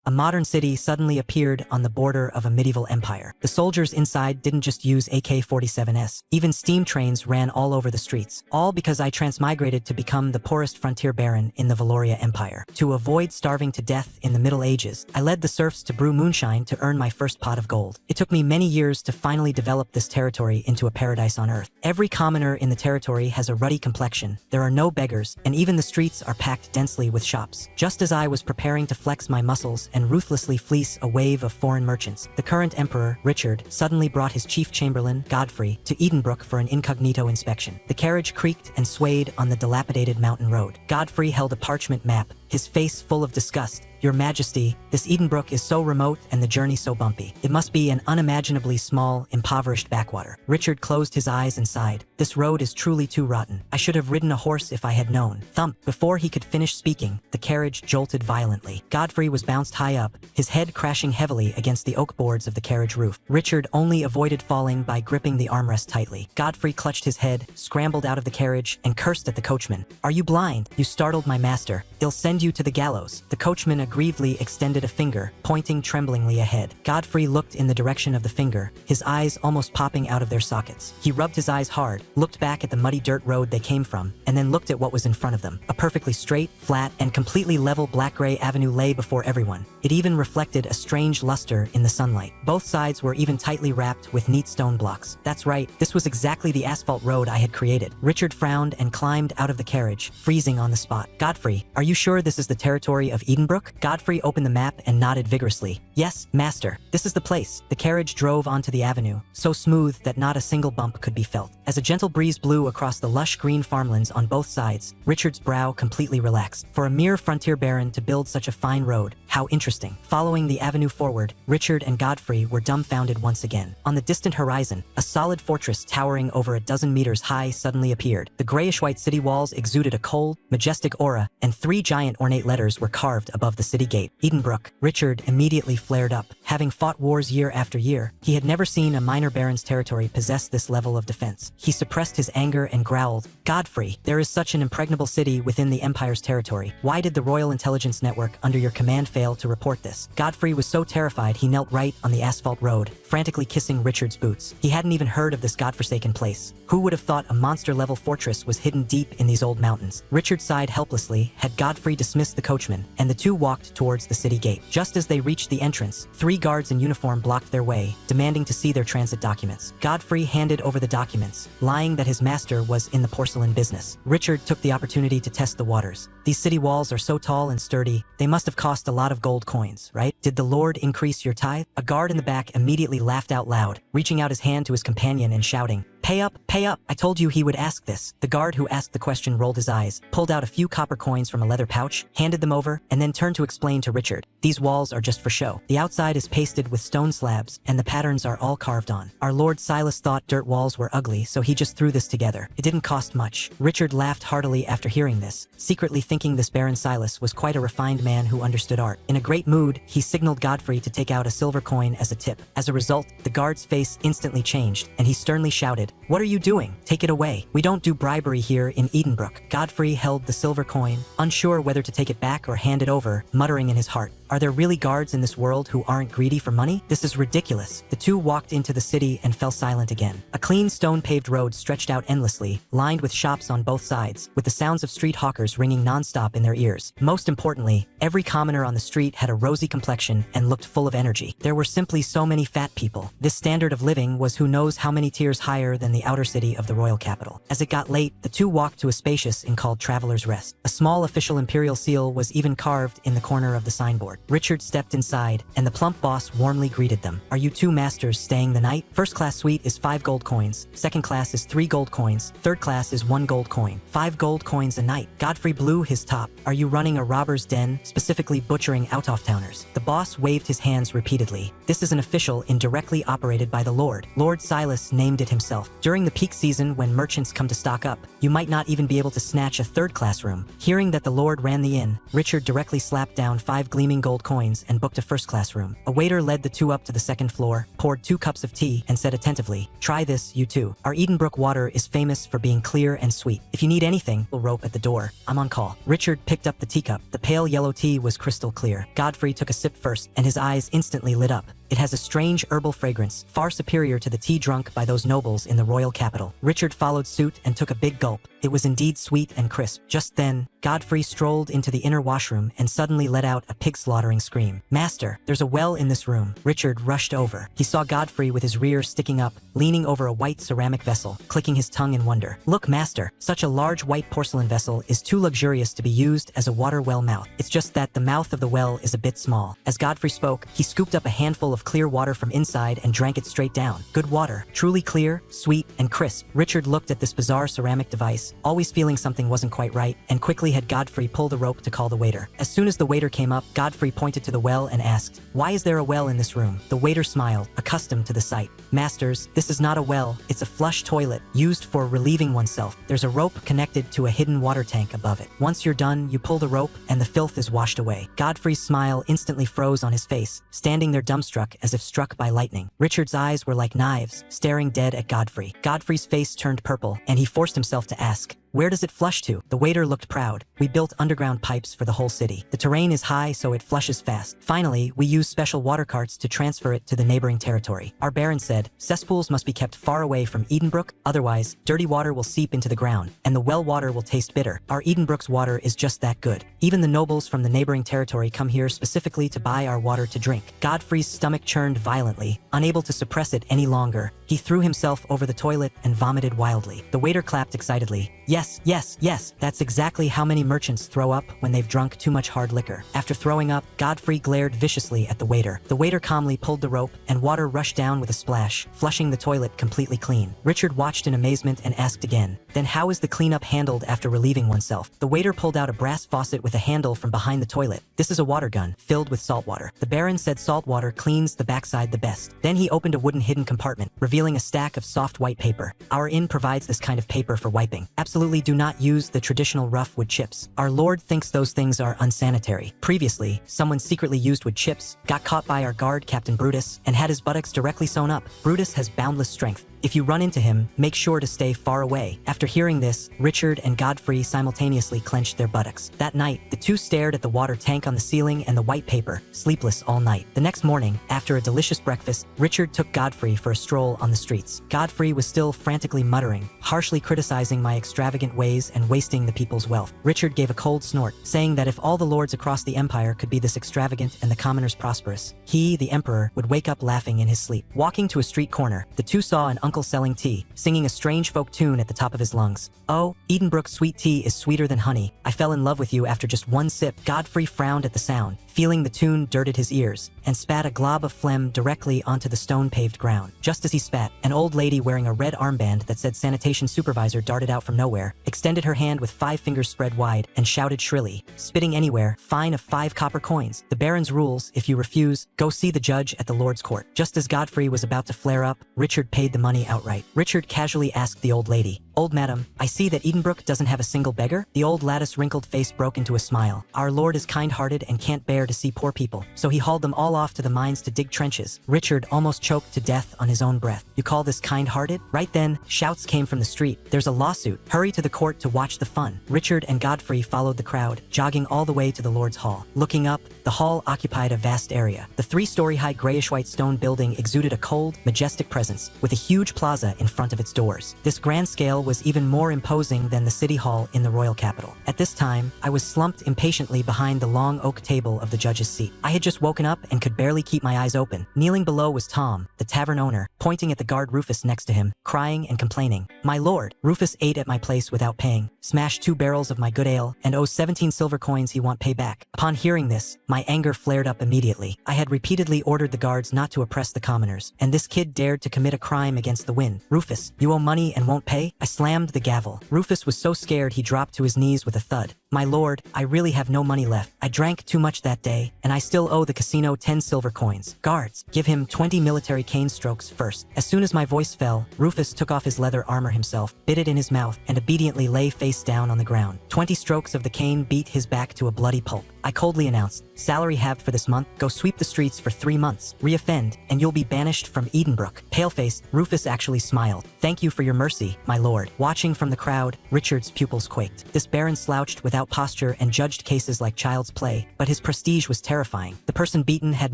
a modern city suddenly appeared on the border of a medieval empire. The soldiers inside didn't just use AK-47s. Even steam trains ran all over the streets. All because I transmigrated to become the poorest frontier baron in the Valoria Empire. To avoid starving to death in the Middle Ages, I led the serfs to brew moonshine to earn my first pot of gold. It took me many years to finally develop this territory into a paradise on earth. Every commoner in the territory has a ruddy complexion, there are no beggars, and even the streets are packed densely with shops. Just as I was preparing to flex my muscles and ruthlessly fleece a wave of foreign merchants, the current emperor, Richard, suddenly brought his chief chamberlain, Godfrey, to Edenbrook for an incognito inspection. The carriage creaked and swayed on the dilapidated mountain road. Godfrey held a parchment map, his face full of disgust. "Your Majesty, this Edenbrook is so remote and the journey so bumpy. It must be an unimaginably small, impoverished backwater." Richard closed his eyes and sighed. "This road is truly too rotten. I should have ridden a horse if I had known." Thump! Before he could finish speaking, the carriage jolted violently. Godfrey was bounced high up, his head crashing heavily against the oak boards of the carriage roof. Richard only avoided falling by gripping the armrest tightly. Godfrey clutched his head, scrambled out of the carriage, and cursed at the coachman. "Are you blind? You startled my master. They'll send you to the gallows." The coachman aggrievedly extended a finger, pointing tremblingly ahead. Godfrey looked in the direction of the finger, his eyes almost popping out of their sockets. He rubbed his eyes hard, looked back at the muddy dirt road they came from, and then looked at what was in front of them. A perfectly straight, flat, and completely level black-gray avenue lay before everyone. It even reflected a strange luster in the sunlight. Both sides were even tightly wrapped with neat stone blocks. That's right, this was exactly the asphalt road I had created. Richard frowned and climbed out of the carriage, freezing on the spot. "Godfrey, are you sure this is the territory of Edenbrook?" Godfrey opened the map and nodded vigorously. "Yes, master, this is the place." The carriage drove onto the avenue, so smooth that not a single bump could be felt. As a gentle breeze blew across the lush green farmlands on both sides, Richard's brow completely relaxed. For a mere frontier baron to build such a fine road, how interesting. Following the avenue forward, Richard and Godfrey were dumbfounded once again. On the distant horizon, a solid fortress towering over a dozen meters high suddenly appeared. The grayish-white city walls exuded a cold, majestic aura, and 3 giant ornate letters were carved above the city gate. Edenbrook. Richard immediately flared up. Having fought wars year after year, he had never seen a minor baron's territory possess this level of defense. He suppressed his anger and growled, "Godfrey, there is such an impregnable city within the Empire's territory. Why did the Royal Intelligence Network under your command fail to report this?" Godfrey was so terrified he knelt right on the asphalt road, frantically kissing Richard's boots. He hadn't even heard of this godforsaken place. Who would have thought a monster-level fortress was hidden deep in these old mountains? Richard sighed helplessly, had Godfrey dismissed the coachman, and the two walked towards the city gate. Just as they reached the entrance, 3 guards in uniform blocked their way, demanding to see their transit documents. Godfrey handed over the documents, lying that his master was in the porcelain business. Richard took the opportunity to test the waters. "These city walls are so tall and sturdy, they must have cost a lot of gold coins, right? Did the Lord increase your tithe?" A guard in the back immediately laughed out loud, reaching out his hand to his companion and shouting, "Pay up, pay up! I told you he would ask this." The guard who asked the question rolled his eyes, pulled out a few copper coins from a leather pouch, handed them over, and then turned to explain to Richard, "These walls are just for show. The outside is pasted with stone slabs, and the patterns are all carved on. Our Lord Silas thought dirt walls were ugly, so he just threw this together. It didn't cost much." Richard laughed heartily after hearing this, secretly thinking this Baron Silas was quite a refined man who understood art. In a great mood, he signaled Godfrey to take out a silver coin as a tip. As a result, the guard's face instantly changed, and he sternly shouted, "What are you doing? Take it away. We don't do bribery here in Edenbrook." Godfrey held the silver coin, unsure whether to take it back or hand it over, muttering in his heart, "Are there really guards in this world who aren't greedy for money? This is ridiculous." The two walked into the city and fell silent again. A clean stone-paved road stretched out endlessly, lined with shops on both sides, with the sounds of street hawkers ringing non-stop in their ears. Most importantly, every commoner on the street had a rosy complexion and looked full of energy. There were simply so many fat people. This standard of living was who knows how many tiers higher than the outer city of the royal capital. As it got late, the two walked to a spacious inn called Traveler's Rest. A small official imperial seal was even carved in the corner of the signboard. Richard stepped inside, and the plump boss warmly greeted them. "Are you two masters staying the night? First class suite is 5 gold coins, second class is 3 gold coins, third class is 1 gold coin, 5 gold coins a night." Godfrey blew his top. "Are you running a robber's den, specifically butchering out-of-towners?" The boss waved his hands repeatedly. "This is an official inn directly operated by the Lord. Lord Silas named it himself. During the peak season when merchants come to stock up, you might not even be able to snatch a third-class room." Hearing that the Lord ran the inn, Richard directly slapped down 5 gleaming gold coins and booked a first-class room. A waiter led the two up to the second floor, poured 2 cups of tea, and said attentively, "Try this, you too. Our Edenbrook water is famous for being clear and sweet. If you need anything, we'll rope at the door. I'm on call." Richard picked up the teacup. The pale yellow tea was crystal clear. Godfrey took a sip first, and his eyes instantly lit up. It has a strange herbal fragrance, far superior to the tea drunk by those nobles in the royal capital. Richard followed suit and took a big gulp. It was indeed sweet and crisp. Just then, Godfrey strolled into the inner washroom and suddenly let out a pig-slaughtering scream. "Master, there's a well in this room." Richard rushed over. He saw Godfrey with his rear sticking up, leaning over a white ceramic vessel, clicking his tongue in wonder. "Look, master, such a large white porcelain vessel is too luxurious to be used as a water well mouth. It's just that the mouth of the well is a bit small." As Godfrey spoke, he scooped up a handful of clear water from inside and drank it straight down. Good water, truly clear, sweet, and crisp. Richard looked at this bizarre ceramic device, always feeling something wasn't quite right, and quickly had Godfrey pull the rope to call the waiter. As soon as the waiter came up, Godfrey pointed to the well and asked, "Why is there a well in this room?" The waiter smiled, accustomed to the sight. "Masters, this is not a well, it's a flush toilet, used for relieving oneself. There's a rope connected to a hidden water tank above it. Once you're done, you pull the rope, and the filth is washed away." Godfrey's smile instantly froze on his face, standing there dumbstruck as if struck by lightning. Richard's eyes were like knives, staring dead at Godfrey. Godfrey's face turned purple, and he forced himself to ask, "Where does it flush to?" The waiter looked proud. "We built underground pipes for the whole city. The terrain is high, so it flushes fast. Finally, we use special water carts to transfer it to the neighboring territory." Our baron said, "Cesspools must be kept far away from Edenbrook, otherwise, dirty water will seep into the ground, and the well water will taste bitter. Our Edenbrook's water is just that good. Even the nobles from the neighboring territory come here specifically to buy our water to drink." Godfrey's stomach churned violently. Unable to suppress it any longer, he threw himself over the toilet and vomited wildly. The waiter clapped excitedly. "Yes, yes, yes, that's exactly how many merchants throw up when they've drunk too much hard liquor." After throwing up, Godfrey glared viciously at the waiter. The waiter calmly pulled the rope, and water rushed down with a splash, flushing the toilet completely clean. Richard watched in amazement and asked again, "Then how is the cleanup handled after relieving oneself?" The waiter pulled out a brass faucet with a handle from behind the toilet. "This is a water gun, filled with salt water. The baron said salt water cleans the backside the best." Then he opened a wooden hidden compartment, revealing a stack of soft white paper. "Our inn provides this kind of paper for wiping. Absolutely do not use the traditional rough wood chips. Our lord thinks those things are unsanitary. Previously, someone secretly used wood chips, got caught by our guard Captain Brutus, and had his buttocks directly sewn up. Brutus has boundless strength. If you run into him, make sure to stay far away." After hearing this, Richard and Godfrey simultaneously clenched their buttocks. That night, the two stared at the water tank on the ceiling and the white paper, sleepless all night. The next morning, after a delicious breakfast, Richard took Godfrey for a stroll on the streets. Godfrey was still frantically muttering, harshly criticizing my extravagant ways and wasting the people's wealth. Richard gave a cold snort, saying that if all the lords across the empire could be this extravagant and the commoners prosperous, he, the emperor, would wake up laughing in his sleep. Walking to a street corner, the two saw an uncle selling tea, singing a strange folk tune at the top of his lungs. "Oh, Edenbrook sweet tea is sweeter than honey. I fell in love with you after just one sip." Godfrey frowned at the sound, feeling the tune dirted his ears, and spat a glob of phlegm directly onto the stone-paved ground. Just as he spat, an old lady wearing a red armband that said sanitation supervisor darted out from nowhere, extended her hand with 5 fingers spread wide, and shouted shrilly, "Spitting anywhere, fine of 5 copper coins. The baron's rules, if you refuse, go see the judge at the lord's court." Just as Godfrey was about to flare up, Richard paid the money outright. Richard casually asked the old lady, "Old madam, I see that Edenbrook doesn't have a single beggar?" The old lattice wrinkled face broke into a smile. "Our lord is kind-hearted and can't bear to see poor people, so he hauled them all off to the mines to dig trenches." Richard almost choked to death on his own breath. "You call this kind-hearted?" Right then, shouts came from the street. "There's a lawsuit. Hurry to the court to watch the fun." Richard and Godfrey followed the crowd, jogging all the way to the lord's hall. Looking up, the hall occupied a vast area. The 3-story-high grayish-white stone building exuded a cold, majestic presence, with a huge plaza in front of its doors. This grand scale was even more imposing than the city hall in the royal capital. At this time, I was slumped impatiently behind the long oak table of the judge's seat. I had just woken up and could barely keep my eyes open. Kneeling below was Tom, the tavern owner, pointing at the guard Rufus next to him, crying and complaining. "My lord, Rufus ate at my place without paying, smashed 2 barrels of my good ale, and owes 17 silver coins he won't pay back." Upon hearing this, my anger flared up immediately. I had repeatedly ordered the guards not to oppress the commoners, and this kid dared to commit a crime against the wind. "Rufus, you owe money and won't pay?" I slammed the gavel. Rufus was so scared he dropped to his knees with a thud. My lord, I really have no money left. I drank too much that day, and I still owe the casino 10 silver coins. Guards, give him 20 military cane strokes first. As soon as my voice fell, Rufus took off his leather armor himself, bit it in his mouth, and obediently lay face down on the ground. 20 strokes of the cane beat his back to a bloody pulp. I coldly announced, salary halved for this month, go sweep the streets for 3 months, reoffend, and you'll be banished from Edenbrook. Pale-faced, Rufus actually smiled. Thank you for your mercy, my lord. Watching from the crowd, Richard's pupils quaked. This baron slouched without posture and judged cases like child's play, but his prestige was terrifying. The person beaten had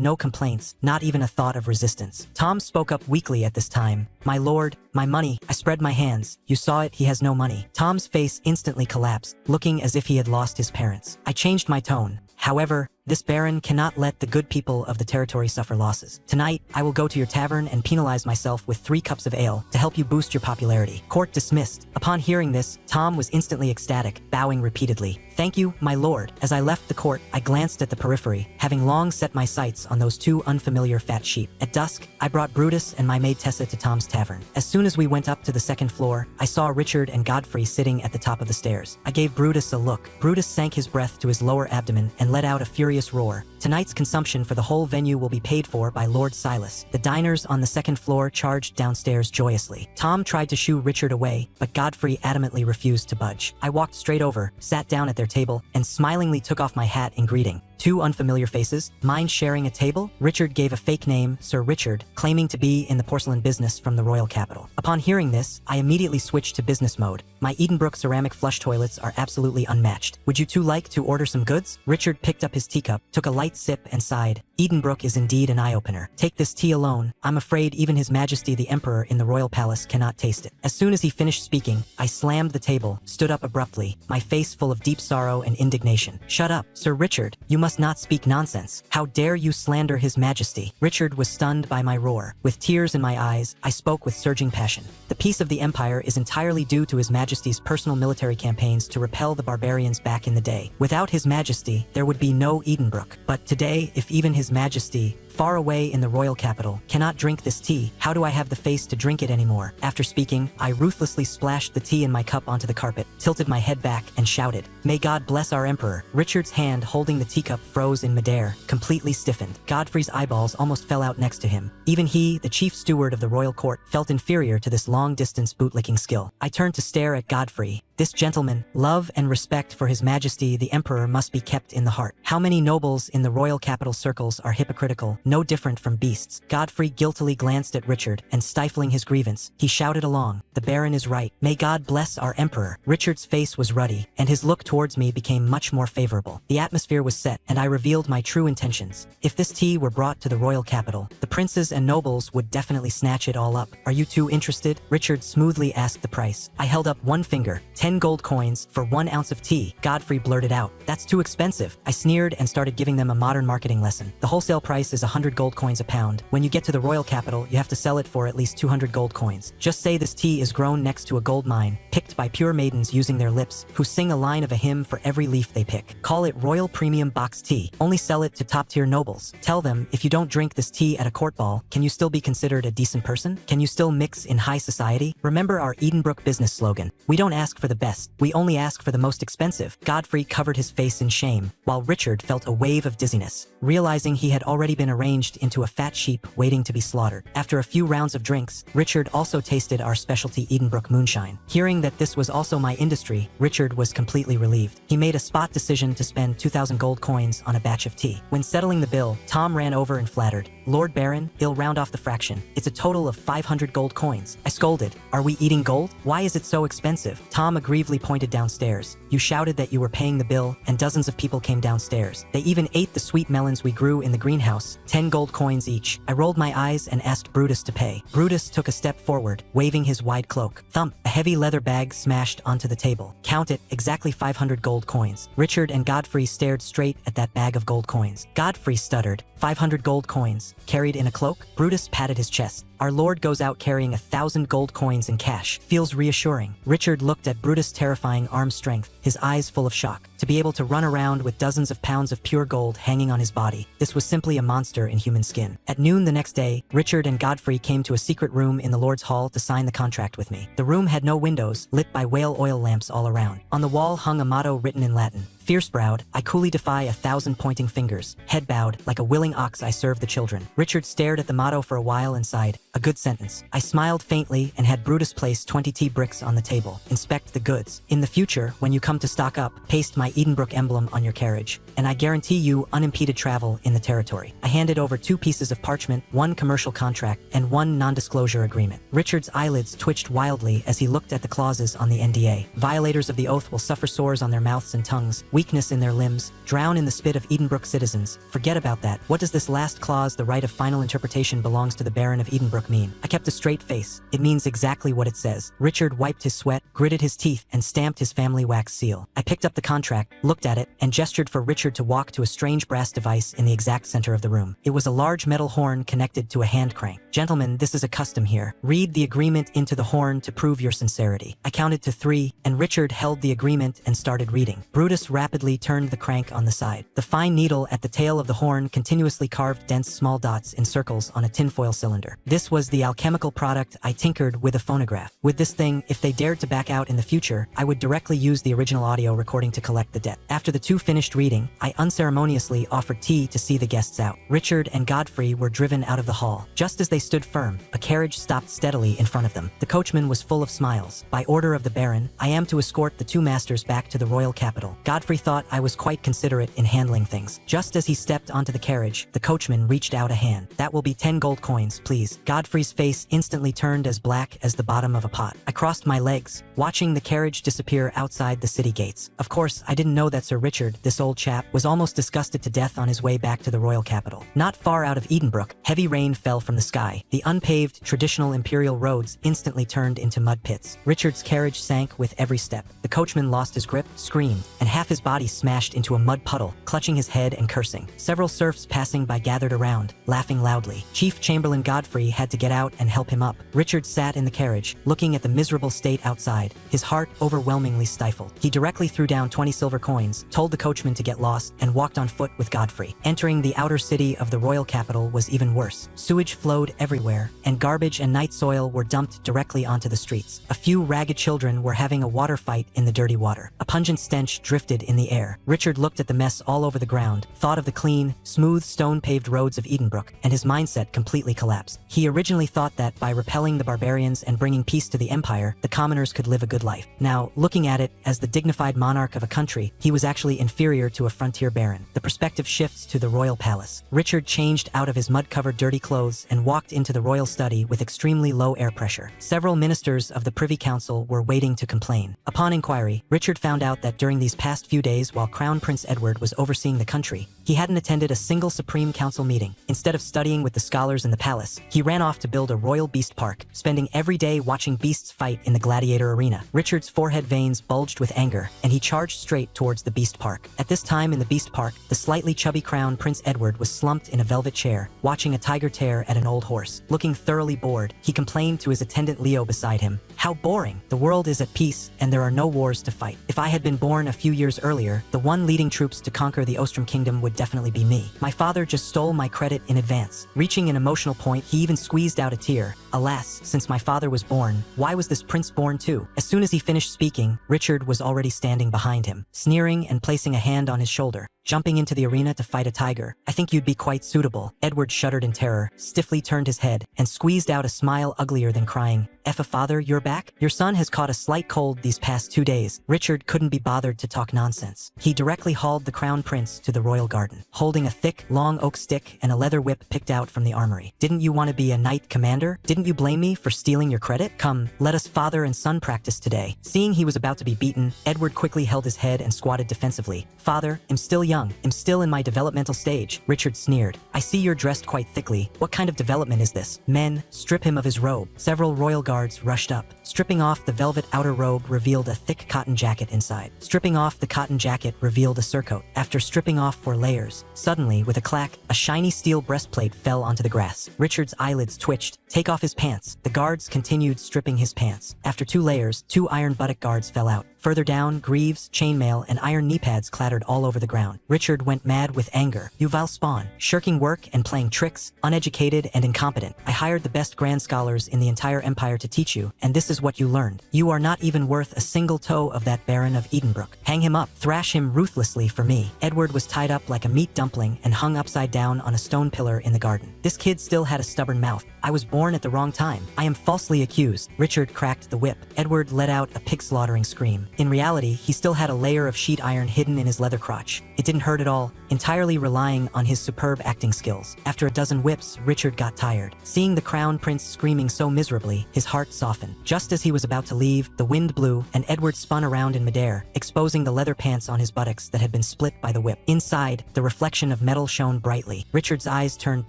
no complaints, not even a thought of resistance. Tom spoke up weakly at this time. My lord, my money. I spread my hands. You saw it, he has no money. Tom's face instantly collapsed, looking as if he had lost his parents. I changed my tone. However, this baron cannot let the good people of the territory suffer losses. Tonight, I will go to your tavern and penalize myself with 3 cups of ale to help you boost your popularity. Court dismissed. Upon hearing this, Tom was instantly ecstatic, bowing repeatedly. Thank you, my lord. As I left the court, I glanced at the periphery, having long set my sights on those 2 unfamiliar fat sheep. At dusk, I brought Brutus and my maid Tessa to Tom's tavern. As soon as we went up to the 2nd floor, I saw Richard and Godfrey sitting at the top of the stairs. I gave Brutus a look. Brutus sank his breath to his lower abdomen and let out a furious roar. Tonight's consumption for the whole venue will be paid for by Lord Silas. The diners on the 2nd floor charged downstairs joyously. Tom tried to shoo Richard away, but Godfrey adamantly refused to budge. I walked straight over, sat down at their table, and smilingly took off my hat in greeting. 2 unfamiliar faces, mind sharing a table? Richard gave a fake name, Sir Richard, claiming to be in the porcelain business from the royal capital. Upon hearing this, I immediately switched to business mode. My Edenbrook ceramic flush toilets are absolutely unmatched. Would you 2 like to order some goods? Richard picked up his teacup, took a light sip, and sighed. Edenbrook is indeed an eye-opener. Take this tea alone. I'm afraid even His Majesty the Emperor in the royal palace cannot taste it. As soon as he finished speaking, I slammed the table, stood up abruptly, my face full of deep sorrow and indignation. Shut up, Sir Richard. You must not speak nonsense. How dare you slander His Majesty? Richard was stunned by my roar. With tears in my eyes, I spoke with surging passion. The peace of the Empire is entirely due to His Majesty's personal military campaigns to repel the barbarians back in the day. Without His Majesty, there would be no Edenbrook. But today, if even His Majesty, far away in the royal capital, cannot drink this tea, how do I have the face to drink it anymore? After speaking, I ruthlessly splashed the tea in my cup onto the carpet, tilted my head back, and shouted, May God bless our emperor. Richard's hand holding the teacup froze in midair, completely stiffened. Godfrey's eyeballs almost fell out next to him. Even he, the chief steward of the royal court, felt inferior to this long-distance bootlicking skill. I turned to stare at Godfrey. This gentleman, love and respect for His Majesty the Emperor must be kept in the heart. How many nobles in the royal capital circles are hypocritical, no different from beasts? Godfrey guiltily glanced at Richard, and stifling his grievance, he shouted along, The Baron is right. May God bless our Emperor. Richard's face was ruddy, and his look towards me became much more favorable. The atmosphere was set, and I revealed my true intentions. If this tea were brought to the royal capital, the princes and nobles would definitely snatch it all up. Are you 2 interested? Richard smoothly asked the price. I held up one finger. 10 gold coins for 1 ounce of tea. Godfrey blurted out, That's too expensive. I sneered and started giving them a modern marketing lesson. The wholesale price is 100 gold coins a pound. When you get to the royal capital, you have to sell it for at least 200 gold coins. Just say this tea is grown next to a gold mine, picked by pure maidens using their lips, who sing a line of a hymn for every leaf they pick. Call it Royal Premium Box Tea. Only sell it to top-tier nobles. Tell them, if you don't drink this tea at a court ball, can you still be considered a decent person? Can you still mix in high society? Remember our Edenbrook business slogan. We don't ask for the best. We only ask for the most expensive. Godfrey covered his face in shame, while Richard felt a wave of dizziness, realizing he had already been arranged into a fat sheep waiting to be slaughtered. After a few rounds of drinks, Richard also tasted our specialty Edenbrook moonshine. Hearing that this was also my industry, Richard was completely relieved. He made a spot decision to spend 2,000 gold coins on a batch of tea. When settling the bill, Tom ran over and flattered, Lord Baron, he'll round off the fraction. It's a total of 500 gold coins. I scolded, Are we eating gold? Why is it so expensive? Tom aggrievely pointed downstairs. You shouted that you were paying the bill, and dozens of people came downstairs. They even ate the sweet melons we grew in the greenhouse, 10 gold coins each. I rolled my eyes and asked Brutus to pay. Brutus took a step forward, waving his wide cloak. Thump! A heavy leather bag smashed onto the table. Count it, exactly 500 gold coins. Richard and Godfrey stared straight at that bag of gold coins. Godfrey stuttered, 500 gold coins, carried in a cloak? Brutus patted his chest. Our lord goes out carrying 1,000 gold coins in cash. Feels reassuring. Richard looked at Brutus Brutus' terrifying arm strength, his eyes full of shock. To be able to run around with dozens of pounds of pure gold hanging on his body, this was simply a monster in human skin. At noon the next day, Richard and Godfrey came to a secret room in the Lord's Hall to sign the contract with me. The room had no windows, lit by whale oil lamps all around. On the wall hung a motto written in Latin. Fierce-browed, I coolly defy 1,000 pointing fingers. Head bowed, like a willing ox I serve the children. Richard stared at the motto for a while and sighed. A good sentence. I smiled faintly and had Brutus place 20 tea bricks on the table. Inspect the goods. In the future, when you come to stock up, paste my Edenbrook emblem on your carriage, and I guarantee you unimpeded travel in the territory. I handed over 2 pieces of parchment, 1 commercial contract, and 1 non-disclosure agreement. Richard's eyelids twitched wildly as he looked at the clauses on the NDA. Violators of the oath will suffer sores on their mouths and tongues, weakness in their limbs, drown in the spit of Edenbrook citizens. Forget about that. What does this last clause, the right of final interpretation belongs to the Baron of Edenbrook, mean? I kept a straight face. It means exactly what it says. Richard wiped his sweat, gritted his teeth, and stamped his family wax seal. I picked up the contract, looked at it, and gestured for Richard to walk to a strange brass device in the exact center of the room. It was a large metal horn connected to a hand crank. Gentlemen, this is a custom here. Read the agreement into the horn to prove your sincerity. I counted to 3, and Richard held the agreement and started reading. Brutus rapidly turned the crank on the side. The fine needle at the tail of the horn continuously carved dense small dots in circles on a tinfoil cylinder. This was the alchemical product I tinkered with a phonograph. With this thing, if they dared to back out in the future, I would directly use the original audio recording to collect the debt. After the 2 finished reading, I unceremoniously offered tea to see the guests out. Richard and Godfrey were driven out of the hall. Just as they stood firm, a carriage stopped steadily in front of them. The coachman was full of smiles. By order of the Baron, I am to escort the 2 masters back to the royal capital. Godfrey thought I was quite considerate in handling things. Just as he stepped onto the carriage, the coachman reached out a hand. That will be 10 gold coins, please. Godfrey's face instantly turned as black as the bottom of a pot. I crossed my legs, watching the carriage disappear outside the city gates. Of course, I didn't know that Sir Richard, this old chap, was almost disgusted to death on his way back to the royal capital. Not far out of Edenbrook, heavy rain fell from the sky. The unpaved, traditional imperial roads instantly turned into mud pits. Richard's carriage sank with every step. The coachman lost his grip, screamed, and half his body smashed into a mud puddle, clutching his head and cursing. Several serfs passing by gathered around, laughing loudly. Chief Chamberlain Godfrey had to get out and help him up. Richard sat in the carriage, looking at the miserable state outside, his heart overwhelmingly stifled. He directly threw down 20 silver coins, told the coachman to get lost, and walked on foot with Godfrey. Entering the outer city of the royal capital was even worse. Sewage flowed everywhere, and garbage and night soil were dumped directly onto the streets. A few ragged children were having a water fight in the dirty water. A pungent stench drifted in the air. Richard looked at the mess all over the ground, thought of the clean, smooth, stone-paved roads of Edenbrook, and his mindset completely collapsed. He originally thought that by repelling the barbarians and bringing peace to the empire, the commoners could live a good life. Now, looking at it as the dignified monarch of a country, he was actually inferior to a frontier baron. The perspective shifts to the royal palace. Richard changed out of his mud-covered dirty clothes and walked into the royal study with extremely low air pressure. Several ministers of the Privy Council were waiting to complain. Upon inquiry, Richard found out that during these past few days while Crown Prince Edward was overseeing the country, he hadn't attended a single Supreme Council meeting. Instead of studying with the scholars in the palace, he ran off to build a royal beast park, spending every day watching beasts fight in the gladiator arena. Richard's forehead veins bulged with anger, and he charged straight towards the beast park. At this time in the beast park, the slightly chubby Crown Prince Edward was slumped in a velvet chair, watching a tiger tear at an old horse. Looking thoroughly bored, he complained to his attendant Leo beside him. How boring. The world is at peace, and there are no wars to fight. If I had been born a few years earlier, the one leading troops to conquer the Ostrom Kingdom would definitely be me. My father just stole my credit in advance. Reaching an emotional point, he even squeezed out a tear. Alas, since my father was born, why was this prince born too? As soon as he finished speaking, Richard was already standing behind him, sneering and placing a hand on his shoulder. Jumping into the arena to fight a tiger. I think you'd be quite suitable. Edward shuddered in terror, stiffly turned his head, and squeezed out a smile uglier than crying. Father, you're back? Your son has caught a slight cold these past 2 days. Richard couldn't be bothered to talk nonsense. He directly hauled the crown prince to the royal garden, holding a thick, long oak stick and a leather whip picked out from the armory. Didn't you want to be a knight commander? Didn't you blame me for stealing your credit? Come, let us father and son practice today. Seeing he was about to be beaten, Edward quickly held his head and squatted defensively. Father, I'm still young. I'm still in my developmental stage. Richard sneered. I see you're dressed quite thickly. What kind of development is this? Men, strip him of his robe. Several royal guards rushed up. Stripping off the velvet outer robe revealed a thick cotton jacket inside. Stripping off the cotton jacket revealed a surcoat. After stripping off 4 layers, suddenly, with a clack, a shiny steel breastplate fell onto the grass. Richard's eyelids twitched. Take off his pants. The guards continued stripping his pants. After 2 layers, 2 iron buttock guards fell out. Further down, greaves, chainmail, and iron knee pads clattered all over the ground. Richard went mad with anger. "You vile spawn, shirking work and playing tricks, uneducated and incompetent. I hired the best grand scholars in the entire empire to teach you, and this is what you learned. You are not even worth a single toe of that Baron of Edenbrook. Hang him up, thrash him ruthlessly for me." Edward was tied up like a meat dumpling and hung upside down on a stone pillar in the garden. This kid still had a stubborn mouth. "I was born at the wrong time. I am falsely accused." Richard cracked the whip. Edward let out a pig-slaughtering scream. In reality, he still had a layer of sheet iron hidden in his leather crotch. It didn't hurt at all, entirely relying on his superb acting skills. After a dozen whips, Richard got tired. Seeing the crown prince screaming so miserably, his heart softened. Just as he was about to leave, the wind blew, and Edward spun around in midair, exposing the leather pants on his buttocks that had been split by the whip. Inside, the reflection of metal shone brightly. Richard's eyes turned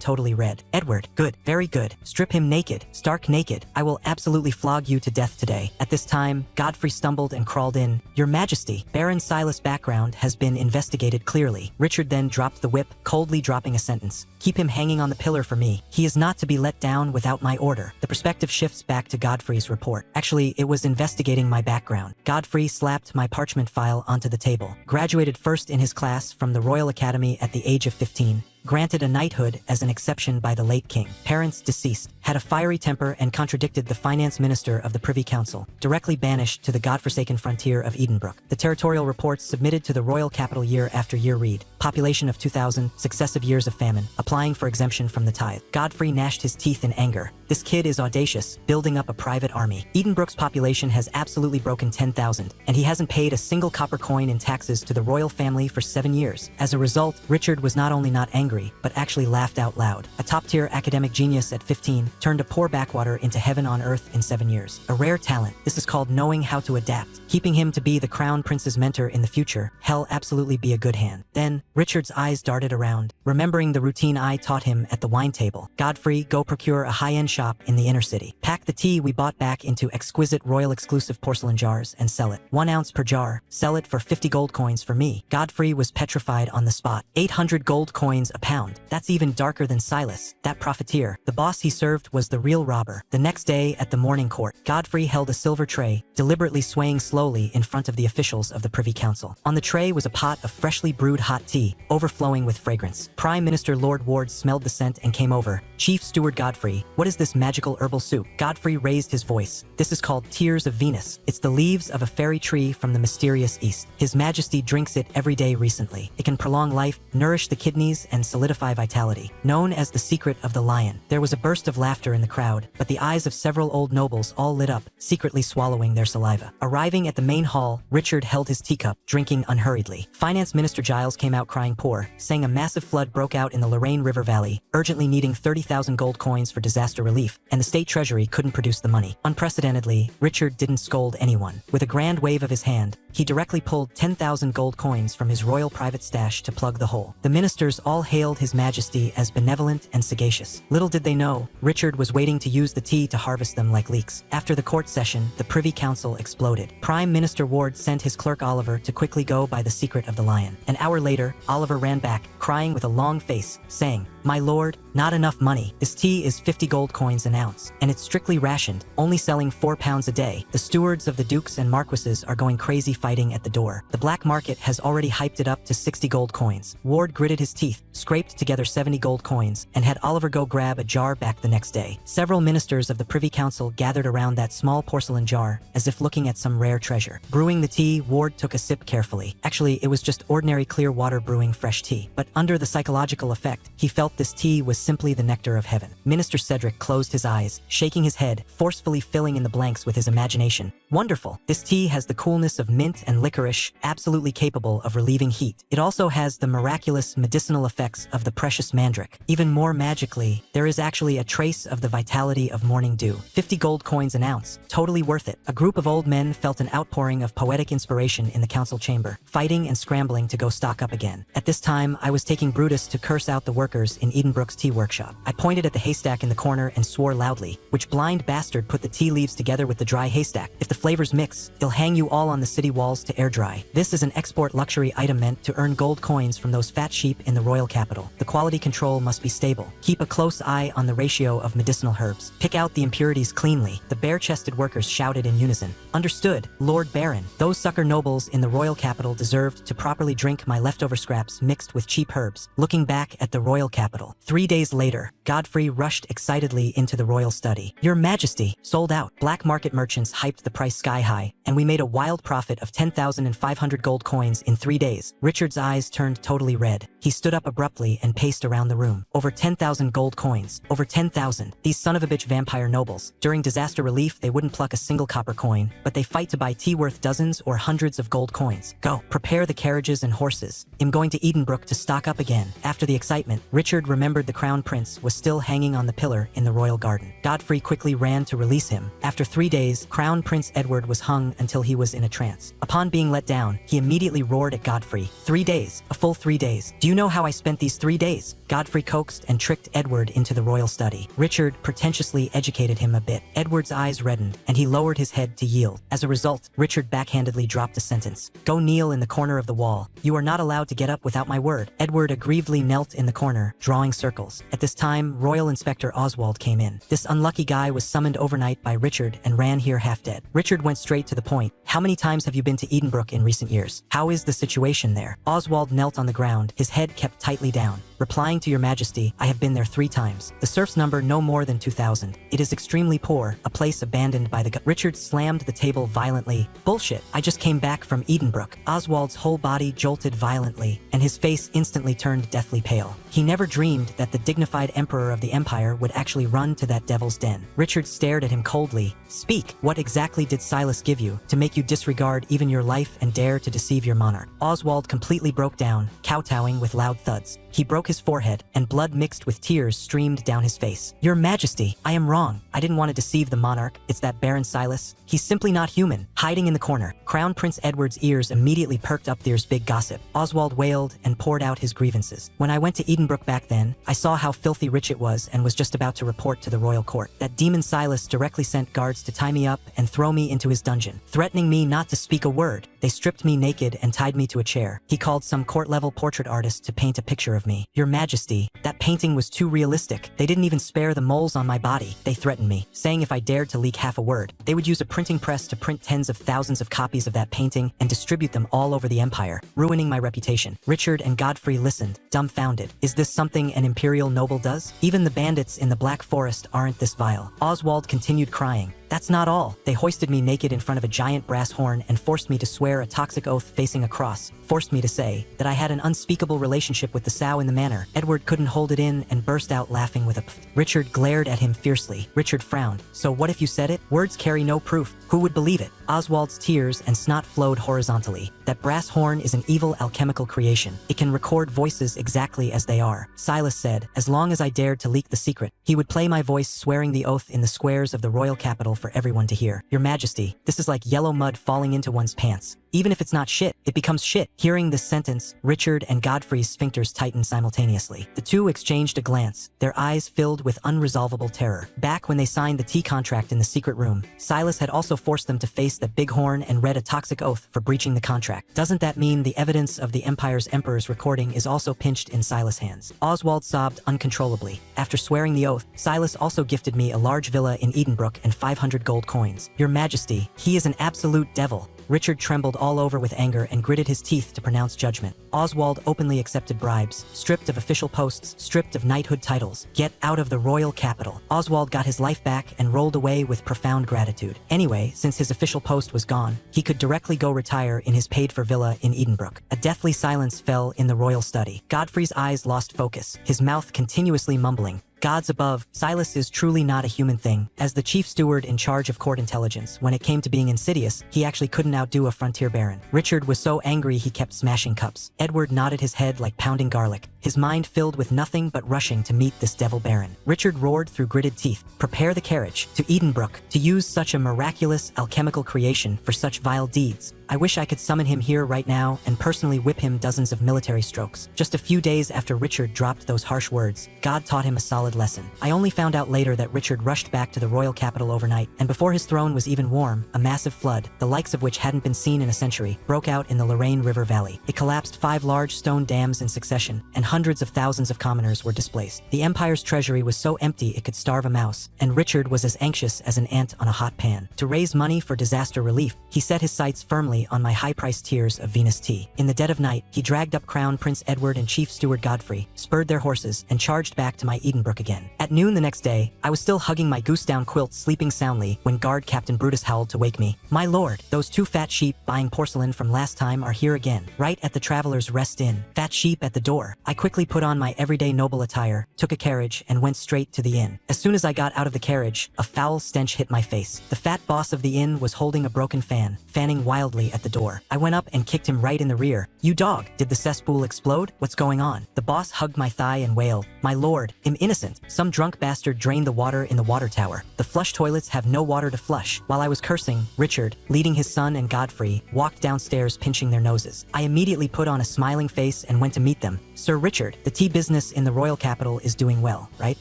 totally red. "Edward, good, very good. Strip him naked, stark naked. I will absolutely flog you to death today." At this time, Godfrey stumbled and crawled in. "Your Majesty, Baron Silas' background has been investigated clearly." Richard then dropped the whip, coldly dropping a sentence. "Keep him hanging on the pillar for me. He is not to be let down without my order." The perspective shifts back to Godfrey's report. "Actually, it was investigating my background." Godfrey slapped my parchment file onto the table. "Graduated first in his class from the Royal Academy at the age of 15. Granted a knighthood as an exception by the late king. Parents deceased. Had a fiery temper and contradicted the finance minister of the Privy Council. Directly banished to the godforsaken frontier of Edenbrook. The territorial reports submitted to the royal capital year after year read. Population of 2,000, successive years of famine, applying for exemption from the tithe." Godfrey gnashed his teeth in anger. "This kid is audacious, building up a private army. Edenbrook's population has absolutely broken 10,000, and he hasn't paid a single copper coin in taxes to the royal family for 7 years. As a result, Richard was not only not angry, but actually laughed out loud. A top-tier academic genius at 15 turned a poor backwater into heaven on earth in 7 years. A rare talent. This is called knowing how to adapt. Keeping him to be the crown prince's mentor in the future, hell absolutely be a good hand." Then, Richard's eyes darted around, remembering the routine I taught him at the wine table. "Godfrey, go procure a high-end shop in the inner city. Pack the tea we bought back into exquisite royal exclusive porcelain jars and sell it. 1 ounce per jar. Sell it for 50 gold coins for me." Godfrey was petrified on the spot. 800 gold coins a pound. That's even darker than Silas, that profiteer. The boss he served was the real robber. The next day at the morning court, Godfrey held a silver tray, deliberately swaying slowly in front of the officials of the Privy Council. On the tray was a pot of freshly brewed hot tea, overflowing with fragrance. Prime Minister Lord Ward smelled the scent and came over. "Chief Steward Godfrey, what is this magical herbal soup?" Godfrey raised his voice. "This is called Tears of Venus. It's the leaves of a fairy tree from the mysterious East. His Majesty drinks it every day recently. It can prolong life, nourish the kidneys, and solidify vitality. Known as the secret of the lion." There was a burst of laughter in the crowd, but the eyes of several old nobles all lit up, secretly swallowing their saliva. Arriving at the main hall, Richard held his teacup, drinking unhurriedly. Finance Minister Giles came out crying poor, saying a massive flood broke out in the Lorraine River Valley, urgently needing 30,000 gold coins for disaster relief, and the state treasury couldn't produce the money. Unprecedentedly, Richard didn't scold anyone. With a grand wave of his hand, he directly pulled 10,000 gold coins from his royal private stash to plug the hole. The ministers all hailed His Majesty as benevolent and sagacious. Little did they know, Richard was waiting to use the tea to harvest them like leeks. After the court session, the Privy Council exploded. Prime Minister Ward sent his clerk Oliver to quickly go by the secret of the lion. An hour later, Oliver ran back, crying with a long face, saying, "My lord, not enough money. This tea is 50 gold coins an ounce, and it's strictly rationed, only selling 4 pounds a day. The stewards of the dukes and marquises are going crazy fighting at the door. The black market has already hyped it up to 60 gold coins." Ward gritted his teeth, scraped together 70 gold coins, and had Oliver go grab a jar back the next day. Several ministers of the Privy Council gathered around that small porcelain jar, as if looking at some rare treasure. Brewing the tea, Ward took a sip carefully. Actually, it was just ordinary clear water brewing fresh tea. But under the psychological effect, he felt this tea was simply the nectar of heaven. Minister Cedric closed his eyes, shaking his head, forcefully filling in the blanks with his imagination. "Wonderful. This tea has the coolness of mint and licorice, absolutely capable of relieving heat. It also has the miraculous medicinal effects of the precious mandrake. Even more magically, there is actually a trace of the vitality of morning dew. 50 gold coins an ounce. Totally worth it." A group of old men felt an outpouring of poetic inspiration in the council chamber, fighting and scrambling to go stock up again. At this time, I was taking Brutus to curse out the workers in Edenbrook's tea workshop. I pointed at the haystack in the corner and swore loudly, "Which blind bastard put the tea leaves together with the dry haystack? If the flavors mix, it'll hang you all on the city walls to air dry. This is an export luxury item meant to earn gold coins from those fat sheep in the royal capital. The quality control must be stable. Keep a close eye on the ratio of medicinal herbs. Pick out the impurities cleanly. The bare-chested workers shouted in unison. Understood, Lord Baron. Those sucker nobles in the royal capital deserved to properly drink my leftover scraps mixed with cheap herbs. Looking back at the royal capital. 3 days later, Godfrey rushed excitedly into the royal study. Your Majesty, sold out. Black market merchants hyped the price sky high, and we made a wild profit of 10,500 gold coins in 3 days. Richard's eyes turned totally red. He stood up abruptly and paced around the room. Over 10,000 gold coins. Over 10,000. These son of a bitch vampire nobles. During disaster relief, they wouldn't pluck a single copper coin, but they fight to buy tea worth dozens or hundreds of gold coins. Go. Prepare the carriages and horses. I'm going to Edenbrook to stock up again. After the excitement, Richard remembered the crown prince was still hanging on the pillar in the royal garden. Godfrey quickly ran to release him. After 3 days, Crown Prince Edward was hung until he was in a trance. Upon being let down, he immediately roared at Godfrey. 3 days. A full 3 days. Do you know how I spent these 3 days? Godfrey coaxed and tricked Edward into the royal study. Richard pretentiously educated him a bit. Edward's eyes reddened, and he lowered his head to yield. As a result, Richard backhandedly dropped a sentence. Go kneel in the corner of the wall. You are not allowed to get up without my word. Edward aggrievedly knelt in the corner, drawing circles. At this time, Royal Inspector Oswald came in. This unlucky guy was summoned overnight by Richard and ran here half dead. Richard went straight to the point. How many times have you been to Edenbrook in recent years? How is the situation there? Oswald knelt on the ground, his head kept tightly down. Replying to your majesty, I have been there 3 times. The serfs number no more than 2,000. It is extremely poor, a place abandoned by the Richard slammed the table violently. Bullshit, I just came back from Edenbrook. Oswald's whole body jolted violently, and his face instantly turned deathly pale. He never dreamed that the dignified emperor of the empire would actually run to that devil's den. Richard stared at him coldly. Speak, what exactly did Silas give you to make you disregard even your life and dare to deceive your monarch? Oswald completely broke down, kowtowing with loud thuds. He broke his forehead, and blood mixed with tears streamed down his face. Your Majesty, I am wrong. I didn't want to deceive the monarch. It's that Baron Silas. He's simply not human. Hiding in the corner. Crown Prince Edward's ears immediately perked up. There's big gossip. Oswald wailed and poured out his grievances. When I went to Edenbrook back then, I saw how filthy rich it was and was just about to report to the royal court. That demon Silas directly sent guards to tie me up and throw me into his dungeon, threatening me not to speak a word. They stripped me naked and tied me to a chair. He called some court-level portrait artist to paint a picture of me. Your Majesty, that painting was too realistic. They didn't even spare the moles on my body. They threatened me, saying if I dared to leak half a word, they would use a printing press to print tens of thousands of copies of that painting and distribute them all over the empire, ruining my reputation. Richard and Godfrey listened, dumbfounded. Is this something an imperial noble does? Even the bandits in the Black Forest aren't this vile. Oswald continued crying. That's not all. They hoisted me naked in front of a giant brass horn and forced me to swear a toxic oath facing a cross, forced me to say that I had an unspeakable relationship with the sow in the manor. Edward couldn't hold it in and burst out laughing with a pfft. Richard glared at him fiercely. Richard frowned. So what if you said it? Words carry no proof. Who would believe it? Oswald's tears and snot flowed horizontally. That brass horn is an evil alchemical creation. It can record voices exactly as they are. Silas said, as long as I dared to leak the secret, he would play my voice swearing the oath in the squares of the royal capital for everyone to hear. Your Majesty, this is like yellow mud falling into one's pants. Even if it's not shit, it becomes shit. Hearing this sentence, Richard and Godfrey's sphincters tightened simultaneously. The two exchanged a glance, their eyes filled with unresolvable terror. Back when they signed the tea contract in the secret room, Silas had also forced them to face the bighorn and read a toxic oath for breaching the contract. Doesn't that mean the evidence of the Empire's Emperor's recording is also pinched in Silas' hands? Oswald sobbed uncontrollably. After swearing the oath, Silas also gifted me a large villa in Edenbrook and 500 gold coins. Your Majesty, he is an absolute devil. Richard trembled all over with anger and gritted his teeth to pronounce judgment. Oswald openly accepted bribes, stripped of official posts, stripped of knighthood titles. Get out of the royal capital. Oswald got his life back and rolled away with profound gratitude. Anyway, since his official post was gone, he could directly go retire in his paid-for villa in Edenbrook. A deathly silence fell in the royal study. Godfrey's eyes lost focus, his mouth continuously mumbling. Gods above, Silas is truly not a human thing. As the chief steward in charge of court intelligence, when it came to being insidious, he actually couldn't outdo a frontier baron. Richard was so angry he kept smashing cups. Edward nodded his head like pounding garlic, his mind filled with nothing but rushing to meet this devil baron. Richard roared through gritted teeth. Prepare the carriage to Edenbrook. To use such a miraculous alchemical creation for such vile deeds, I wish I could summon him here right now and personally whip him dozens of military strokes. Just a few days after Richard dropped those harsh words, God taught him a solid lesson. I only found out later that Richard rushed back to the royal capital overnight, and before his throne was even warm, a massive flood, the likes of which hadn't been seen in a century, broke out in the Lorraine River Valley. It collapsed 5 large stone dams in succession, and hundreds of thousands of commoners were displaced. The empire's treasury was so empty it could starve a mouse, and Richard was as anxious as an ant on a hot pan. To raise money for disaster relief, he set his sights firmly on my high-priced tiers of Venus tea. In the dead of night, he dragged up Crown Prince Edward and Chief Steward Godfrey, spurred their horses, and charged back to my Edenbrook again. At noon the next day, I was still hugging my goose-down quilt sleeping soundly when guard Captain Brutus howled to wake me. "My lord, those 2 fat sheep buying porcelain from last time are here again, right at the Traveler's Rest Inn. Fat sheep at the door." I quickly put on my everyday noble attire, took a carriage, and went straight to the inn. As soon as I got out of the carriage, a foul stench hit my face. The fat boss of the inn was holding a broken fan, fanning wildly at the door. I went up and kicked him right in the rear. "You dog, did the cesspool explode? What's going on?" The boss hugged my thigh and wailed, "My lord, I'm innocent. Some drunk bastard drained the water in the water tower. The flush toilets have no water to flush." While I was cursing, Richard, leading his son and Godfrey, walked downstairs pinching their noses. I immediately put on a smiling face and went to meet them. "Sir Richard, the tea business in the royal capital is doing well, right?"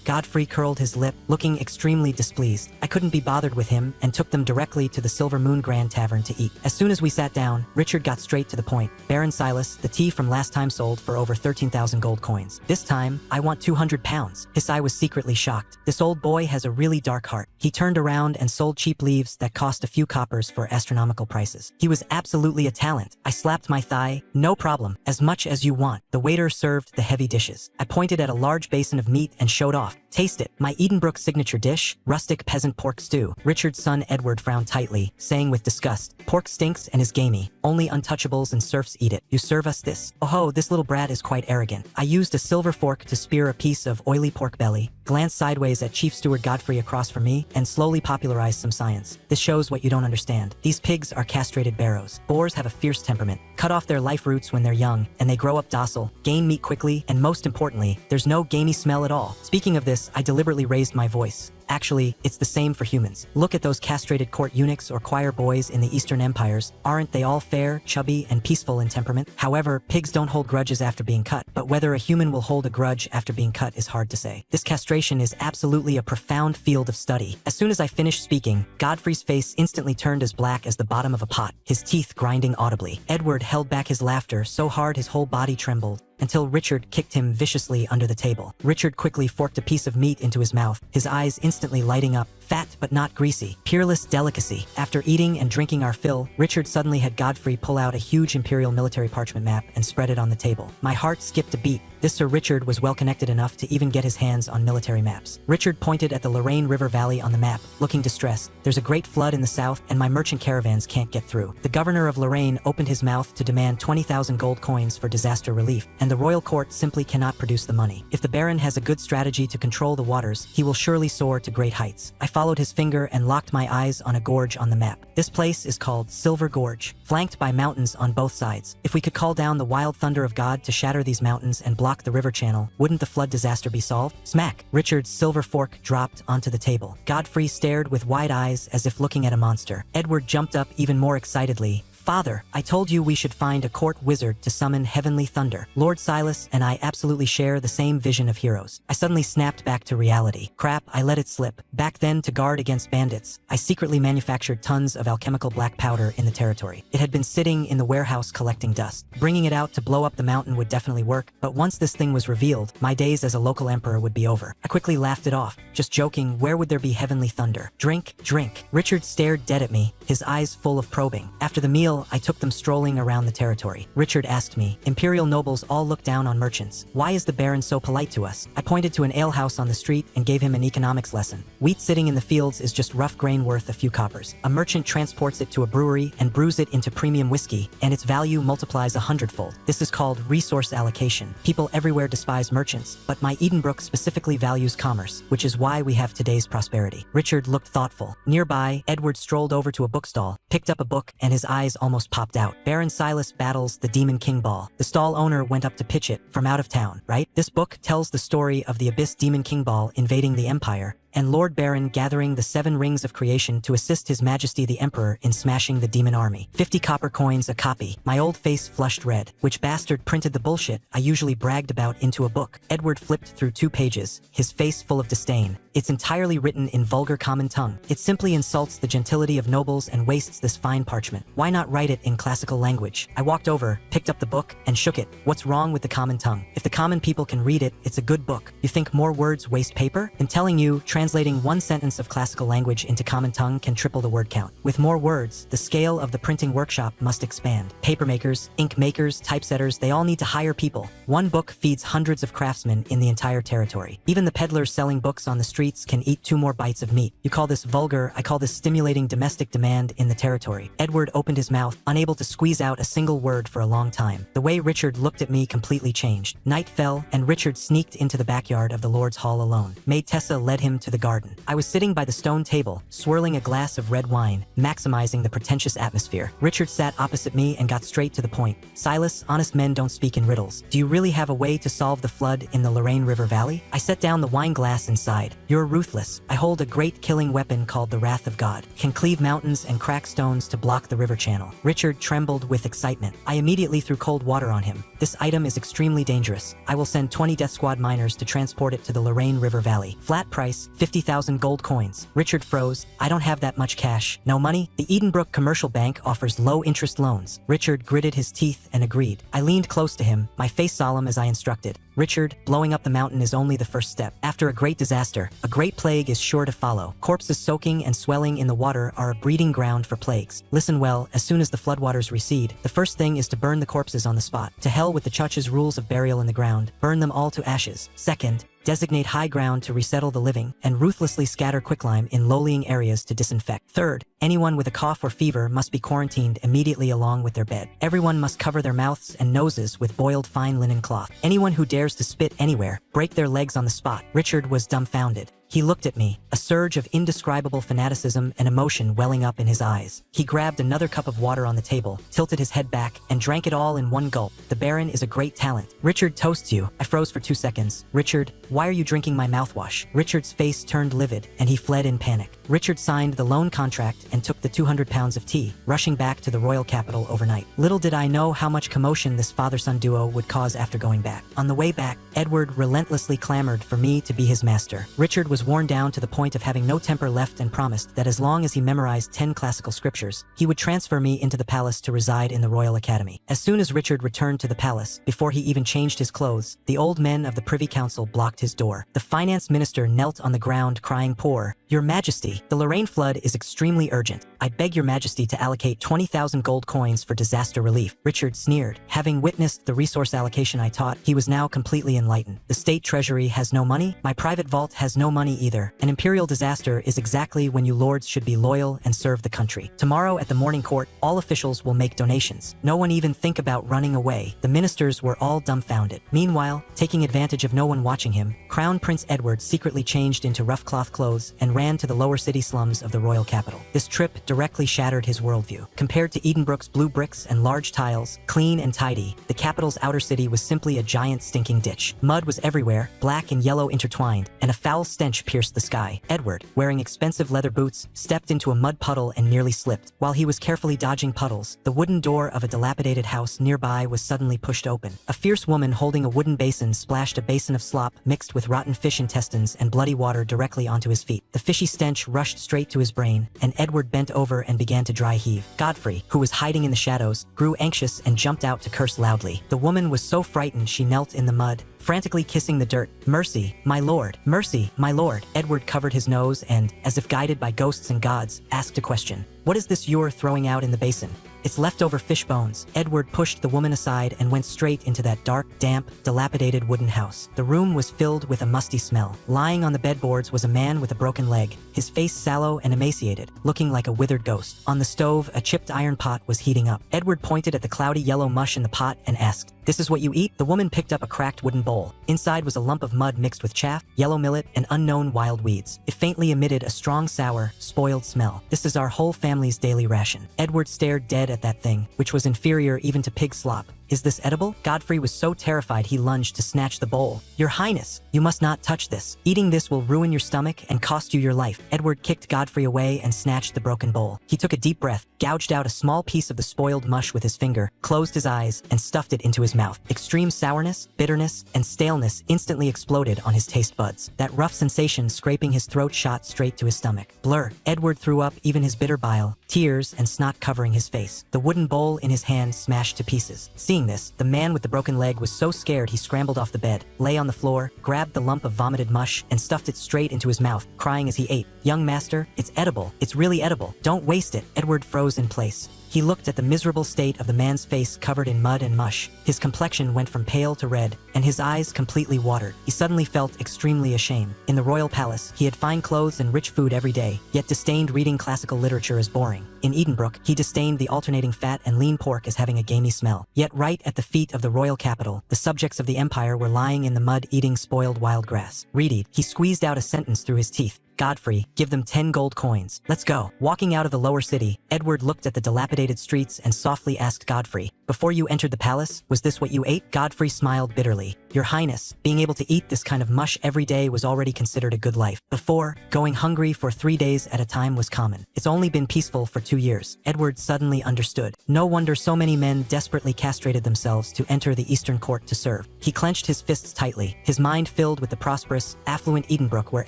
Godfrey curled his lip, looking extremely displeased. I couldn't be bothered with him and took them directly to the Silver Moon Grand Tavern to eat. As soon as we sat down, Richard got straight to the point. "Baron Silas, the tea from last time sold for over 13,000 gold coins. This time, I want 200 pounds. His eye was secretly shocked. This old boy has a really dark heart. He turned around and sold cheap leaves that cost a few coppers for astronomical prices. He was absolutely a talent. I slapped my thigh. "No problem. As much as you want." The waiter served the heavy dishes. I pointed at a large basin of meat and showed off. "Taste it. My Edenbrook signature dish, rustic peasant pork stew." Richard's son Edward frowned tightly, saying with disgust, "Pork stinks and is gamey. Only untouchables and serfs eat it. You serve us this? Oh, this little brat is quite arrogant." I used a silver fork to spear a piece of oily pork belly, glanced sideways at Chief Steward Godfrey across from me, and slowly popularized some science. "This shows what you don't understand. These pigs are castrated barrows. Boars have a fierce temperament. Cut off their life roots when they're young, and they grow up docile, gain meat quickly, and most importantly, there's no gamey smell at all." Speaking of this, I deliberately raised my voice. Actually, it's the same for humans. Look at those castrated court eunuchs or choir boys in the Eastern empires. Aren't they all fair, chubby, and peaceful in temperament? However, pigs don't hold grudges after being cut, but whether a human will hold a grudge after being cut is hard to say. This castration is absolutely a profound field of study. As soon as I finished speaking, Godfrey's face instantly turned as black as the bottom of a pot, his teeth grinding audibly. Edward held back his laughter so hard his whole body trembled, until Richard kicked him viciously under the table. Richard quickly forked a piece of meat into his mouth, his eyes instantly lighting up. Fat but not greasy. Peerless delicacy. After eating and drinking our fill, Richard suddenly had Godfrey pull out a huge imperial military parchment map and spread it on the table. My heart skipped a beat. This Sir Richard was well connected enough to even get his hands on military maps. Richard pointed at the Lorraine River Valley on the map, looking distressed. "There's a great flood in the south and my merchant caravans can't get through." The governor of Lorraine opened his mouth to demand 20,000 gold coins for disaster relief, and the royal court simply cannot produce the money. If the baron has a good strategy to control the waters, he will surely soar to great heights. I followed his finger and locked my eyes on a gorge on the map. This place is called Silver Gorge, flanked by mountains on both sides. If we could call down the wild thunder of God to shatter these mountains and block the river channel, wouldn't the flood disaster be solved? Smack! Richard's silver fork dropped onto the table. Godfrey stared with wide eyes as if looking at a monster. Edward jumped up even more excitedly. "Father, I told you we should find a court wizard to summon heavenly thunder. Lord Silas and I absolutely share the same vision of heroes." I suddenly snapped back to reality. Crap, I let it slip. Back then, to guard against bandits, I secretly manufactured tons of alchemical black powder in the territory. It had been sitting in the warehouse collecting dust. Bringing it out to blow up the mountain would definitely work, but once this thing was revealed, my days as a local emperor would be over. I quickly laughed it off. Just joking, where would there be heavenly thunder? Drink, drink. Richard stared dead at me, his eyes full of probing. After the meal, I took them strolling around the territory. Richard asked me, "Imperial nobles all look down on merchants. Why is the baron so polite to us?" I pointed to an alehouse on the street and gave him an economics lesson. Wheat sitting in the fields is just rough grain worth a few coppers. A merchant transports it to a brewery and brews it into premium whiskey, and its value multiplies 100-fold. This is called resource allocation. People everywhere despise merchants, but my Edenbrook specifically values commerce, which is why we have today's prosperity. Richard looked thoughtful. Nearby, Edward strolled over to a bookstall, picked up a book, and his eyes almost popped out. Baron Silas Battles the Demon King Ball. The stall owner went up to pitch it from out of town, right? This book tells the story of the Abyss Demon King Ball invading the Empire, and Lord Baron gathering the 7 rings of creation to assist His Majesty the Emperor in smashing the demon army. 50 copper coins a copy. My old face flushed red. Which bastard printed the bullshit I usually bragged about into a book? Edward flipped through 2 pages, his face full of disdain. It's entirely written in vulgar common tongue. It simply insults the gentility of nobles and wastes this fine parchment. Why not write it in classical language? I walked over, picked up the book, and shook it. What's wrong with the common tongue? If the common people can read it, it's a good book. You think more words waste paper? I'm telling you, translating 1 sentence of classical language into common tongue can triple the word count. With more words, the scale of the printing workshop must expand. Paper makers, ink makers, typesetters, they all need to hire people. 1 book feeds hundreds of craftsmen in the entire territory. Even the peddlers selling books on the streets can eat 2 more bites of meat. You call this vulgar, I call this stimulating domestic demand in the territory. Edward opened his mouth, unable to squeeze out a single word for a long time. The way Richard looked at me completely changed. Night fell, and Richard sneaked into the backyard of the Lord's Hall alone. Maid Tessa led him to the garden. I was sitting by the stone table, swirling a glass of red wine, maximizing the pretentious atmosphere. Richard sat opposite me and got straight to the point. Silas, honest men don't speak in riddles. Do you really have a way to solve the flood in the Lorraine River Valley? I set down the wine glass and sighed. You're ruthless. I hold a great killing weapon called the Wrath of God. Can cleave mountains and crack stones to block the river channel. Richard trembled with excitement. I immediately threw cold water on him. This item is extremely dangerous. I will send 20 Death Squad miners to transport it to the Lorraine River Valley. Flat price, 50,000 gold coins. Richard froze. I don't have that much cash. No money? The Edenbrook Commercial Bank offers low-interest loans. Richard gritted his teeth and agreed. I leaned close to him, my face solemn as I instructed. Richard, blowing up the mountain is only the first step. After a great disaster, a great plague is sure to follow. Corpses soaking and swelling in the water are a breeding ground for plagues. Listen well, as soon as the floodwaters recede, the first thing is to burn the corpses on the spot. To hell with the Church's rules of burial in the ground, burn them all to ashes. Second, designate high ground to resettle the living, and ruthlessly scatter quicklime in low-lying areas to disinfect. Third, anyone with a cough or fever must be quarantined immediately along with their bed. Everyone must cover their mouths and noses with boiled fine linen cloth. Anyone who dares to spit anywhere, break their legs on the spot. Richard was dumbfounded. He looked at me, a surge of indescribable fanaticism and emotion welling up in his eyes. He grabbed another cup of water on the table, tilted his head back, and drank it all in one gulp. The Baron is a great talent. Richard toasts you. I froze for 2 seconds. Richard, why are you drinking my mouthwash? Richard's face turned livid, and he fled in panic. Richard signed the loan contract and took the 200 pounds of tea, rushing back to the royal capital overnight. Little did I know how much commotion this father-son duo would cause after going back. On the way back, Edward relentlessly clamored for me to be his master. Richard was worn down to the point of having no temper left and promised that as long as he memorized 10 classical scriptures, he would transfer me into the palace to reside in the Royal Academy. As soon as Richard returned to the palace, before he even changed his clothes, the old men of the Privy Council blocked his door. The finance minister knelt on the ground crying, "Poor Your Majesty, the Lorraine flood is extremely urgent. I beg your Majesty to allocate 20,000 gold coins for disaster relief." Richard sneered. Having witnessed the resource allocation I taught, he was now completely enlightened. The state treasury has no money. My private vault has no money either. An imperial disaster is exactly when you lords should be loyal and serve the country. Tomorrow at the morning court, all officials will make donations. No one even think about running away. The ministers were all dumbfounded. Meanwhile, taking advantage of no one watching him, Crown Prince Edward secretly changed into rough cloth clothes and ran to the lower city slums of the royal capital. This trip directly shattered his worldview. Compared to Edenbrook's blue bricks and large tiles, clean and tidy, the capital's outer city was simply a giant stinking ditch. Mud was everywhere, black and yellow intertwined, and a foul stench pierced the sky. Edward, wearing expensive leather boots, stepped into a mud puddle and nearly slipped. While he was carefully dodging puddles, the wooden door of a dilapidated house nearby was suddenly pushed open. A fierce woman holding a wooden basin splashed a basin of slop mixed with rotten fish intestines and bloody water directly onto his feet. The fishy stench rushed straight to his brain, and Edward bent over and began to dry heave. Godfrey, who was hiding in the shadows, grew anxious and jumped out to curse loudly. The woman was so frightened she knelt in the mud, frantically kissing the dirt. "Mercy, my lord! Mercy, my lord!" Edward covered his nose and, as if guided by ghosts and gods, asked a question. "What is this you're throwing out in the basin?" "It's leftover fish bones." Edward pushed the woman aside and went straight into that dark, damp, dilapidated wooden house. The room was filled with a musty smell. Lying on the bedboards was a man with a broken leg, his face sallow and emaciated, looking like a withered ghost. On the stove, a chipped iron pot was heating up. Edward pointed at the cloudy yellow mush in the pot and asked, "This is what you eat?" The woman picked up a cracked wooden bowl. Inside was a lump of mud mixed with chaff, yellow millet, and unknown wild weeds. It faintly emitted a strong sour, spoiled smell. "This is our whole family's daily ration." Edward stared dead at that thing, which was inferior even to pig slop. Is this edible? Godfrey was so terrified he lunged to snatch the bowl. Your Highness, you must not touch this. Eating this will ruin your stomach and cost you your life. Edward kicked Godfrey away and snatched the broken bowl. He took a deep breath, gouged out a small piece of the spoiled mush with his finger, closed his eyes, and stuffed it into his mouth. Extreme sourness, bitterness, and staleness instantly exploded on his taste buds. That rough sensation scraping his throat shot straight to his stomach. Blur. Edward threw up even his bitter bile, tears and snot covering his face. The wooden bowl in his hand smashed to pieces. Seeing this, the man with the broken leg was so scared he scrambled off the bed, lay on the floor, grabbed the lump of vomited mush, and stuffed it straight into his mouth, crying as he ate. Young master, it's edible. It's really edible. Don't waste it. Edward froze in place. He looked at the miserable state of the man's face covered in mud and mush. His complexion went from pale to red, and his eyes completely watered. He suddenly felt extremely ashamed. In the royal palace, he had fine clothes and rich food every day, yet disdained reading classical literature as boring. In Edenbrook, he disdained the alternating fat and lean pork as having a gamey smell. Yet right at the feet of the royal capital, the subjects of the empire were lying in the mud eating spoiled wild grass. Reedy, he squeezed out a sentence through his teeth. Godfrey, give them 10 gold coins. Let's go. Walking out of the lower city, Edward looked at the dilapidated streets and softly asked Godfrey, before you entered the palace, was this what you ate? Godfrey smiled bitterly. Your Highness, being able to eat this kind of mush every day was already considered a good life. Before, going hungry for 3 days at a time was common. It's only been peaceful for 2 years. Edward suddenly understood. No wonder so many men desperately castrated themselves to enter the Eastern Court to serve. He clenched his fists tightly, his mind filled with the prosperous, affluent Edenbrook where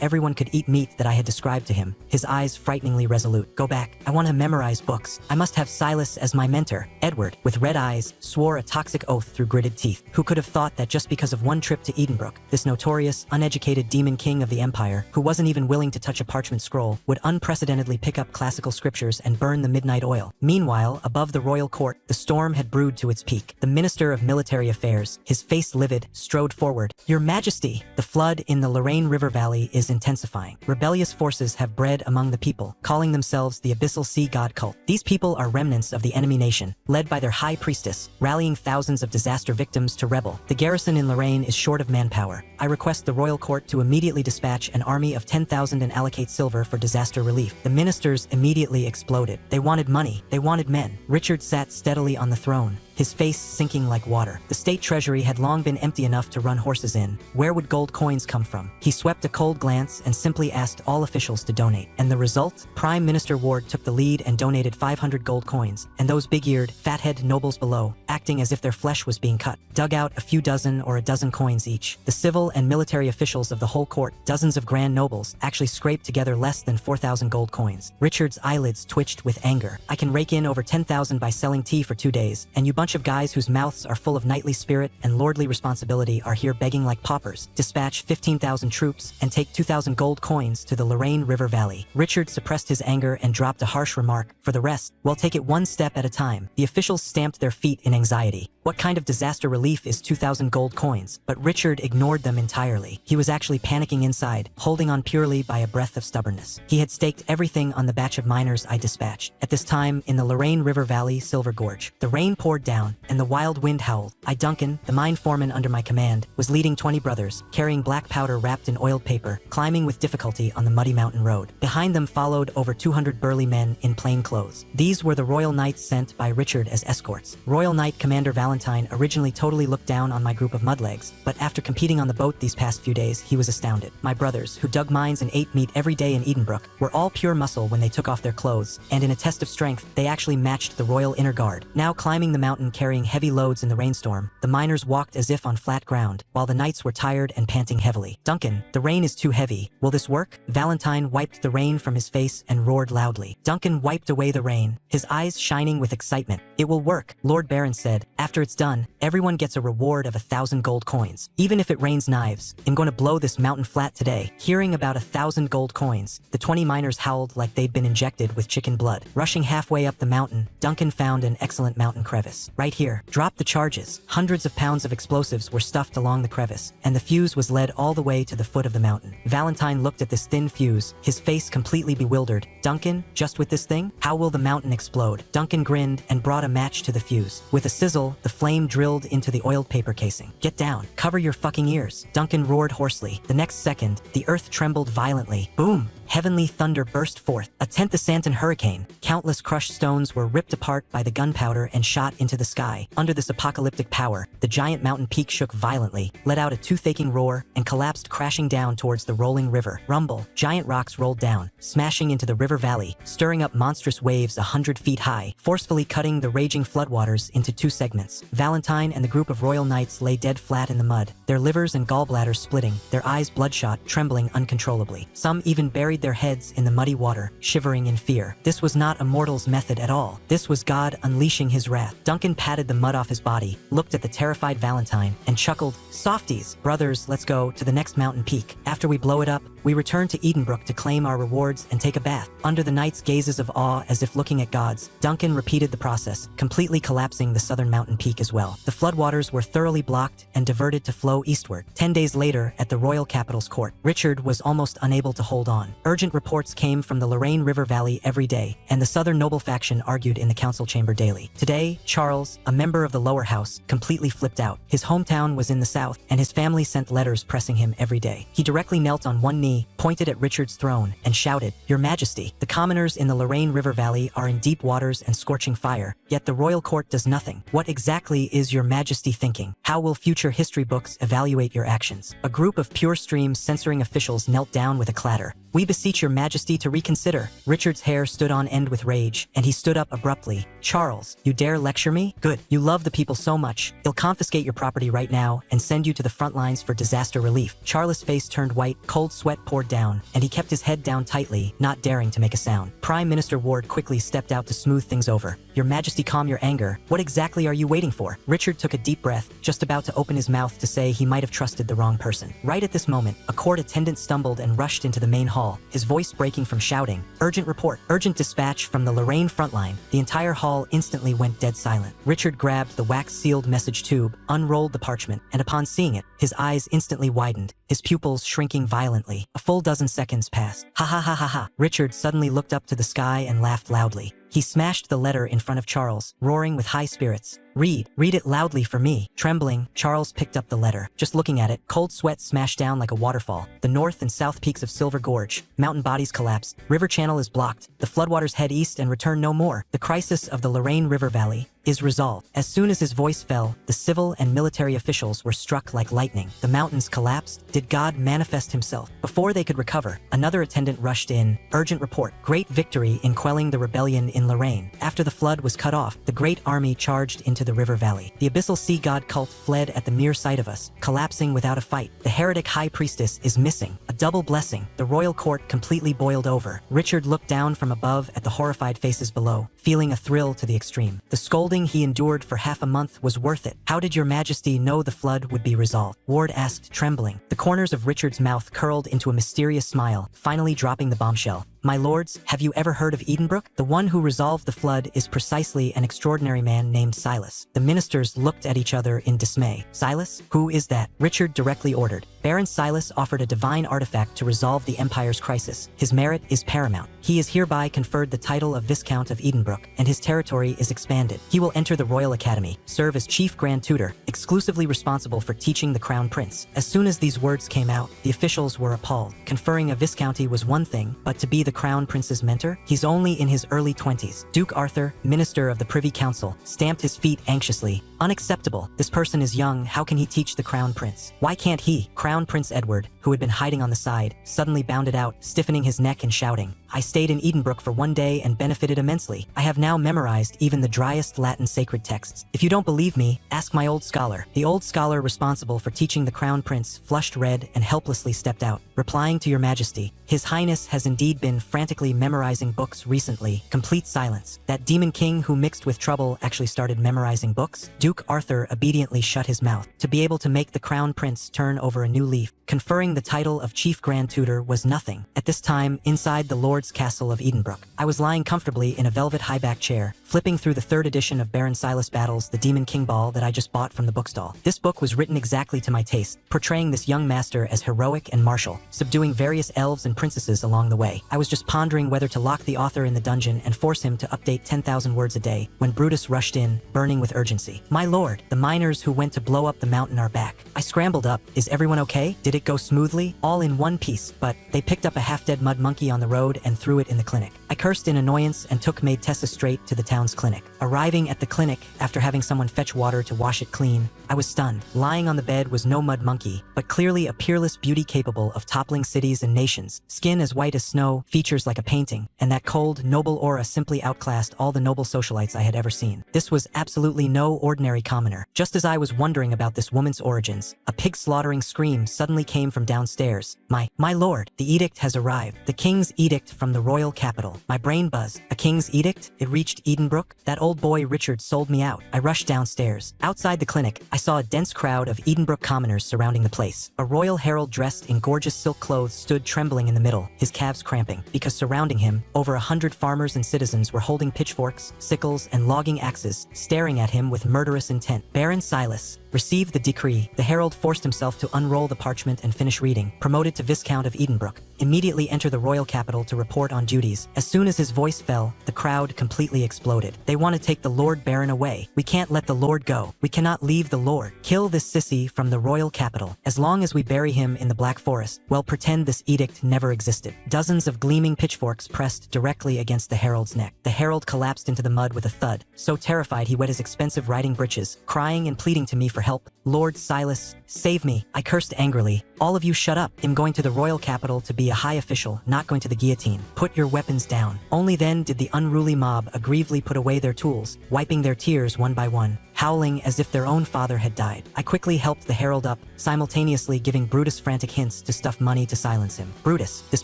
everyone could eat meat that I had described to him, his eyes frighteningly resolute. Go back. I want to memorize books. I must have Silas as my mentor. Edward, with red eyes, swore a toxic oath through gritted teeth. Who could have thought that just because of one trip to Edenbrook, this notorious, uneducated demon king of the empire, who wasn't even willing to touch a parchment scroll, would unprecedentedly pick up classical scriptures and burn the midnight oil. Meanwhile, above the royal court, the storm had brewed to its peak. The Minister of Military Affairs, his face livid, strode forward. Your Majesty, the flood in the Lorraine River Valley is intensifying. Rebellious forces have bred among the people, calling themselves the Abyssal Sea God Cult. These people are remnants of the enemy nation, led by their high priestess, rallying thousands of disaster victims to rebel. The garrison in Lorraine is short of manpower. I request the royal court to immediately dispatch an army of 10,000 and allocate silver for disaster relief. The ministers immediately exploded. They wanted money. They wanted men. Richard sat steadily on the throne, his face sinking like water. The state treasury had long been empty enough to run horses in. Where would gold coins come from? He swept a cold glance and simply asked all officials to donate. And the result? Prime Minister Ward took the lead and donated 500 gold coins, and those big-eared, fat-head nobles below, acting as if their flesh was being cut, dug out a few dozen or a dozen coins each. The civil and military officials of the whole court, dozens of grand nobles, actually scraped together less than 4,000 gold coins. Richard's eyelids twitched with anger. I can rake in over 10,000 by selling tea for 2 days, and you bunch of guys whose mouths are full of knightly spirit and lordly responsibility are here begging like paupers. Dispatch 15,000 troops and take 2,000 gold coins to the Lorraine River Valley. Richard suppressed his anger and dropped a harsh remark. For the rest, we'll take it one step at a time. The officials stamped their feet in anxiety. What kind of disaster relief is 2,000 gold coins? But Richard ignored them entirely. He was actually panicking inside, holding on purely by a breath of stubbornness. He had staked everything on the batch of miners I dispatched. At this time, in the Lorraine River Valley, Silver Gorge, the rain poured down, and the wild wind howled. Duncan, the mine foreman under my command, was leading 20 brothers, carrying black powder wrapped in oiled paper, climbing with difficulty on the muddy mountain road. Behind them followed over 200 burly men in plain clothes. These were the Royal Knights sent by Richard as escorts. Royal Knight Commander Valentine originally totally looked down on my group of mudlegs, but after competing on the boat these past few days, he was astounded. My brothers, who dug mines and ate meat every day in Edenbrook, were all pure muscle when they took off their clothes, and in a test of strength, they actually matched the Royal Inner Guard. Now climbing the mountain carrying heavy loads in the rainstorm, the miners walked as if on flat ground, while the knights were tired and panting heavily. Duncan, the rain is too heavy. Will this work? Valentine wiped the rain from his face and roared loudly. Duncan wiped away the rain, his eyes shining with excitement. It will work, Lord Baron said. After it's done, everyone gets a reward of 1,000 gold coins. Even if it rains knives, I'm going to blow this mountain flat today. Hearing about 1,000 gold coins, the 20 miners howled like they'd been injected with chicken blood. Rushing halfway up the mountain, Duncan found an excellent mountain crevice. Right here. Drop the charges. Hundreds of pounds of explosives were stuffed along the crevice, and the fuse was led all the way to the foot of the mountain. Valentine looked at this thin fuse, his face completely bewildered. Duncan, just with this thing? How will the mountain explode? Duncan grinned and brought a match to the fuse. With a sizzle, the flame drilled into the oiled paper casing. Get down. Cover your fucking ears. Duncan roared hoarsely. The next second, the earth trembled violently. Boom! heavenly thunder burst forth. A 10th Asantan hurricane. Countless crushed stones were ripped apart by the gunpowder and shot into the sky. Under this apocalyptic power, the giant mountain peak shook violently, let out a toothaking roar, and collapsed crashing down towards the rolling river. Rumble. Giant rocks rolled down, smashing into the river valley, stirring up monstrous waves 100 feet high, forcefully cutting the raging floodwaters into two segments. Valentine and the group of royal knights lay dead flat in the mud, their livers and gallbladders splitting, their eyes bloodshot, trembling uncontrollably. Some even buried their heads in the muddy water, shivering in fear. This was not a mortal's method at all. This was God unleashing his wrath. Duncan patted the mud off his body, looked at the terrified Valentine, and chuckled, "Softies, brothers, let's go to the next mountain peak. After we blow it up, we return to Edenbrook to claim our rewards and take a bath." Under the knights' gazes of awe as if looking at gods, Duncan repeated the process, completely collapsing the southern mountain peak as well. The floodwaters were thoroughly blocked and diverted to flow eastward. 10 days later, at the royal capital's court, Richard was almost unable to hold on. Urgent reports came from the Lorraine River Valley every day, and the southern noble faction argued in the council chamber daily. Today, Charles, a member of the lower house, completely flipped out. His hometown was in the south, and his family sent letters pressing him every day. He directly knelt on one knee, pointed at Richard's throne, and shouted, "Your Majesty, the commoners in the Lorraine River Valley are in deep waters and scorching fire, yet the royal court does nothing. What exactly is your Majesty thinking? How will future history books evaluate your actions?" A group of Pure Stream's censoring officials knelt down with a clatter. "We beseech your Majesty to reconsider." Richard's hair stood on end with rage, and he stood up abruptly. "Charles, you dare lecture me? Good. You love the people so much. They'll confiscate your property right now and send you to the front lines for disaster relief." Charles' face turned white, cold sweat poured down, and he kept his head down tightly, not daring to make a sound. Prime Minister Ward quickly stepped out to smooth things over. "Your Majesty, calm your anger. What exactly are you waiting for?" Richard took a deep breath, just about to open his mouth to say he might have trusted the wrong person. Right at this moment, a court attendant stumbled and rushed into the main hall, his voice breaking from shouting, "Urgent report, urgent dispatch from the Lorraine frontline." The entire hall instantly went dead silent. Richard grabbed the wax-sealed message tube, unrolled the parchment, and upon seeing it, his eyes instantly widened, his pupils shrinking violently. A full dozen seconds passed. "Ha ha ha ha ha." Richard suddenly looked up to the sky and laughed loudly. He smashed the letter in front of Charles, roaring with high spirits. Read it loudly for me." Trembling, Charles picked up the letter. Just looking at it, cold sweat smashed down like a waterfall. The north and south peaks of Silver Gorge, mountain bodies collapsed, river channel is blocked, the floodwaters head east and return no more. The crisis of the Lorraine River Valley is resolved. As soon as his voice fell, the civil and military officials were struck like lightning. The mountains collapsed. Did God manifest himself? Before they could recover, another attendant rushed in. "Urgent report. Great victory in quelling the rebellion in Lorraine. After the flood was cut off, the great army charged into the river valley. The abyssal sea god cult fled at the mere sight of us, collapsing without a fight. The heretic high priestess is missing. A double blessing." The royal court completely boiled over. Richard looked down from above at the horrified faces below, feeling a thrill to the extreme. The scolding he endured for half a month was worth it. "How did your Majesty know the flood would be resolved?" Ward asked, trembling. The corners of Richard's mouth curled into a mysterious smile, finally dropping the bombshell. "My lords, have you ever heard of Edenbrook? The one who resolved the flood is precisely an extraordinary man named Silas." The ministers looked at each other in dismay. "Silas? Who is that?" Richard directly ordered. "Baron Silas offered a divine artifact to resolve the Empire's crisis. His merit is paramount. He is hereby conferred the title of Viscount of Edenbrook, and his territory is expanded. He will enter the Royal Academy, serve as Chief Grand Tutor, exclusively responsible for teaching the Crown Prince." As soon as these words came out, the officials were appalled. Conferring a viscounty was one thing, but to be the Crown Prince's mentor? He's only in his early 20s. Duke Arthur, Minister of the Privy Council, stamped his feet anxiously. "Unacceptable. This person is young. How can he teach the Crown Prince? Why can't he?" Crown Prince Edward, who had been hiding on the side, suddenly bounded out, stiffening his neck and shouting, "I stayed in Edenbrook for one day and benefited immensely. I have now memorized even the driest Latin sacred texts. If you don't believe me, ask my old scholar." The old scholar responsible for teaching the Crown Prince flushed red and helplessly stepped out, replying to your Majesty, "His Highness has indeed been frantically memorizing books recently." Complete silence. That demon king who mixed with trouble actually started memorizing books? Duke Arthur obediently shut his mouth. To be able to make the Crown Prince turn over a new leaf, conferring the title of Chief Grand Tutor was nothing. At this time, inside the Lord's Castle of Edenbrook, I was lying comfortably in a velvet high-back chair, flipping through the third edition of Baron Silas Battles, the Demon King Ball that I just bought from the bookstall. This book was written exactly to my taste, portraying this young master as heroic and martial, subduing various elves and princesses along the way. I was just pondering whether to lock the author in the dungeon and force him to update 10,000 words a day, when Brutus rushed in, burning with urgency. "My lord, the miners who went to blow up the mountain are back." I scrambled up. "Is everyone okay? Did it go smoothly? All in one piece, but they picked up a half-dead mud monkey on the road and threw it in the clinic. I cursed in annoyance and took maid Tessa straight to the town's clinic. Arriving at the clinic, after having someone fetch water to wash it clean, I was stunned. Lying on the bed was no mud monkey, but clearly a peerless beauty capable of toppling cities and nations. Skin as white as snow, features like a painting, and that cold, noble aura simply outclassed all the noble socialites I had ever seen. This was absolutely no ordinary commoner. Just as I was wondering about this woman's origins, a pig-slaughtering scream suddenly came from downstairs. My lord, the edict has arrived. The king's edict from the royal capital. My brain buzzed. A king's edict? It reached Edenbrook? That old boy Richard sold me out. I rushed downstairs. Outside the clinic, I saw a dense crowd of Edenbrook commoners surrounding the place. A royal herald dressed in gorgeous silk clothes stood trembling in the middle, his calves cramping, because surrounding him, over 100 farmers and citizens were holding pitchforks, sickles, and logging axes, staring at him with murderous intent. Baron Silas received the decree. The herald forced himself to unroll the parchment and finish reading. Promoted to Viscount of Edenbrook. Immediately enter the royal capital to report on duties. As soon as his voice fell, the crowd completely exploded. They want to take the Lord Baron away. We can't let the Lord go. We cannot leave the Lord. Kill this sissy from the royal capital. As long as we bury him in the Black Forest, well, pretend this edict never existed. Dozens of gleaming pitchforks pressed directly against the herald's neck. The herald collapsed into the mud with a thud. So terrified he wet his expensive riding breeches, crying and pleading to me for help. Lord Silas, save me. I cursed angrily. All of you shut up. I'm going to the royal capital to be a high official, not going to the guillotine. Put your weapons down. Only then did the unruly mob aggrievedly put away their tools, wiping their tears one by one, howling as if their own father had died. I quickly helped the herald up, simultaneously giving Brutus frantic hints to stuff money to silence him. Brutus, this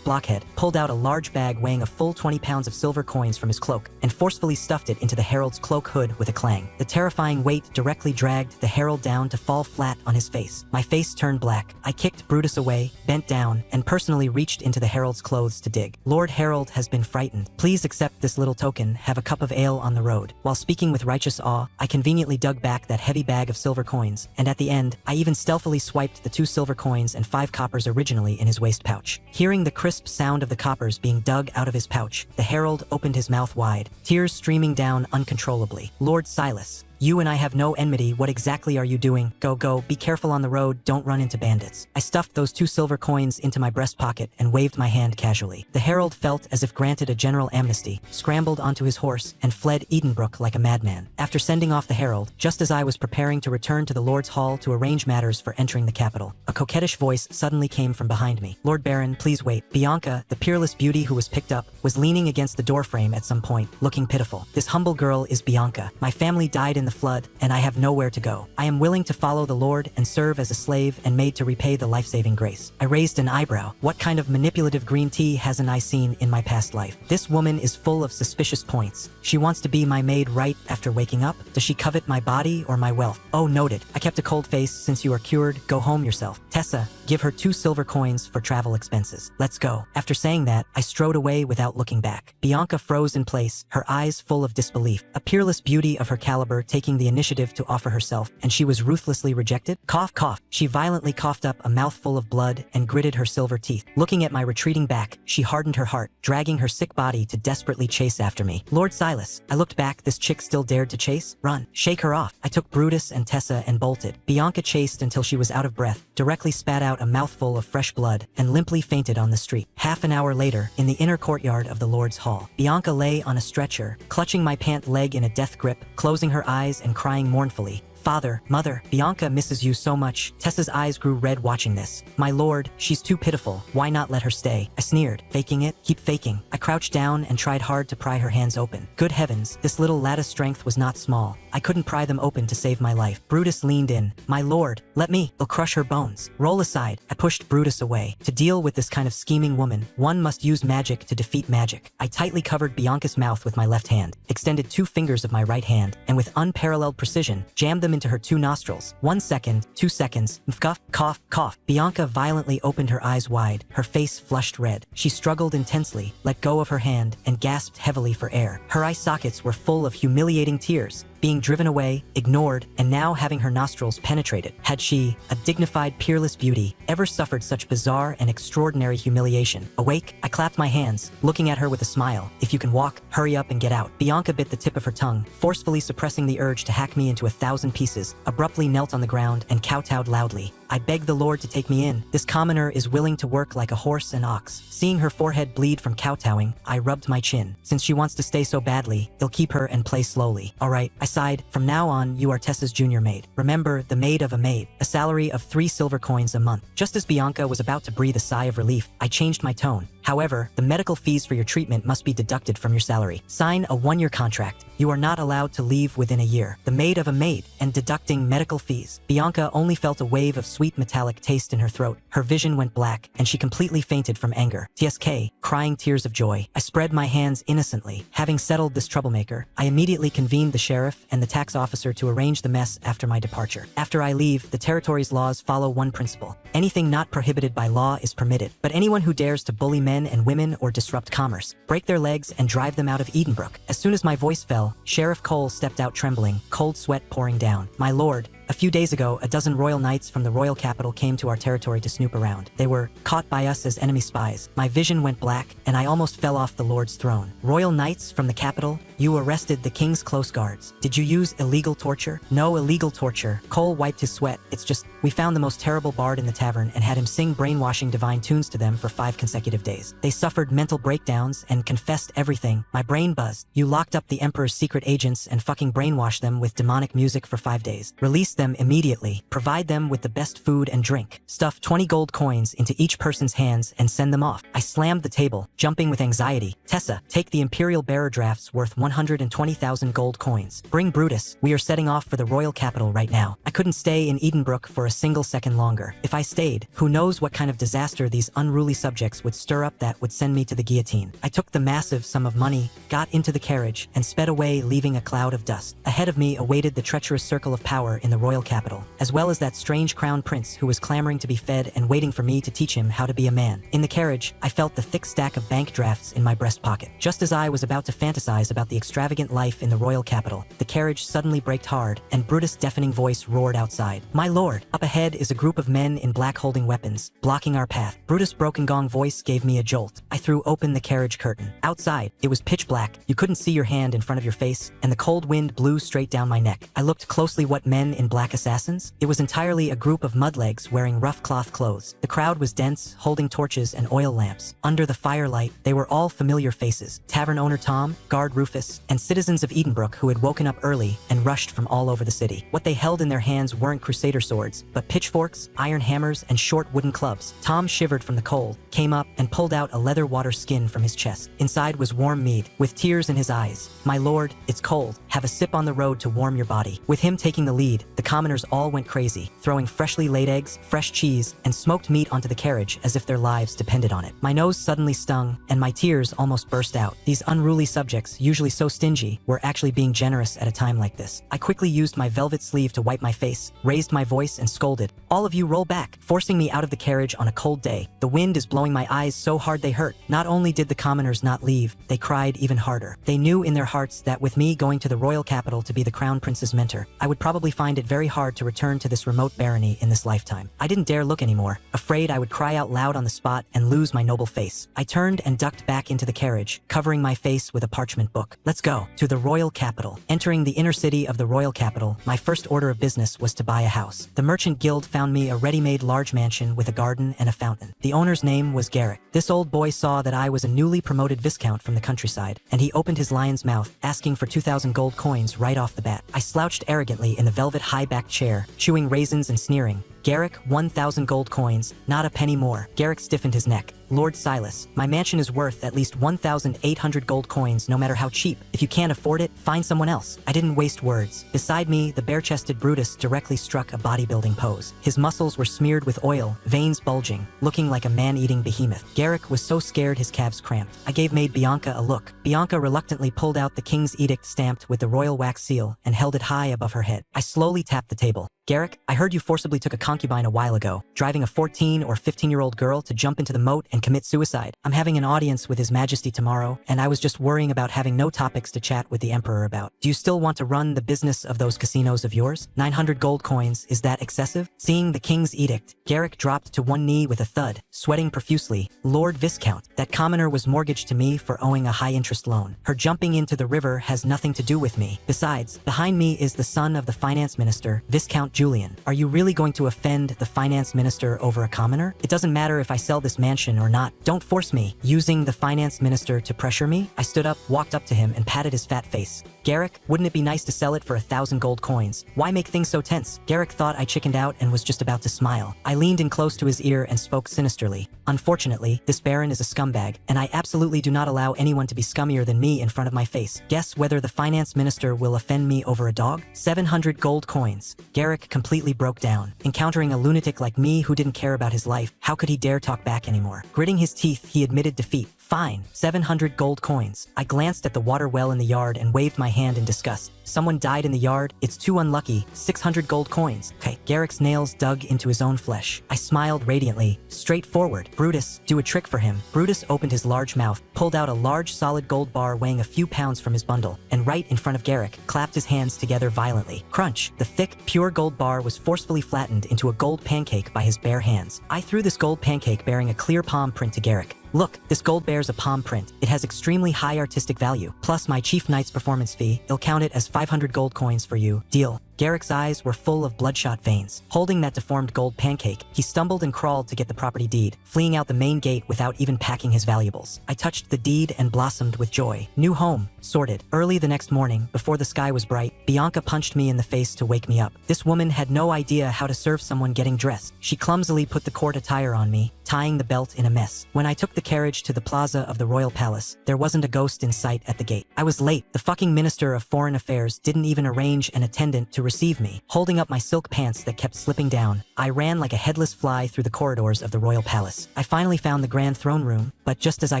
blockhead, pulled out a large bag weighing a full 20 pounds of silver coins from his cloak and forcefully stuffed it into the herald's cloak hood with a clang. The terrifying weight directly dragged the herald down to fall flat on his face. My face turned black. I kicked Brutus away, bent down, and personally reached into the herald's clothes to dig. Lord Herald has been frightened. Please accept this little token. Have a cup of ale on the road. While speaking with righteous awe, I conveniently dug back that heavy bag of silver coins, and at the end, I even stealthily swiped the 2 silver coins and 5 coppers originally in his waist pouch. Hearing the crisp sound of the coppers being dug out of his pouch, the herald opened his mouth wide, tears streaming down uncontrollably. Lord Silas, you and I have no enmity. What exactly are you doing? Go, be careful on the road, don't run into bandits. I stuffed those 2 silver coins into my breast pocket and waved my hand casually. The herald felt as if granted a general amnesty, scrambled onto his horse, and fled Edenbrook like a madman. After sending off the herald, just as I was preparing to return to the Lord's Hall to arrange matters for entering the capital, a coquettish voice suddenly came from behind me. Lord Baron, please wait. Bianca, the peerless beauty who was picked up, was leaning against the doorframe at some point, looking pitiful. This humble girl is Bianca. My family died in the flood, and I have nowhere to go. I am willing to follow the Lord and serve as a slave and maid to repay the life-saving grace. I raised an eyebrow. What kind of manipulative green tea hasn't I seen in my past life? This woman is full of suspicious points. She wants to be my maid right after waking up? Does she covet my body or my wealth? Oh, noted. I kept a cold face. Since you are cured, go home yourself. Tessa, give her 2 silver coins for travel expenses. Let's go. After saying that, I strode away without looking back. Bianca froze in place, her eyes full of disbelief. A peerless beauty of her caliber taking the initiative to offer herself, and she was ruthlessly rejected? Cough, cough. She violently coughed up a mouthful of blood and gritted her silver teeth. Looking at my retreating back, she hardened her heart, dragging her sick body to desperately chase after me. Lord Silas. I looked back. This chick still dared to chase? Run. Shake her off. I took Brutus and Tessa and bolted. Bianca chased until she was out of breath, directly spat out a mouthful of fresh blood, and limply fainted on the street. Half an hour later, in the inner courtyard of the Lord's Hall, Bianca lay on a stretcher, clutching my pant leg in a death grip, closing her eyes and crying mournfully. Father, mother, Bianca misses you so much. Tessa's eyes grew red watching this. My lord, she's too pitiful. Why not let her stay? I sneered. Faking it? Keep faking. I crouched down and tried hard to pry her hands open. Good heavens, this little lattice strength was not small. I couldn't pry them open to save my life. Brutus leaned in. My lord, let me. I'll crush her bones. Roll aside. I pushed Brutus away. To deal with this kind of scheming woman, one must use magic to defeat magic. I tightly covered Bianca's mouth with my left hand, extended 2 fingers of my right hand, and with unparalleled precision, jammed them into her 2 nostrils. 1 second, 2 seconds, cough, cough, cough. Bianca violently opened her eyes wide, her face flushed red. She struggled intensely, let go of her hand, and gasped heavily for air. Her eye sockets were full of humiliating tears, being driven away, ignored, and now having her nostrils penetrated. Had she, a dignified, peerless beauty, ever suffered such bizarre and extraordinary humiliation? Awake, I clapped my hands, looking at her with a smile. If you can walk, hurry up and get out. Bianca bit the tip of her tongue, forcefully suppressing the urge to hack me into 1,000 pieces, abruptly knelt on the ground and kowtowed loudly. I beg the Lord to take me in. This commoner is willing to work like a horse and ox. Seeing her forehead bleed from kowtowing, I rubbed my chin. Since she wants to stay so badly, I'll keep her and play slowly. Alright, I sighed. From now on, you are Tessa's junior maid. Remember, the maid of a maid. A salary of 3 silver coins a month. Just as Bianca was about to breathe a sigh of relief, I changed my tone. However, the medical fees for your treatment must be deducted from your salary. Sign a 1-year contract. You are not allowed to leave within a year. The maid of a maid, and deducting medical fees. Bianca only felt a wave of sweet metallic taste in her throat. Her vision went black, and she completely fainted from anger. TSK, crying tears of joy. I spread my hands innocently. Having settled this troublemaker, I immediately convened the sheriff and the tax officer to arrange the mess after my departure. After I leave, the territory's laws follow one principle. Anything not prohibited by law is permitted, but anyone who dares to bully men and women or disrupt commerce, break their legs and drive them out of Edenbrook. As soon as my voice fell, Sheriff Cole stepped out trembling, cold sweat pouring down. My lord, a few days ago, a dozen royal knights from the royal capital came to our territory to snoop around. They were caught by us as enemy spies. My vision went black, and I almost fell off the Lord's throne. Royal knights from the capital? You arrested the king's close guards. Did you use illegal torture? No illegal torture. Cole wiped his sweat. It's just, we found the most terrible bard in the tavern and had him sing brainwashing divine tunes to them for 5 consecutive days. They suffered mental breakdowns and confessed everything. My brain buzzed. You locked up the Emperor's secret agents and fucking brainwashed them with demonic music for 5 days. Release them immediately. Provide them with the best food and drink. Stuff 20 gold coins into each person's hands and send them off. I slammed the table, jumping with anxiety. Tessa, take the Imperial bearer drafts worth 120,000 gold coins. Bring Brutus. We are setting off for the royal capital right now. I couldn't stay in Edenbrook for a single second longer. If I stayed, who knows what kind of disaster these unruly subjects would stir up that would send me to the guillotine. I took the massive sum of money, got into the carriage, and sped away, leaving a cloud of dust. Ahead of me awaited the treacherous circle of power in the royal capital, as well as that strange crown prince who was clamoring to be fed and waiting for me to teach him how to be a man. In the carriage, I felt the thick stack of bank drafts in my breast pocket. Just as I was about to fantasize about the extravagant life in the royal capital, the carriage suddenly braked hard, and Brutus' deafening voice roared outside. My lord, up ahead is a group of men in black holding weapons, blocking our path. Brutus' broken gong voice gave me a jolt. I threw open the carriage curtain. Outside, it was pitch black. You couldn't see your hand in front of your face, and the cold wind blew straight down my neck. I looked closely. What men in black assassins? It was entirely a group of mudlegs wearing rough cloth clothes. The crowd was dense, holding torches and oil lamps. Under the firelight, they were all familiar faces. Tavern owner Tom, guard Rufus, and citizens of Edenbrook who had woken up early and rushed from all over the city. What they held in their hands weren't crusader swords, but pitchforks, iron hammers, and short wooden clubs. Tom shivered from the cold, came up, and pulled out a leather water skin from his chest. Inside was warm mead, with tears in his eyes. My lord, it's cold. Have a sip on the road to warm your body. With him taking the lead, the commoners all went crazy, throwing freshly laid eggs, fresh cheese, and smoked meat onto the carriage as if their lives depended on it. My nose suddenly stung, and my tears almost burst out. These unruly subjects, usually so stingy, were actually being generous at a time like this. I quickly used my velvet sleeve to wipe my face, raised my voice, and scolded. All of you roll back, forcing me out of the carriage on a cold day. The wind is blowing my eyes so hard they hurt. Not only did the commoners not leave, they cried even harder. They knew in their hearts that with me going to the royal capital to be the crown prince's mentor, I would probably find it very hard to return to this remote barony in this lifetime. I didn't dare look anymore, afraid I would cry out loud on the spot and lose my noble face. I turned and ducked back into the carriage, covering my face with a parchment book. Let's go to the royal capital. Entering the inner city of the royal capital, my first order of business was to buy a house. The merchant guild found me a ready-made large mansion with a garden and a fountain. The owner's name was Garrick. This old boy saw that I was a newly promoted viscount from the countryside, and he opened his lion's mouth, asking for 2,000 gold coins right off the bat. I slouched arrogantly in the velvet high-backed chair, chewing raisins and sneering. Garrick, 1,000 gold coins, not a penny more. Garrick stiffened his neck. Lord Silas, my mansion is worth at least 1,800 gold coins, no matter how cheap. If you can't afford it, find someone else. I didn't waste words. Beside me, the bare-chested Brutus directly struck a bodybuilding pose. His muscles were smeared with oil, veins bulging, looking like a man-eating behemoth. Garrick was so scared his calves cramped. I gave maid Bianca a look. Bianca reluctantly pulled out the king's edict stamped with the royal wax seal and held it high above her head. I slowly tapped the table. Garrick, I heard you forcibly took a concubine a while ago, driving a 14 or 15-year-old girl to jump into the moat and commit suicide. I'm having an audience with His Majesty tomorrow, and I was just worrying about having no topics to chat with the Emperor about. Do you still want to run the business of those casinos of yours? 900 gold coins, is that excessive? Seeing the king's edict, Garrick dropped to one knee with a thud, sweating profusely. Lord Viscount, that commoner was mortgaged to me for owing a high-interest loan. Her jumping into the river has nothing to do with me. Besides, behind me is the son of the finance minister, Viscount Julian, are you really going to offend the finance minister over a commoner? It doesn't matter if I sell this mansion or not. Don't force me. Using the finance minister to pressure me? I stood up, walked up to him, and patted his fat face. Garrick, wouldn't it be nice to sell it for 1,000 gold coins? Why make things so tense? Garrick thought I chickened out and was just about to smile. I leaned in close to his ear and spoke sinisterly. Unfortunately, this baron is a scumbag, and I absolutely do not allow anyone to be scummier than me in front of my face. Guess whether the finance minister will offend me over a dog? 700 gold coins. Garrick completely broke down. Encountering a lunatic like me who didn't care about his life, how could he dare talk back anymore? Gritting his teeth, he admitted defeat. Fine, 700 gold coins. I glanced at the water well in the yard and waved my hand in disgust. Someone died in the yard? It's too unlucky. 600 gold coins. Okay. Garrick's nails dug into his own flesh. I smiled radiantly. Straightforward. Brutus, do a trick for him. Brutus opened his large mouth, pulled out a large solid gold bar weighing a few pounds from his bundle, and right in front of Garrick, clapped his hands together violently. Crunch. The thick, pure gold bar was forcefully flattened into a gold pancake by his bare hands. I threw this gold pancake bearing a clear palm print to Garrick. Look, this gold bears a palm print. It has extremely high artistic value. Plus my chief knight's performance fee. I'll count it as 500 gold coins for you. Deal. Garrick's eyes were full of bloodshot veins. Holding that deformed gold pancake, he stumbled and crawled to get the property deed, fleeing out the main gate without even packing his valuables. I touched the deed and blossomed with joy. New home. Sorted. Early the next morning, before the sky was bright, Bianca punched me in the face to wake me up. This woman had no idea how to serve someone getting dressed. She clumsily put the court attire on me, tying the belt in a mess. When I took the carriage to the plaza of the royal palace, there wasn't a ghost in sight at the gate. I was late. The fucking Minister of Foreign Affairs didn't even arrange an attendant to receive me. Holding up my silk pants that kept slipping down, I ran like a headless fly through the corridors of the royal palace. I finally found the grand throne room, but just as I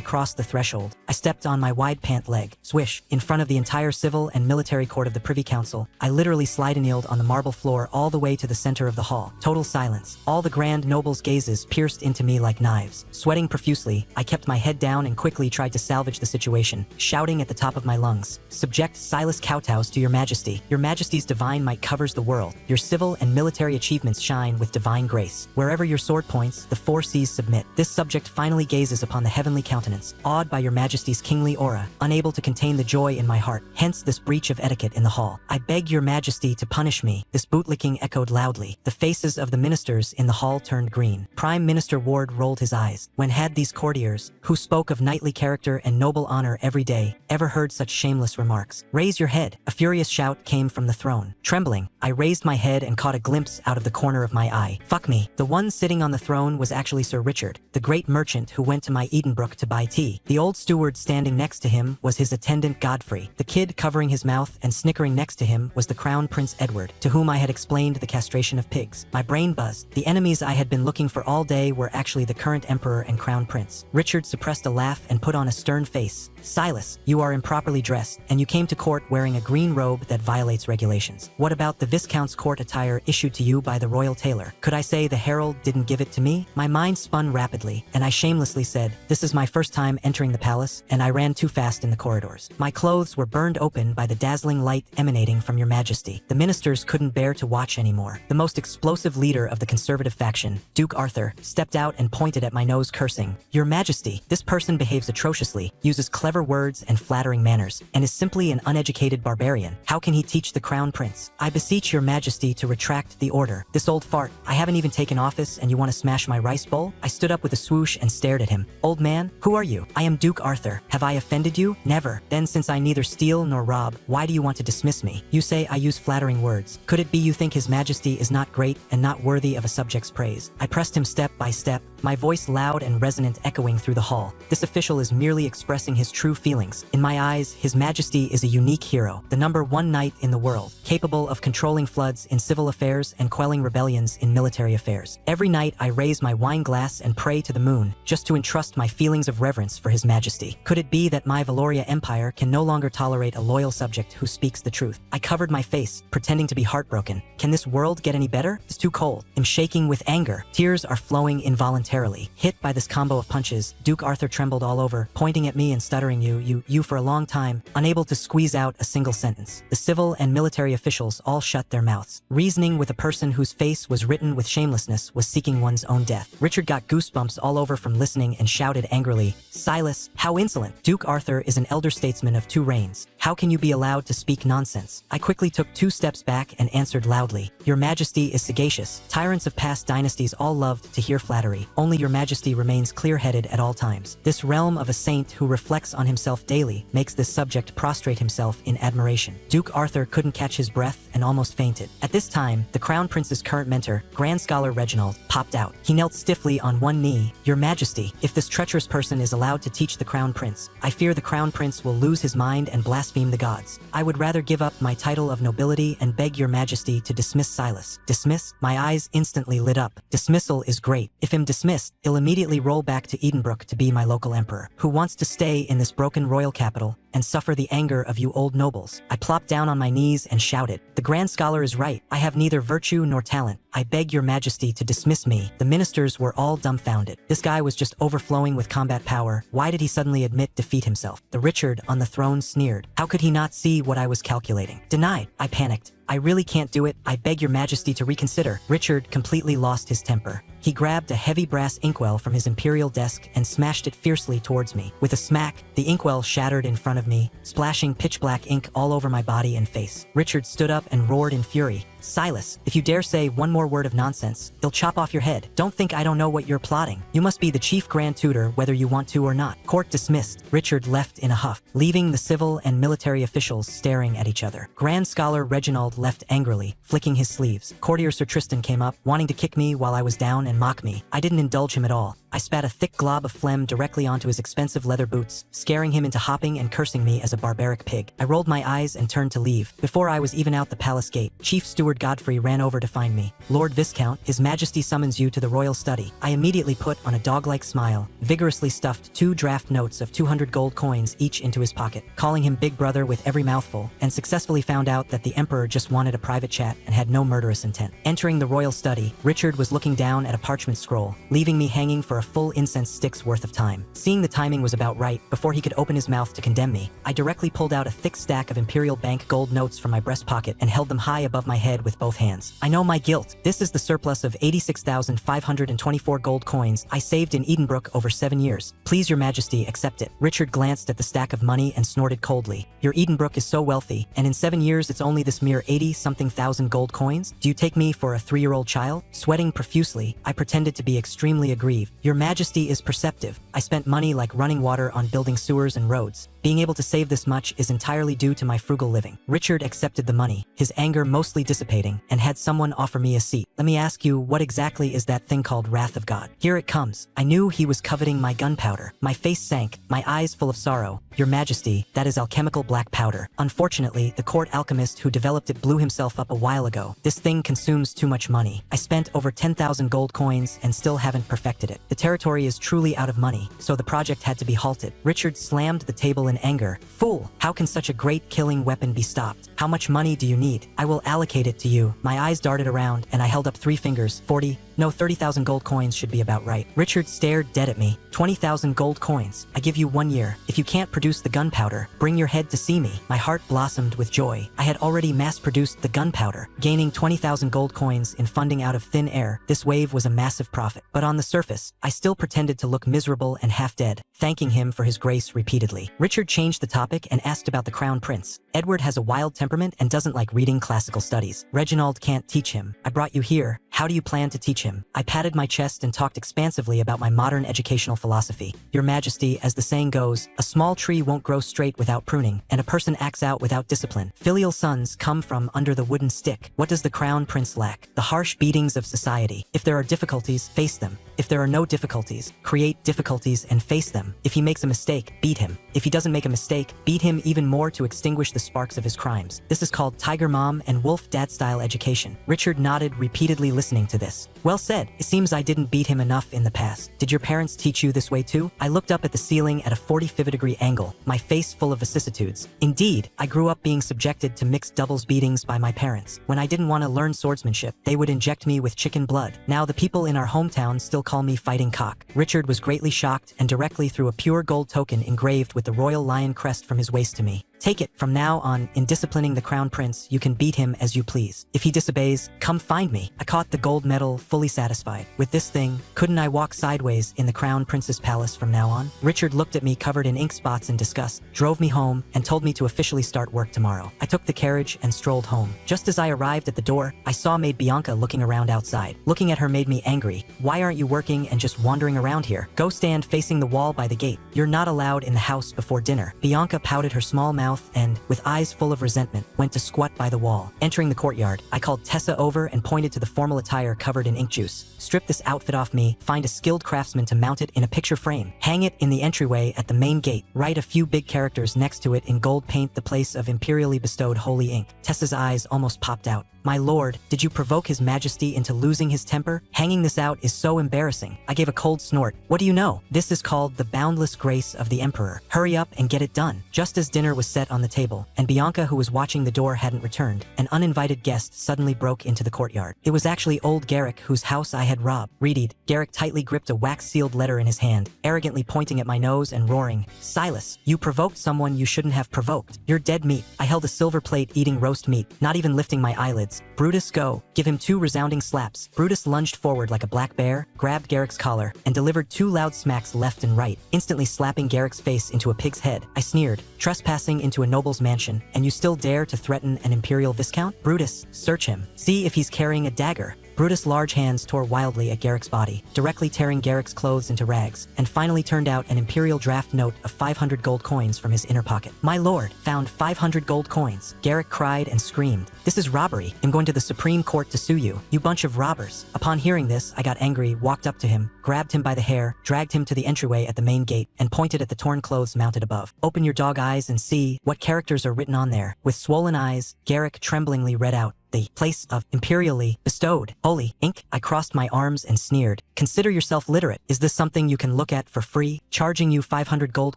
crossed the threshold, I stepped on my wide pant leg. Swish. In front of the entire civil and military court of the Privy Council, I literally slide-kneeled on the marble floor all the way to the center of the hall. Total silence. All the grand nobles' gazes pierced into me like knives. Sweating profusely, I kept my head down and quickly tried to salvage the situation, shouting at the top of my lungs, "Subject Silas Kowtows to your majesty. Your majesty's divine might covers the world. Your civil and military achievements shine with divine grace. Wherever your sword points, the four seas submit. This subject finally gazes upon the heavenly countenance, awed by your majesty's kingly aura, unable to contain the joy in my heart. Hence this breach of etiquette in the hall. I beg your majesty to punish me." This bootlicking echoed loudly. The faces of the ministers in the hall turned green. Prime Minister Ward rolled his eyes. When had these courtiers, who spoke of knightly character and noble honor every day, ever heard such shameless remarks? "Raise your head." A furious shout came from the throne. Trembling, I raised my head and caught a glimpse out of the corner of my eye. Fuck me. The one sitting on the throne was actually Sir Richard, the great merchant who went to my Edenbrook to buy tea. The old steward standing next to him was his attendant Godfrey. The kid covering his mouth and snickering next to him was the Crown Prince Edward, to whom I had explained the castration of pigs. My brain buzzed. The enemies I had been looking for all day were actually the current emperor and crown prince. Richard suppressed a laugh and put on a stern face. "Silas, you are improperly dressed, and you came to court wearing a green robe that violates regulations. What about the Viscount's court attire issued to you by the royal tailor? Could I say the herald didn't give it to me?" My mind spun rapidly, and I shamelessly said, "This is my first time entering the palace, and I ran too fast in the corridors. My clothes were burned open by the dazzling light emanating from your majesty." The ministers couldn't bear to watch anymore. The most explosive leader of the conservative faction, Duke Arthur, stepped out and pointed at my nose, cursing, "Your majesty, this person behaves atrociously, uses clever words and flattering manners, and is simply an uneducated barbarian. How can he teach the crown prince? I beseech your majesty to retract the order. This old fart, I haven't even taken office and you want to smash my rice bowl?" I stood up with a swoosh and stared at him. "Old man, who are you?" "I am Duke Arthur. Have I offended you?" "Never." "Then since I neither steal nor rob, why do you want to dismiss me? You say I use flattering words. Could it be you think his majesty is not great and not worthy of a subject's praise?" I pressed him step by step, my voice loud and resonant echoing through the hall. "This official is merely expressing his true feelings. In my eyes, his majesty is a unique hero, the #1 knight in the world, capable of controlling floods in civil affairs and quelling rebellions in military affairs. Every night I raise my wine glass and pray to the moon, just to entrust my feelings of reverence for his majesty. Could it be that my Valoria Empire can no longer tolerate a loyal subject who speaks the truth?" I covered my face, pretending to be heartbroken. Can this world get any better? It's too cold. I'm shaking with anger. Tears are flowing involuntarily. involuntarily. Hit by this combo of punches, Duke Arthur trembled all over, pointing at me and stuttering you for a long time, unable to squeeze out a single sentence. The civil and military officials all shut their mouths. Reasoning with a person whose face was written with shamelessness was seeking one's own death. Richard got goosebumps all over from listening and shouted angrily, "Silas, how insolent! Duke Arthur is an elder statesman of 2 reigns. How can you be allowed to speak nonsense?" I quickly took 2 steps back and answered loudly, "Your Majesty is sagacious. Tyrants of past dynasties all loved to hear flattery. Only your Majesty remains clear-headed at all times. This realm of a saint who reflects on himself daily makes this subject prostrate himself in admiration." Duke Arthur couldn't catch his breath and almost fainted. At this time, the Crown Prince's current mentor, Grand Scholar Reginald, popped out. He knelt stiffly on one knee. "Your Majesty, if this treacherous person is allowed to teach the Crown Prince, I fear the Crown Prince will lose his mind and blaspheme the gods. I would rather give up my title of nobility and beg your Majesty to dismiss Silas." "Dismiss?" My eyes instantly lit up. "Dismissal is great. If him dismissed, he'll immediately roll back to Edenbrook to be my local emperor. Who wants to stay in this broken royal capital and suffer the anger of you old nobles?" I plopped down on my knees and shouted, "The Grand Scholar is right. I have neither virtue nor talent. I beg your Majesty to dismiss me." The ministers were all dumbfounded. This guy was just overflowing with combat power. Why did he suddenly admit defeat himself? The Richard on the throne sneered. How could he not see what I was calculating? "Denied." I panicked. "I really can't do it. I beg your Majesty to reconsider." Richard completely lost his temper. He grabbed a heavy brass inkwell from his imperial desk and smashed it fiercely towards me. With a smack, the inkwell shattered in front of me, splashing pitch-black ink all over my body and face. Richard stood up and roared in fury, "Silas, if you dare say one more word of nonsense, he'll chop off your head. Don't think I don't know what you're plotting. You must be the chief grand tutor whether you want to or not." Court dismissed. Richard left in a huff, leaving the civil and military officials staring at each other. Grand Scholar Reginald left angrily, flicking his sleeves. Courtier Sir Tristan came up, wanting to kick me while I was down and mock me. I didn't indulge him at all. I spat a thick glob of phlegm directly onto his expensive leather boots, scaring him into hopping and cursing me as a barbaric pig. I rolled my eyes and turned to leave. Before I was even out the palace gate, Chief Steward Godfrey ran over to find me. "Lord Viscount, His Majesty summons you to the royal study." I immediately put on a dog-like smile, vigorously stuffed 2 draft notes of 200 gold coins each into his pocket, calling him Big Brother with every mouthful, and successfully found out that the Emperor just wanted a private chat and had no murderous intent. Entering the royal study, Richard was looking down at a parchment scroll, leaving me hanging for a full incense stick's worth of time. Seeing the timing was about right, before he could open his mouth to condemn me, I directly pulled out a thick stack of Imperial Bank gold notes from my breast pocket and held them high above my head with both hands. "I know my guilt. This is the surplus of 86,524 gold coins I saved in Edenbrook over 7 years. Please, your Majesty, accept it." Richard glanced at the stack of money and snorted coldly. "Your Edenbrook is so wealthy, and in 7 years it's only this mere 80-something thousand gold coins? Do you take me for a 3-year-old child?" Sweating profusely, I pretended to be extremely aggrieved. "Your Majesty is perceptive. I spent money like running water on building sewers and roads. Being able to save this much is entirely due to my frugal living." Richard accepted the money, his anger mostly dissipating, and had someone offer me a seat. "Let me ask you, what exactly is that thing called Wrath of God?" "Here it comes." I knew he was coveting my gunpowder. My face sank, my eyes full of sorrow. "Your Majesty, that is alchemical black powder. Unfortunately, the court alchemist who developed it blew himself up a while ago. This thing consumes too much money. I spent over 10,000 gold coins and still haven't perfected it. The territory is truly out of money, so the project had to be halted." Richard slammed the table in anger. "Fool! How can such a great killing weapon be stopped? How much money do you need? I will allocate it to you." My eyes darted around and I held up 3 fingers. 30,000 gold coins should be about right. Richard stared dead at me. 20,000 gold coins. I give you 1 year. If you can't produce the gunpowder, bring your head to see me." My heart blossomed with joy. I had already mass-produced the gunpowder, gaining 20,000 gold coins in funding out of thin air. This wave was a massive profit. But on the surface, I still pretended to look miserable and half-dead, thanking him for his grace repeatedly. Richard changed the topic and asked about the Crown Prince. "Edward has a wild temperament and doesn't like reading classical studies. Reginald can't teach him. I brought you here. How do you plan to teach him?" I patted my chest and talked expansively about my modern educational philosophy. "Your Majesty, as the saying goes, a small tree won't grow straight without pruning, and a person acts out without discipline. Filial sons come from under the wooden stick. What does the Crown Prince lack? The harsh beatings of society. If there are difficulties, face them. If there are no difficulties, create difficulties and face them. If he makes a mistake, beat him. If he doesn't make a mistake, beat him even more to extinguish the sparks of his crimes. This is called Tiger Mom and Wolf Dad style education." Richard nodded, repeatedly listening to this. "Well said. It seems I didn't beat him enough in the past. Did your parents teach you this way too?" I looked up at the ceiling at a 45-degree angle, my face full of vicissitudes. "Indeed, I grew up being subjected to mixed doubles beatings by my parents. When I didn't want to learn swordsmanship, they would inject me with chicken blood. Now the people in our hometown still call me fighting cock. Richard was greatly shocked and directly threw a pure gold token engraved with the royal lion crest from his waist to me. Take it. From now on, in disciplining the crown prince, you can beat him as you please. If he disobeys, come find me. I caught the gold medal, fully satisfied. With this thing, couldn't I walk sideways in the crown prince's palace from now on? Richard looked at me covered in ink spots in disgust, drove me home, and told me to officially start work tomorrow. I took the carriage and strolled home. Just as I arrived at the door, I saw maid Bianca looking around outside. Looking at her made me angry. Why aren't you working and just wandering around here? Go stand facing the wall by the gate. You're not allowed in the house before dinner. Bianca pouted her small mouth and, with eyes full of resentment, went to squat by the wall. Entering the courtyard, I called Tessa over and pointed to the formal attire covered in ink juice. Strip this outfit off me, find a skilled craftsman to mount it in a picture frame. Hang it in the entryway at the main gate. Write a few big characters next to it in gold paint the place of imperially bestowed holy ink. Tessa's eyes almost popped out. My lord, did you provoke his majesty into losing his temper? Hanging this out is so embarrassing. I gave a cold snort. What do you know? This is called the boundless grace of the emperor. Hurry up and get it done. Just as dinner was set on the table, and Bianca, who was watching the door, hadn't returned, an uninvited guest suddenly broke into the courtyard. It was actually old Garrick, whose house I had robbed. Readied, Garrick tightly gripped a wax-sealed letter in his hand, arrogantly pointing at my nose and roaring, "Silas, you provoked someone you shouldn't have provoked. You're dead meat." I held a silver plate eating roast meat, not even lifting my eyelids. Brutus, go. Give him 2 resounding slaps. Brutus lunged forward like a black bear, grabbed Garrick's collar, and delivered 2 loud smacks left and right, instantly slapping Garrick's face into a pig's head. I sneered, "Trespassing into a noble's mansion, and you still dare to threaten an imperial viscount? Brutus, search him. See if he's carrying a dagger." Brutus' large hands tore wildly at Garrick's body, directly tearing Garrick's clothes into rags, and finally turned out an imperial draft note of 500 gold coins from his inner pocket. "My lord, found 500 gold coins." Garrick cried and screamed, "This is robbery. I'm going to the Supreme Court to sue you, you bunch of robbers." Upon hearing this, I got angry, walked up to him, grabbed him by the hair, dragged him to the entryway at the main gate, and pointed at the torn clothes mounted above. "Open your dog eyes and see what characters are written on there." With swollen eyes, Garrick tremblingly read out, "The place of imperially bestowed holy ink." I crossed my arms and sneered, "Consider yourself literate. Is this something you can look at for free? Charging you 500 gold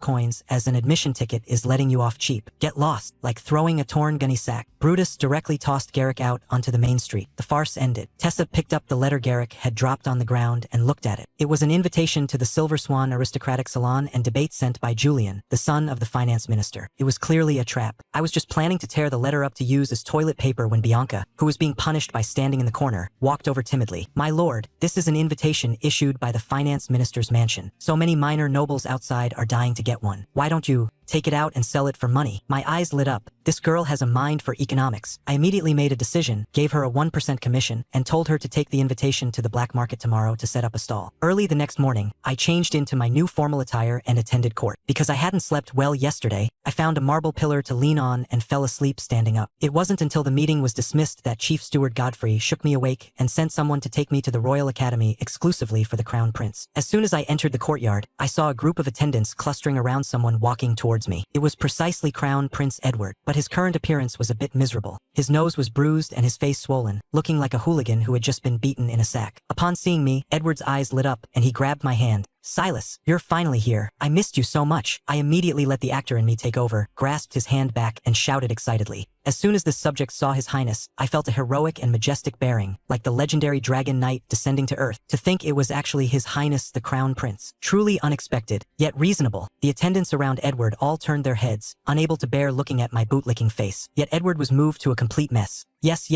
coins as an admission ticket is letting you off cheap. Get lost, like throwing a torn gunny sack." Brutus directly tossed Garrick out onto the main street. The farce ended. Tessa picked up the letter Garrick had dropped on the ground and looked at it. It was an invitation to the Silver Swan aristocratic salon and debate sent by Julian, the son of the finance minister. It was clearly a trap. I was just planning to tear the letter up to use as toilet paper when Bianca, who was being punished by standing in the corner, walked over timidly. "My lord, this is an invitation issued by the finance minister's mansion. So many minor nobles outside are dying to get one. Why don't you take it out and sell it for money?" My eyes lit up. This girl has a mind for economics. I immediately made a decision, gave her a 1% commission, and told her to take the invitation to the black market tomorrow to set up a stall. Early the next morning, I changed into my new formal attire and attended court. Because I hadn't slept well yesterday, I found a marble pillar to lean on and fell asleep standing up. It wasn't until the meeting was dismissed that Chief Steward Godfrey shook me awake and sent someone to take me to the Royal Academy exclusively for the Crown Prince. As soon as I entered the courtyard, I saw a group of attendants clustering around someone walking towards me. It was precisely Crown Prince Edward, but his current appearance was a bit miserable. His nose was bruised and his face swollen, looking like a hooligan who had just been beaten in a sack. Upon seeing me, Edward's eyes lit up and he grabbed my hand. "Silas, you're finally here. I missed you so much." I immediately let the actor in me take over, grasped his hand back, and shouted excitedly. As soon as the subject saw His Highness, I felt a heroic and majestic bearing, like the legendary dragon knight descending to earth. To think it was actually His Highness the Crown Prince. Truly unexpected, yet reasonable. The attendants around Edward all turned their heads, unable to bear looking at my bootlicking face. Yet Edward was moved to a complete mess. Yes,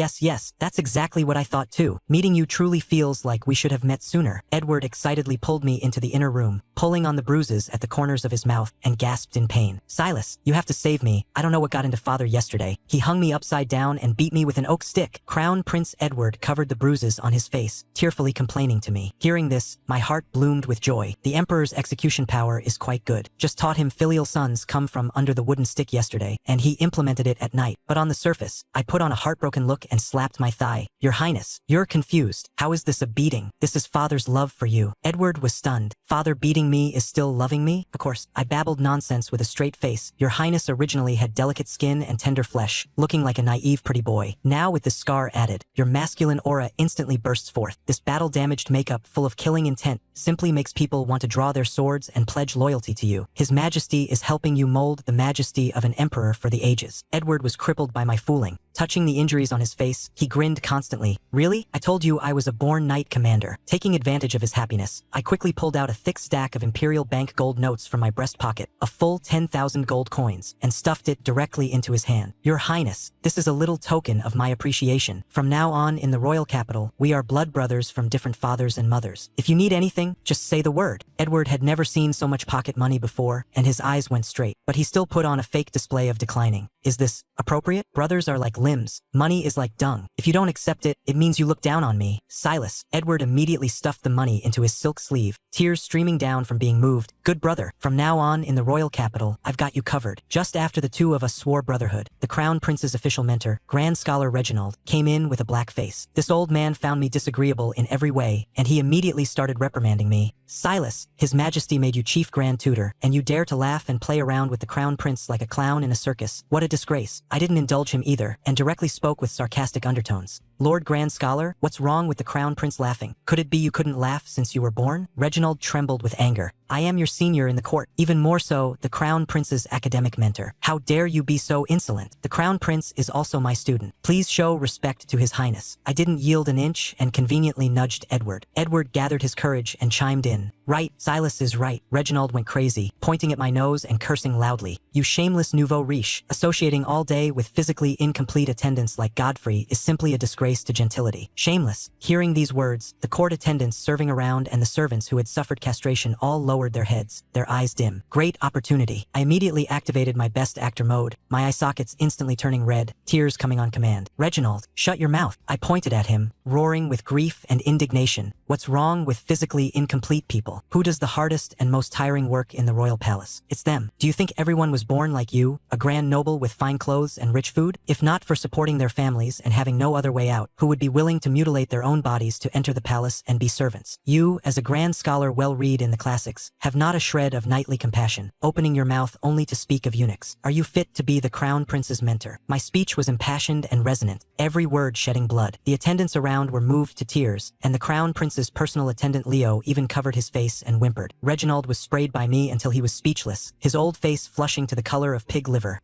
that's exactly what I thought too. Meeting you truly feels like we should have met sooner." Edward excitedly pulled me into the inner room, pulling on the bruises at the corners of his mouth, and gasped in pain. "Silas, you have to save me. I don't know what got into father yesterday. He hung me upside down and beat me with an oak stick." Crown Prince Edward covered the bruises on his face, tearfully complaining to me. Hearing this, my heart bloomed with joy. The Emperor's execution power is quite good. Just taught him filial sons come from under the wooden stick yesterday, and he implemented it at night. But on the surface, I put on a heartbroken look and slapped my thigh. "Your Highness, you're confused. How is this a beating? This is father's love for you." Edward was stunned. Father beating me is still loving me? Of course, I babbled nonsense with a straight face. Your Highness originally had delicate skin and tender flesh, looking like a naive pretty boy. Now with the scar added, your masculine aura instantly bursts forth. This battle-damaged makeup full of killing intent simply makes people want to draw their swords and pledge loyalty to you. His Majesty is helping you mold the majesty of an emperor for the ages. Edward was crippled by my fooling. Touching the injuries on his face, he grinned constantly. Really? I told you I was a born knight commander. Taking advantage of his happiness, I quickly pulled out a thick stack of Imperial Bank gold notes from my breast pocket, a full 10,000 gold coins, and stuffed it directly into his hand. Your Highness, this is a little token of my appreciation. From now on in the royal capital, we are blood brothers from different fathers and mothers. If you need anything, just say the word. Edward had never seen so much pocket money before, and his eyes went straight, but he still put on a fake display of declining. Is this appropriate? Brothers are like limbs. Money is like dung. If you don't accept it, it means you look down on me. Silas. Edward immediately stuffed the money into his silk sleeve, tears streaming down from being moved. Good brother, from now on in the royal capital, I've got you covered. Just after the two of us swore brotherhood, the Crown Prince's official mentor, Grand Scholar Reginald, came in with a black face. This old man found me disagreeable in every way, and he immediately started reprimanding me. Silas, His Majesty made you Chief Grand Tutor, and you dare to laugh and play around with the Crown Prince like a clown in a circus. What a disgrace. I didn't indulge him either, and directly spoke with sarcastic undertones. Lord Grand Scholar, what's wrong with the Crown Prince laughing? Could it be you couldn't laugh since you were born? Reginald trembled with anger. I am your senior in the court, even more so, the Crown Prince's academic mentor. How dare you be so insolent? The Crown Prince is also my student. Please show respect to His Highness. I didn't yield an inch and conveniently nudged Edward. Edward gathered his courage and chimed in. Right, Silas is right. Reginald went crazy, pointing at my nose and cursing loudly. You shameless nouveau riche, associating all day with physically incomplete attendants like Godfrey is simply a disgrace to gentility. Shameless. Hearing these words, the court attendants serving around and the servants who had suffered castration all lowered their heads, their eyes dim. Great opportunity. I immediately activated my best actor mode, my eye sockets instantly turning red, tears coming on command. Reginald, shut your mouth. I pointed at him, roaring with grief and indignation. What's wrong with physically incomplete people? Who does the hardest and most tiring work in the royal palace? It's them. Do you think everyone was born like you, a grand noble with fine clothes and rich food? If not for supporting their families and having no other way out, who would be willing to mutilate their own bodies to enter the palace and be servants? You, as a grand scholar well read in the classics, have not a shred of knightly compassion, opening your mouth only to speak of eunuchs. Are you fit to be the Crown Prince's mentor? My speech was impassioned and resonant, every word shedding blood. The attendants around were moved to tears, and the Crown Prince's personal attendant Leo even covered his face and whimpered. Reginald was sprayed by me until he was speechless, his old face flushing to the color of pig liver.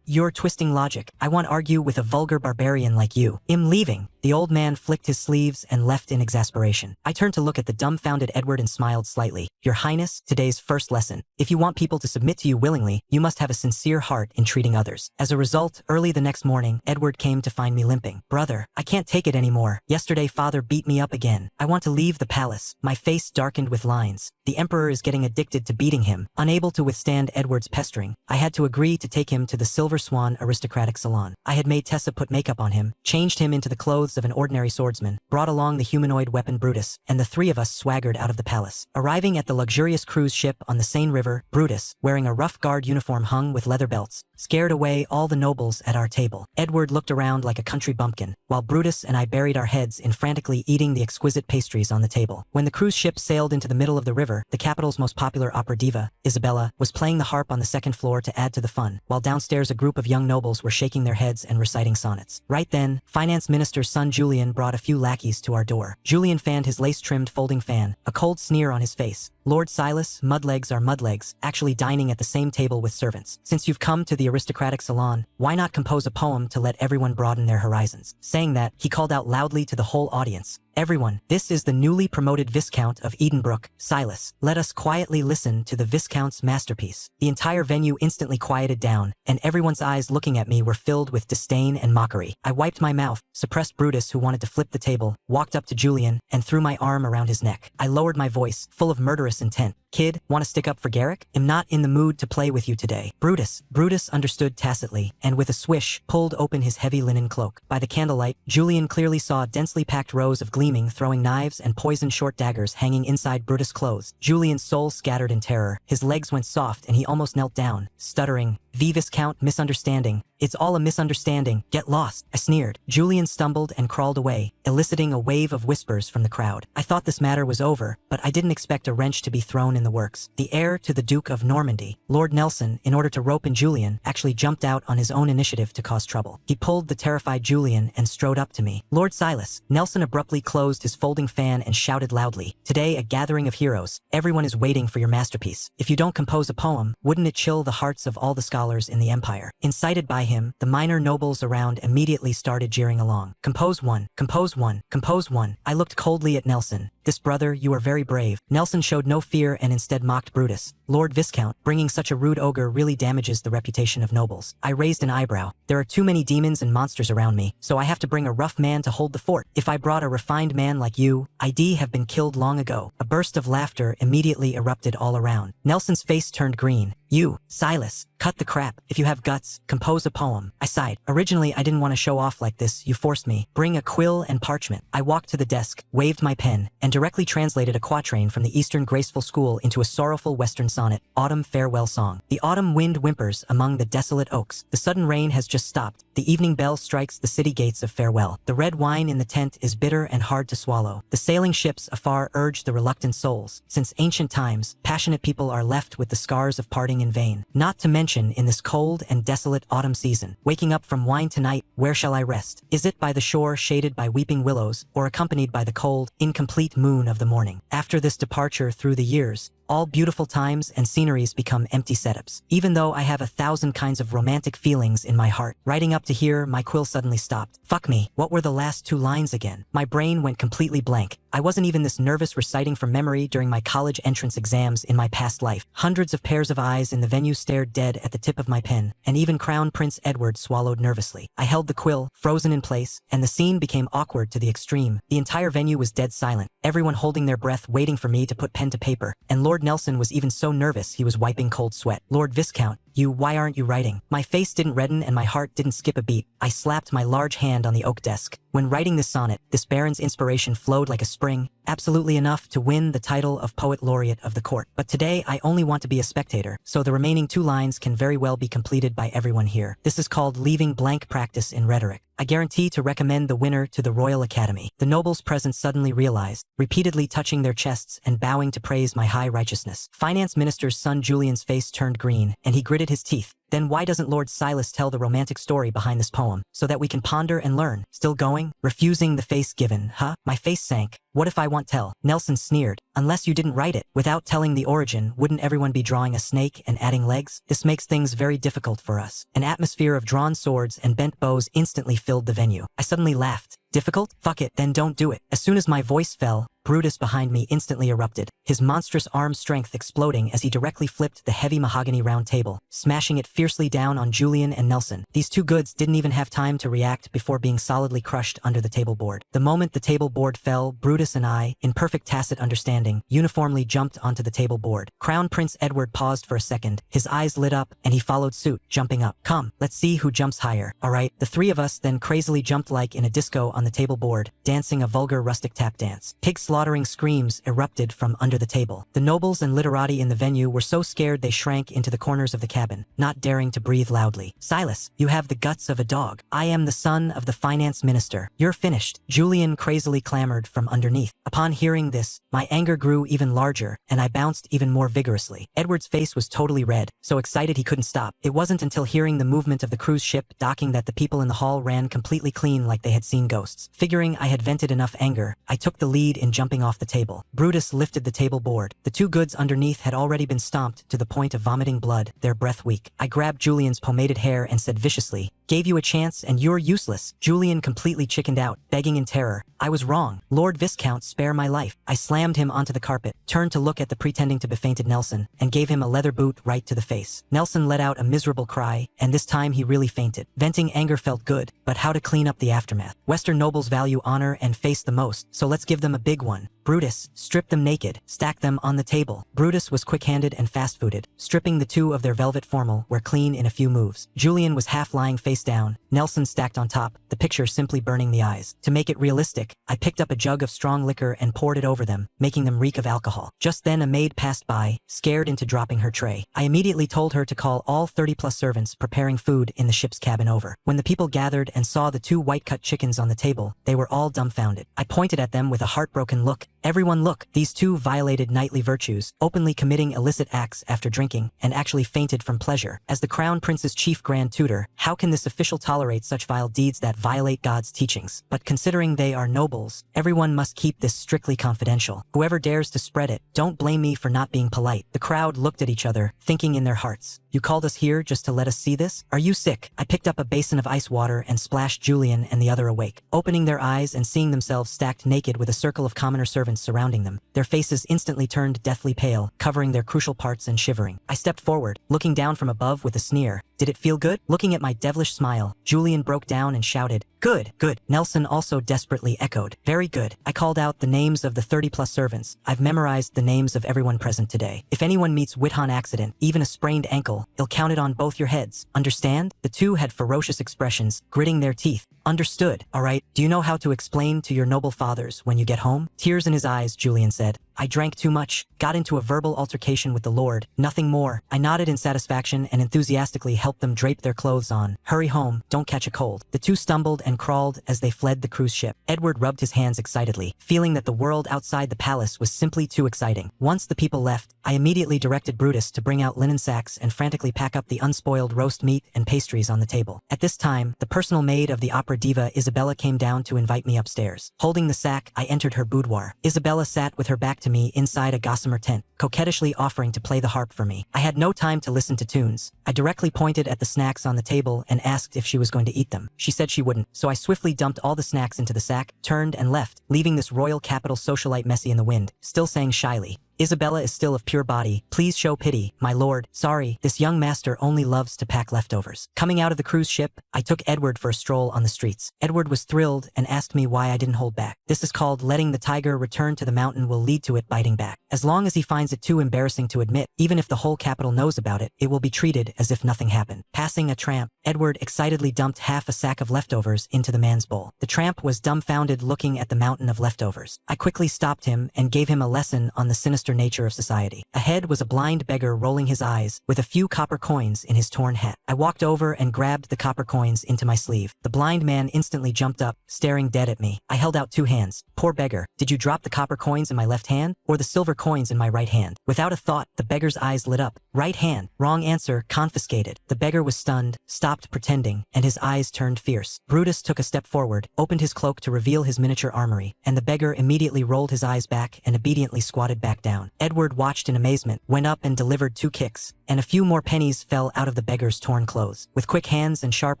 You're twisting logic. I won't argue with a vulgar barbarian like you. I'm leaving. The old man flicked his sleeves and left in exasperation. I turned to look at the dumbfounded Edward and smiled slightly. Your Highness, today's first lesson. If you want people to submit to you willingly, you must have a sincere heart in treating others. As a result, early the next morning, Edward came to find me limping. Brother, I can't take it anymore. Yesterday father beat me up again. I want to leave the palace. My face darkened with lines. The Emperor is getting addicted to beating him. Unable to withstand Edward's pestering, I had to agree to take him to the Silver Swan aristocratic salon. I had made Tessa put makeup on him, changed him into the clothes of an ordinary swordsman, brought along the humanoid weapon Brutus, and the three of us swaggered out of the palace. Arriving at the luxurious cruise ship on the Seine River, Brutus, wearing a rough guard uniform hung with leather belts, scared away all the nobles at our table. Edward looked around like a country bumpkin, while Brutus and I buried our heads in frantically eating the exquisite pastries on the table. When the cruise ship sailed into the middle of the river, the capital's most popular opera diva, Isabella, was playing the harp on the second floor to add to the fun, while downstairs a group of young nobles were shaking their heads and reciting sonnets. Right then, Finance Minister's son Julian brought a few lackeys to our door. Julian fanned his lace-trimmed folding fan, a cold sneer on his face. Lord Silas, mudlegs are mudlegs, actually dining at the same table with servants. Since you've come to the aristocratic salon, why not compose a poem to let everyone broaden their horizons? Saying that, he called out loudly to the whole audience. Everyone, this is the newly promoted Viscount of Edenbrook, Silas. Let us quietly listen to the Viscount's masterpiece. The entire venue instantly quieted down, and everyone's eyes looking at me were filled with disdain and mockery. I wiped my mouth, suppressed Brutus who wanted to flip the table, walked up to Julian, and threw my arm around his neck. I lowered my voice, full of murderous intent. Kid, want to stick up for Garrick? I'm not in the mood to play with you today. Brutus understood tacitly, and with a swish, pulled open his heavy linen cloak. By the candlelight, Julian clearly saw densely packed rows of gleaming, throwing knives and poisoned short daggers hanging inside Brutus' clothes. Julian's soul scattered in terror. His legs went soft and he almost knelt down, stuttering, "The Viscount, misunderstanding. It's all a misunderstanding. Get lost," I sneered. Julian stumbled and crawled away, eliciting a wave of whispers from the crowd. I thought this matter was over, but I didn't expect a wrench to be thrown in the works. The heir to the Duke of Normandy, Lord Nelson, in order to rope in Julian, actually jumped out on his own initiative to cause trouble. He pulled the terrified Julian and strode up to me. "Lord Silas." Nelson abruptly closed his folding fan and shouted loudly, "Today a gathering of heroes. Everyone is waiting for your masterpiece. If you don't compose a poem, wouldn't it chill the hearts of all the scholars scholars in the empire. Incited by him, the minor nobles around immediately started jeering along. Compose one, compose one, compose one. I looked coldly at Nelson. This brother, you are very brave. Nelson showed no fear and instead mocked Brutus. Lord Viscount, bringing such a rude ogre really damages the reputation of nobles. I raised an eyebrow. There are too many demons and monsters around me, so I have to bring a rough man to hold the fort. If I brought a refined man like you, I'd have been killed long ago. A burst of laughter immediately erupted all around. Nelson's face turned green. You, Silas, cut the crap. If you have guts, compose a poem. I sighed. Originally, I didn't want to show off like this. You forced me. Bring a quill and parchment. I walked to the desk, waved my pen, and directly translated a quatrain from the Eastern graceful school into a sorrowful Western sonnet, Autumn Farewell Song. The autumn wind whimpers among the desolate oaks. The sudden rain has just stopped. The evening bell strikes the city gates of farewell. The red wine in the tent is bitter and hard to swallow. The sailing ships afar urge the reluctant souls. Since ancient times, passionate people are left with the scars of parting in vain. Not to mention in this cold and desolate autumn season. Waking up from wine tonight, where shall I rest? Is it by the shore shaded by weeping willows, or accompanied by the cold, incomplete moon of the morning? After this departure through the years, all beautiful times and sceneries become empty setups. Even though I have 1,000 kinds of romantic feelings in my heart, writing up to here, my quill suddenly stopped. Fuck me, what were the last 2 lines again? My brain went completely blank. I wasn't even this nervous reciting from memory during my college entrance exams in my past life. Hundreds of pairs of eyes in the venue stared dead at the tip of my pen, and even Crown Prince Edward swallowed nervously. I held the quill, frozen in place, and the scene became awkward to the extreme. The entire venue was dead silent, everyone holding their breath waiting for me to put pen to paper, and Lord Nelson was even so nervous he was wiping cold sweat. Lord Viscount, why aren't you writing? My face didn't redden and my heart didn't skip a beat. I slapped my large hand on the oak desk. When writing this sonnet, this baron's inspiration flowed like a spring, absolutely enough to win the title of Poet Laureate of the court. But today I only want to be a spectator, so the remaining 2 lines can very well be completed by everyone here. This is called leaving blank practice in rhetoric. I guarantee to recommend the winner to the Royal Academy. The nobles present suddenly realized, repeatedly touching their chests and bowing to praise my high righteousness. Finance Minister's son Julian's face turned green, and he gritted his teeth. Then why doesn't Lord Silas tell the romantic story behind this poem, so that we can ponder and learn? Still going? Refusing the face given, huh? My face sank. What if I won't tell? Nelson sneered. Unless you didn't write it. Without telling the origin, wouldn't everyone be drawing a snake and adding legs? This makes things very difficult for us. An atmosphere of drawn swords and bent bows instantly filled the venue. I suddenly laughed. Difficult? Fuck it, then don't do it. As soon as my voice fell, Brutus behind me instantly erupted, his monstrous arm strength exploding as he directly flipped the heavy mahogany round table, smashing it fiercely down on Julian and Nelson. These 2 goods didn't even have time to react before being solidly crushed under the table board. The moment the table board fell, Brutus and I, in perfect tacit understanding, uniformly jumped onto the table board. Crown Prince Edward paused for a second, his eyes lit up, and he followed suit, jumping up. Come, let's see who jumps higher. Alright, the 3 of us then crazily jumped like in a disco on the table board, dancing a vulgar rustic tap dance. Pig-slaughtering screams erupted from under the table. The nobles and literati in the venue were so scared they shrank into the corners of the cabin, not daring to breathe loudly. Silas, you have the guts of a dog. I am the son of the finance minister. You're finished. Julian crazily clamored from underneath. Upon hearing this, my anger grew even larger, and I bounced even more vigorously. Edward's face was totally red, so excited he couldn't stop. It wasn't until hearing the movement of the cruise ship docking that the people in the hall ran completely clean like they had seen ghosts. Figuring I had vented enough anger, I took the lead in jumping off the table. Brutus lifted the table board. The 2 goods underneath had already been stomped to the point of vomiting blood, their breath weak. I grabbed Julian's pomaded hair and said viciously, "Gave you a chance and you're useless." Julian completely chickened out, begging in terror. I was wrong. Lord Viscount, spare my life. I slammed him onto the carpet, turned to look at the pretending to be fainted Nelson, and gave him a leather boot right to the face. Nelson let out a miserable cry, and this time he really fainted. Venting anger felt good, but how to clean up the aftermath? Western nobles value honor and face the most, so let's give them a big one. Brutus, strip them naked, stack them on the table. Brutus was quick-handed and fast-footed. Stripping the 2 of their velvet formal were clean in a few moves. Julian was half lying face down, Nelson stacked on top, the picture simply burning the eyes. To make it realistic, I picked up a jug of strong liquor and poured it over them, making them reek of alcohol. Just then a maid passed by, scared into dropping her tray. I immediately told her to call all 30+ servants preparing food in the ship's cabin over. When the people gathered and saw the 2 white-cut chickens on the table, they were all dumbfounded. I pointed at them with a heartbroken look. Everyone look, these two violated knightly virtues, openly committing illicit acts after drinking, and actually fainted from pleasure. As the Crown Prince's chief grand tutor, how can this official tolerate such vile deeds that violate God's teachings? But considering they are nobles, everyone must keep this strictly confidential. Whoever dares to spread it, don't blame me for not being polite. The crowd looked at each other, thinking in their hearts, you called us here just to let us see this? Are you sick? I picked up a basin of ice water and splashed Julian and the other awake. Opening their eyes and seeing themselves stacked naked with a circle of commoner servants surrounding them, their faces instantly turned deathly pale, covering their crucial parts and shivering. I stepped forward, looking down from above with a sneer. Did it feel good? Looking at my devilish smile, Julian broke down and shouted, good, good. Nelson also desperately echoed, very good. I called out the names of the 30+ servants. I've memorized the names of everyone present today. If anyone meets Withan accident, even a sprained ankle, he'll count it on both your heads. Understand? The two had ferocious expressions, gritting their teeth. Understood. All right, do you know how to explain to your noble fathers when you get home? Tears in his eyes, Julian said. I drank too much, got into a verbal altercation with the Lord, nothing more. I nodded in satisfaction and enthusiastically helped them drape their clothes on. Hurry home, don't catch a cold. The two stumbled and crawled as they fled the cruise ship. Edward rubbed his hands excitedly, feeling that the world outside the palace was simply too exciting. Once the people left, I immediately directed Brutus to bring out linen sacks and frantically pack up the unspoiled roast meat and pastries on the table. At this time, the personal maid of the opera diva Isabella came down to invite me upstairs. Holding the sack, I entered her boudoir. Isabella sat with her back to me inside a gossamer tent, coquettishly offering to play the harp for me. I had no time to listen to tunes. I directly pointed at the snacks on the table and asked if she was going to eat them. She said she wouldn't, so I swiftly dumped all the snacks into the sack, turned and left, leaving this royal capital socialite messy in the wind, still saying shyly, Isabella is still of pure body. Please show pity, my lord. Sorry, this young master only loves to pack leftovers. Coming out of the cruise ship, I took Edward for a stroll on the streets. Edward was thrilled and asked me why I didn't hold back. This is called letting the tiger return to the mountain will lead to it biting back. As long as he finds it too embarrassing to admit, even if the whole capital knows about it, it will be treated as if nothing happened. Passing a tramp, Edward excitedly dumped half a sack of leftovers into the man's bowl. The tramp was dumbfounded looking at the mountain of leftovers. I quickly stopped him and gave him a lesson on the sinister nature of society. Ahead was a blind beggar rolling his eyes, with a few copper coins in his torn hat. I walked over and grabbed the copper coins into my sleeve. The blind man instantly jumped up, staring dead at me. I held out two hands. Poor beggar, did you drop the copper coins in my left hand, or the silver coins in my right hand? Without a thought, the beggar's eyes lit up. Right hand. Wrong answer, confiscated. The beggar was stunned, stopped pretending, and his eyes turned fierce. Brutus took a step forward, opened his cloak to reveal his miniature armory, and the beggar immediately rolled his eyes back and obediently squatted back down. Edward watched in amazement, went up and delivered 2 kicks, and a few more pennies fell out of the beggar's torn clothes. With quick hands and sharp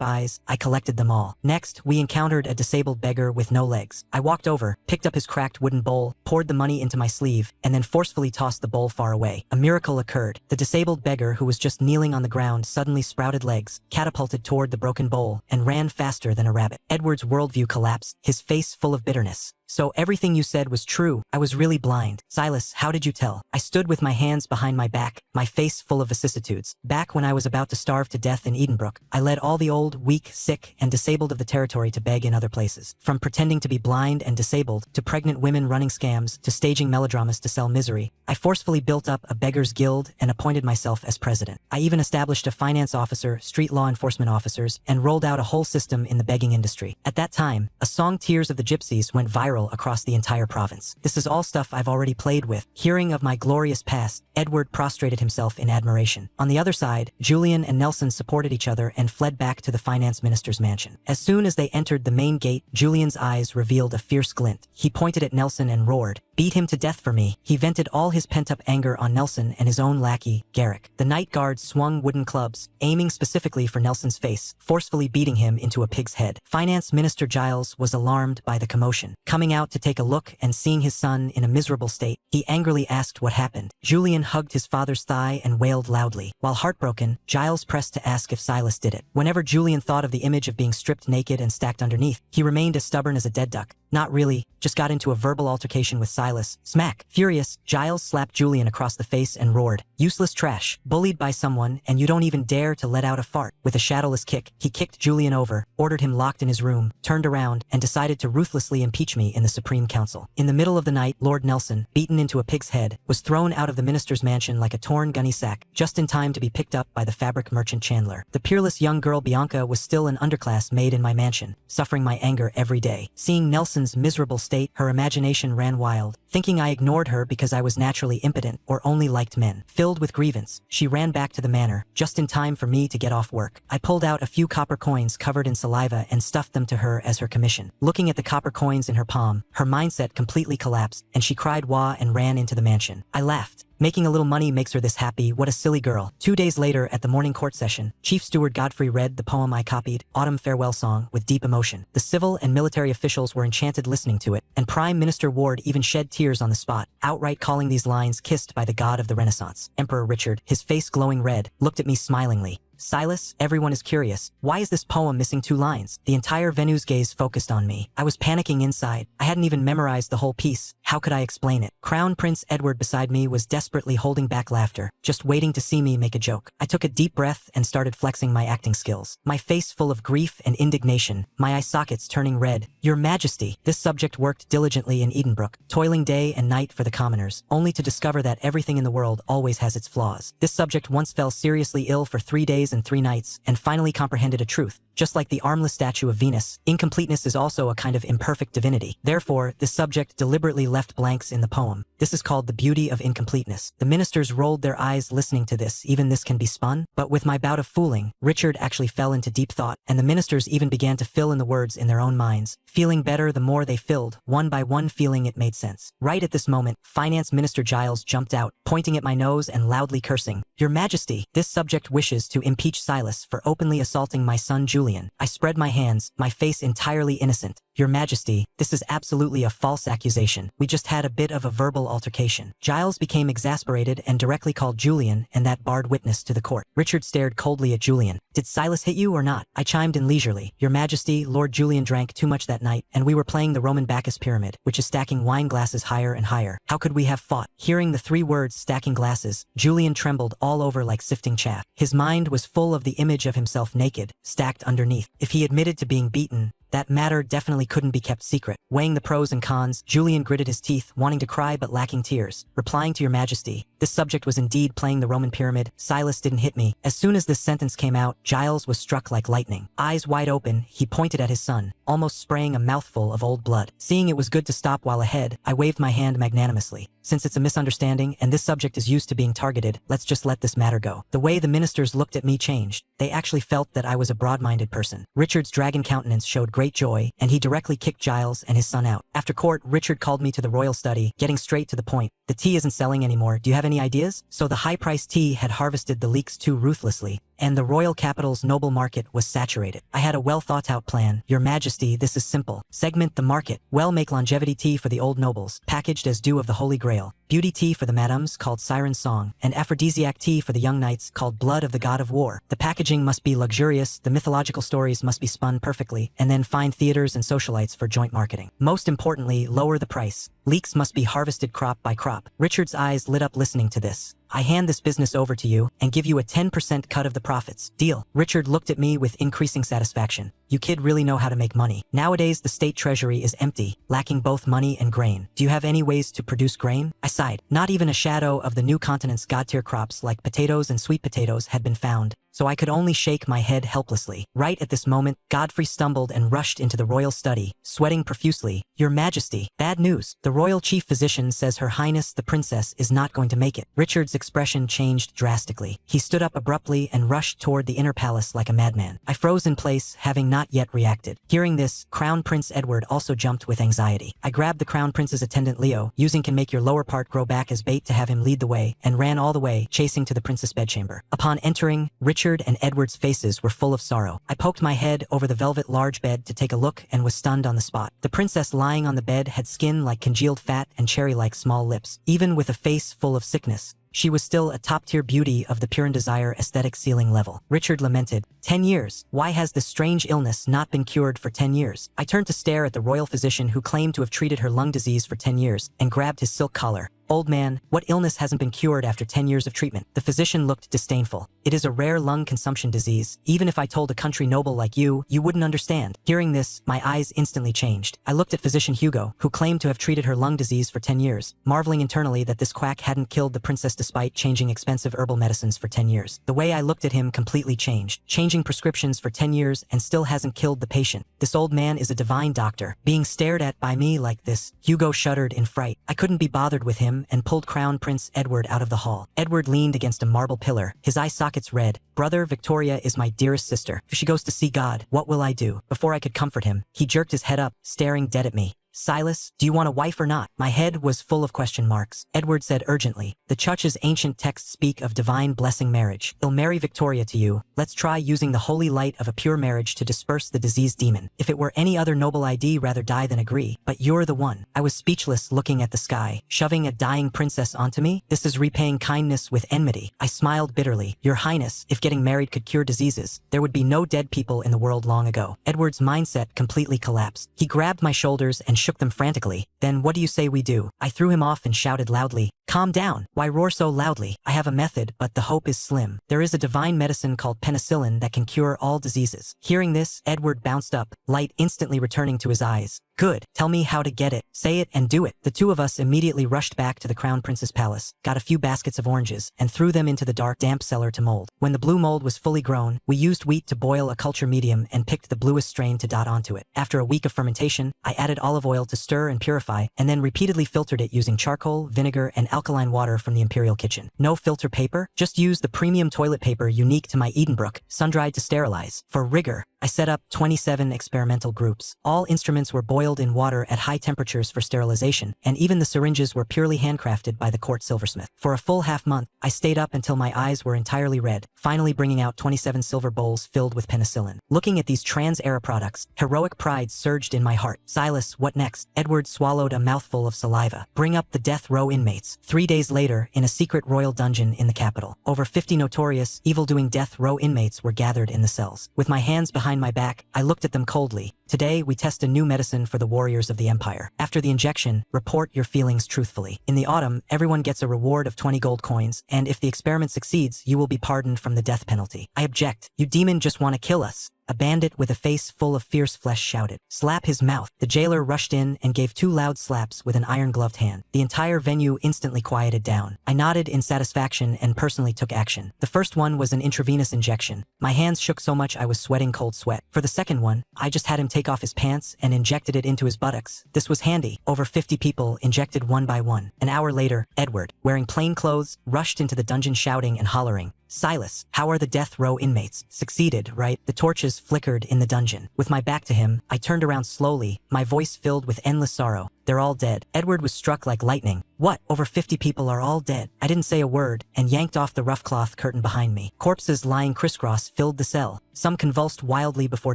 eyes, I collected them all. Next, we encountered a disabled beggar with no legs. I walked over, picked up his cracked wooden bowl, poured the money into my sleeve, and then forcefully tossed the bowl far away. A miracle occurred. The disabled beggar, who was just kneeling on the ground, suddenly sprouted legs, catapulted toward the broken bowl, and ran faster than a rabbit. Edward's worldview collapsed, his face full of bitterness. So everything you said was true. I was really blind. Silas, how did you tell? I stood with my hands behind my back, my face full of vicissitudes. Back when I was about to starve to death in Edenbrook, I led all the old, weak, sick, and disabled of the territory to beg in other places. From pretending to be blind and disabled, to pregnant women running scams, to staging melodramas to sell misery, I forcefully built up a beggars guild and appointed myself as president. I even established a finance officer, street law enforcement officers, and rolled out a whole system in the begging industry. At that time, a song Tears of the Gypsies went viral across the entire province. This is all stuff I've already played with. Hearing of my glorious past, Edward prostrated himself in admiration. On the other side, Julian and Nelson supported each other and fled back to the finance minister's mansion. As soon as they entered the main gate, Julian's eyes revealed a fierce glint. He pointed at Nelson and roared, "Beat him to death for me." He vented all his pent-up anger on Nelson and his own lackey, Garrick. The night guards swung wooden clubs, aiming specifically for Nelson's face, forcefully beating him into a pig's head. Finance Minister Giles was alarmed by the commotion. Coming out to take a look and seeing his son in a miserable state, he angrily asked what happened. Julian hugged his father's thigh and wailed loudly. While heartbroken, Giles pressed to ask if Silas did it. Whenever Julian thought of the image of being stripped naked and stacked underneath, he remained as stubborn as a dead duck. Not really, just got into a verbal altercation with Silas. Smack! Furious, Giles slapped Julian across the face and roared, "Useless trash, bullied by someone, and you don't even dare to let out a fart." With a shadowless kick, he kicked Julian over, ordered him locked in his room, turned around, and decided to ruthlessly impeach me in the Supreme Council. In the middle of the night, Lord Nelson, beaten into a pig's head, was thrown out of the minister's mansion like a torn gunny sack, just in time to be picked up by the fabric merchant Chandler. The peerless young girl Bianca was still an underclass maid in my mansion, suffering my anger every day. Seeing Nelson person's miserable state, her imagination ran wild, thinking I ignored her because I was naturally impotent or only liked men. Filled with grievance, she ran back to the manor, just in time for me to get off work. I pulled out a few copper coins covered in saliva and stuffed them to her as her commission. Looking at the copper coins in her palm, her mindset completely collapsed, and she cried wah and ran into the mansion. I laughed. Making a little money makes her this happy, what a silly girl. 2 days later, at the morning court session, Chief Steward Godfrey read the poem I copied, Autumn Farewell Song, with deep emotion. The civil and military officials were enchanted listening to it, and Prime Minister Ward even shed tears on the spot, outright calling these lines kissed by the god of the Renaissance. Emperor Richard, his face glowing red, looked at me smilingly. Silas, everyone is curious. Why is this poem missing 2 lines? The entire venue's gaze focused on me. I was panicking inside. I hadn't even memorized the whole piece. How could I explain it? Crown Prince Edward beside me was desperately holding back laughter, just waiting to see me make a joke. I took a deep breath and started flexing my acting skills. My face full of grief and indignation, my eye sockets turning red. Your Majesty, this subject worked diligently in Edenbrook, toiling day and night for the commoners, only to discover that everything in the world always has its flaws. This subject once fell seriously ill for 3 days and 3 nights, and finally comprehended a truth. Just like the armless statue of Venus, incompleteness is also a kind of imperfect divinity. Therefore, this subject deliberately left blanks in the poem. This is called the beauty of incompleteness. The ministers rolled their eyes listening to this. Even this can be spun? But with my bout of fooling, Richard actually fell into deep thought, and the ministers even began to fill in the words in their own minds. Feeling better the more they filled, one by one feeling it made sense. Right at this moment, Finance Minister Giles jumped out, pointing at my nose and loudly cursing. Your Majesty, this subject wishes to impeach Silas for openly assaulting my son Julian. I spread my hands, my face entirely innocent. Your Majesty, this is absolutely a false accusation. We just had a bit of a verbal altercation. Giles became exasperated and directly called Julian and that barred witness to the court. Richard stared coldly at Julian. Did Silas hit you or not? I chimed in leisurely. Your Majesty, Lord Julian drank too much that night, and we were playing the Roman Bacchus pyramid, which is stacking wine glasses higher and higher. How could we have fought? Hearing the 3 words stacking glasses, Julian trembled all over like sifting chaff. His mind was full of the image of himself naked, stacked underneath. If he admitted to being beaten, that matter definitely couldn't be kept secret. Weighing the pros and cons, Julian gritted his teeth, wanting to cry but lacking tears. Replying to Your Majesty, this subject was indeed playing the Roman pyramid. Silas didn't hit me. As soon as this sentence came out, Giles was struck like lightning. Eyes wide open, he pointed at his son, almost spraying a mouthful of old blood. Seeing it was good to stop while ahead, I waved my hand magnanimously. Since it's a misunderstanding and this subject is used to being targeted, let's just let this matter go. The way the ministers looked at me changed. They actually felt that I was a broad-minded person. Richard's dragon countenance showed great joy, and he directly kicked Giles and his son out. After court, Richard called me to the royal study, getting straight to the point. The tea isn't selling anymore. Do you have any ideas? So the high-priced tea had harvested the leeks too ruthlessly, and the royal capital's noble market was saturated. I had a well-thought-out plan. Your Majesty, this is simple. Segment the market. Well, make longevity tea for the old nobles, packaged as dew of the Holy Grail. Beauty tea for the madams, called Siren's Song, and aphrodisiac tea for the young knights, called Blood of the God of War. The packaging must be luxurious, the mythological stories must be spun perfectly, and then find theaters and socialites for joint marketing. Most importantly, lower the price. Leeks must be harvested crop by crop. Richard's eyes lit up listening to this. I hand this business over to you and give you a 10% cut of the profits. Deal. Richard looked at me with increasing satisfaction. You kid really know how to make money. Nowadays, the state treasury is empty, lacking both money and grain. Do you have any ways to produce grain? I sighed. Not even a shadow of the new continent's god-tier crops like potatoes and sweet potatoes had been found, so I could only shake my head helplessly. Right at this moment, Godfrey stumbled and rushed into the royal study, sweating profusely. Your Majesty, bad news. The royal chief physician says Her Highness the Princess is not going to make it. Richard's expression changed drastically. He stood up abruptly and rushed toward the inner palace like a madman. I froze in place, having not yet reacted. Hearing this, Crown Prince Edward also jumped with anxiety. I grabbed the Crown Prince's attendant Leo, using can make your lower part grow back as bait to have him lead the way, and ran all the way, chasing to the princess' bedchamber. Upon entering, Richard and Edward's faces were full of sorrow. I poked my head over the velvet large bed to take a look and was stunned on the spot. The princess lying on the bed had skin like congealed fat and cherry-like small lips. Even with a face full of sickness, she was still a top-tier beauty of the pure and desire aesthetic ceiling level. Richard lamented, 10 years. Why has this strange illness not been cured for 10 years? I turned to stare at the royal physician who claimed to have treated her lung disease for 10 years and grabbed his silk collar. Old man, what illness hasn't been cured after 10 years of treatment? The physician looked disdainful. It is a rare lung consumption disease. Even if I told a country noble like you wouldn't understand. Hearing this, my eyes instantly changed. I looked at physician Hugo, who claimed to have treated her lung disease for 10 years, marveling internally that this quack hadn't killed the princess despite changing expensive herbal medicines for 10 years. The way I looked at him completely changed. Changing prescriptions for 10 years and still hasn't killed the patient. This old man is a divine doctor. Being stared at by me like this, Hugo shuddered in fright. I couldn't be bothered with him and pulled Crown Prince Edward out of the hall. Edward leaned against a marble pillar, his eye sockets red. Brother, Victoria is my dearest sister. If she goes to see God, what will I do? Before I could comfort him, he jerked his head up, staring dead at me. Silas, do you want a wife or not? My head was full of question marks. Edward said urgently, the Church's ancient texts speak of divine blessing marriage. He'll marry Victoria to you. Let's try using the holy light of a pure marriage to disperse the diseased demon. If it were any other noble I'd rather die than agree, but you're the one. I was speechless, looking at the sky, shoving a dying princess onto me. This is repaying kindness with enmity. I smiled bitterly. Your Highness, if getting married could cure diseases, there would be no dead people in the world long ago. Edward's mindset completely collapsed. He grabbed my shoulders and shook them frantically. Then what do you say we do? I threw him off and shouted loudly, calm down. Why roar so loudly? I have a method, but the hope is slim. There is a divine medicine called penicillin that can cure all diseases. Hearing this, Edward bounced up, light instantly returning to his eyes. Good. Tell me how to get it. Say it and do it. The two of us immediately rushed back to the Crown Prince's palace, got a few baskets of oranges, and threw them into the dark, damp cellar to mold. When the blue mold was fully grown, we used wheat to boil a culture medium and picked the bluest strain to dot onto it. After a week of fermentation, I added olive oil to stir and purify, and then repeatedly filtered it using charcoal, vinegar, and alkaline water from the imperial kitchen. No filter paper, just use the premium toilet paper unique to my Edenbrook, sun-dried to sterilize. For rigor, I set up 27 experimental groups. All instruments were boiled in water at high temperatures for sterilization, and even the syringes were purely handcrafted by the court silversmith. For a full half-month, I stayed up until my eyes were entirely red, finally bringing out 27 silver bowls filled with penicillin. Looking at these trans-era products, heroic pride surged in my heart. Silas, what next? Edward swallowed a mouthful of saliva. Bring up the death row inmates. 3 days later, in a secret royal dungeon in the capital, over 50 notorious, evil-doing death row inmates were gathered in the cells. With my hands behind my back, I looked at them coldly. Today, we test a new medicine for the warriors of the Empire. After the injection, report your feelings truthfully. In the autumn, everyone gets a reward of 20 gold coins, and if the experiment succeeds, you will be pardoned from the death penalty. I object. You demon just want to kill us. A bandit with a face full of fierce flesh shouted. Slap his mouth. The jailer rushed in and gave 2 loud slaps with an iron-gloved hand. The entire venue instantly quieted down. I nodded in satisfaction and personally took action. The first one was an intravenous injection. My hands shook so much I was sweating cold sweat. For the second one, I just had him take off his pants and injected it into his buttocks. This was handy. Over 50 people injected one by one. An hour later, Edward, wearing plain clothes, rushed into the dungeon shouting and hollering. Silas, how are the death row inmates? Succeeded, right? The torches flickered in the dungeon. With my back to him, I turned around slowly, my voice filled with endless sorrow. They're all dead. Edward was struck like lightning. What? Over 50 people are all dead. I didn't say a word and yanked off the rough cloth curtain behind me. Corpses lying crisscross filled the cell. Some convulsed wildly before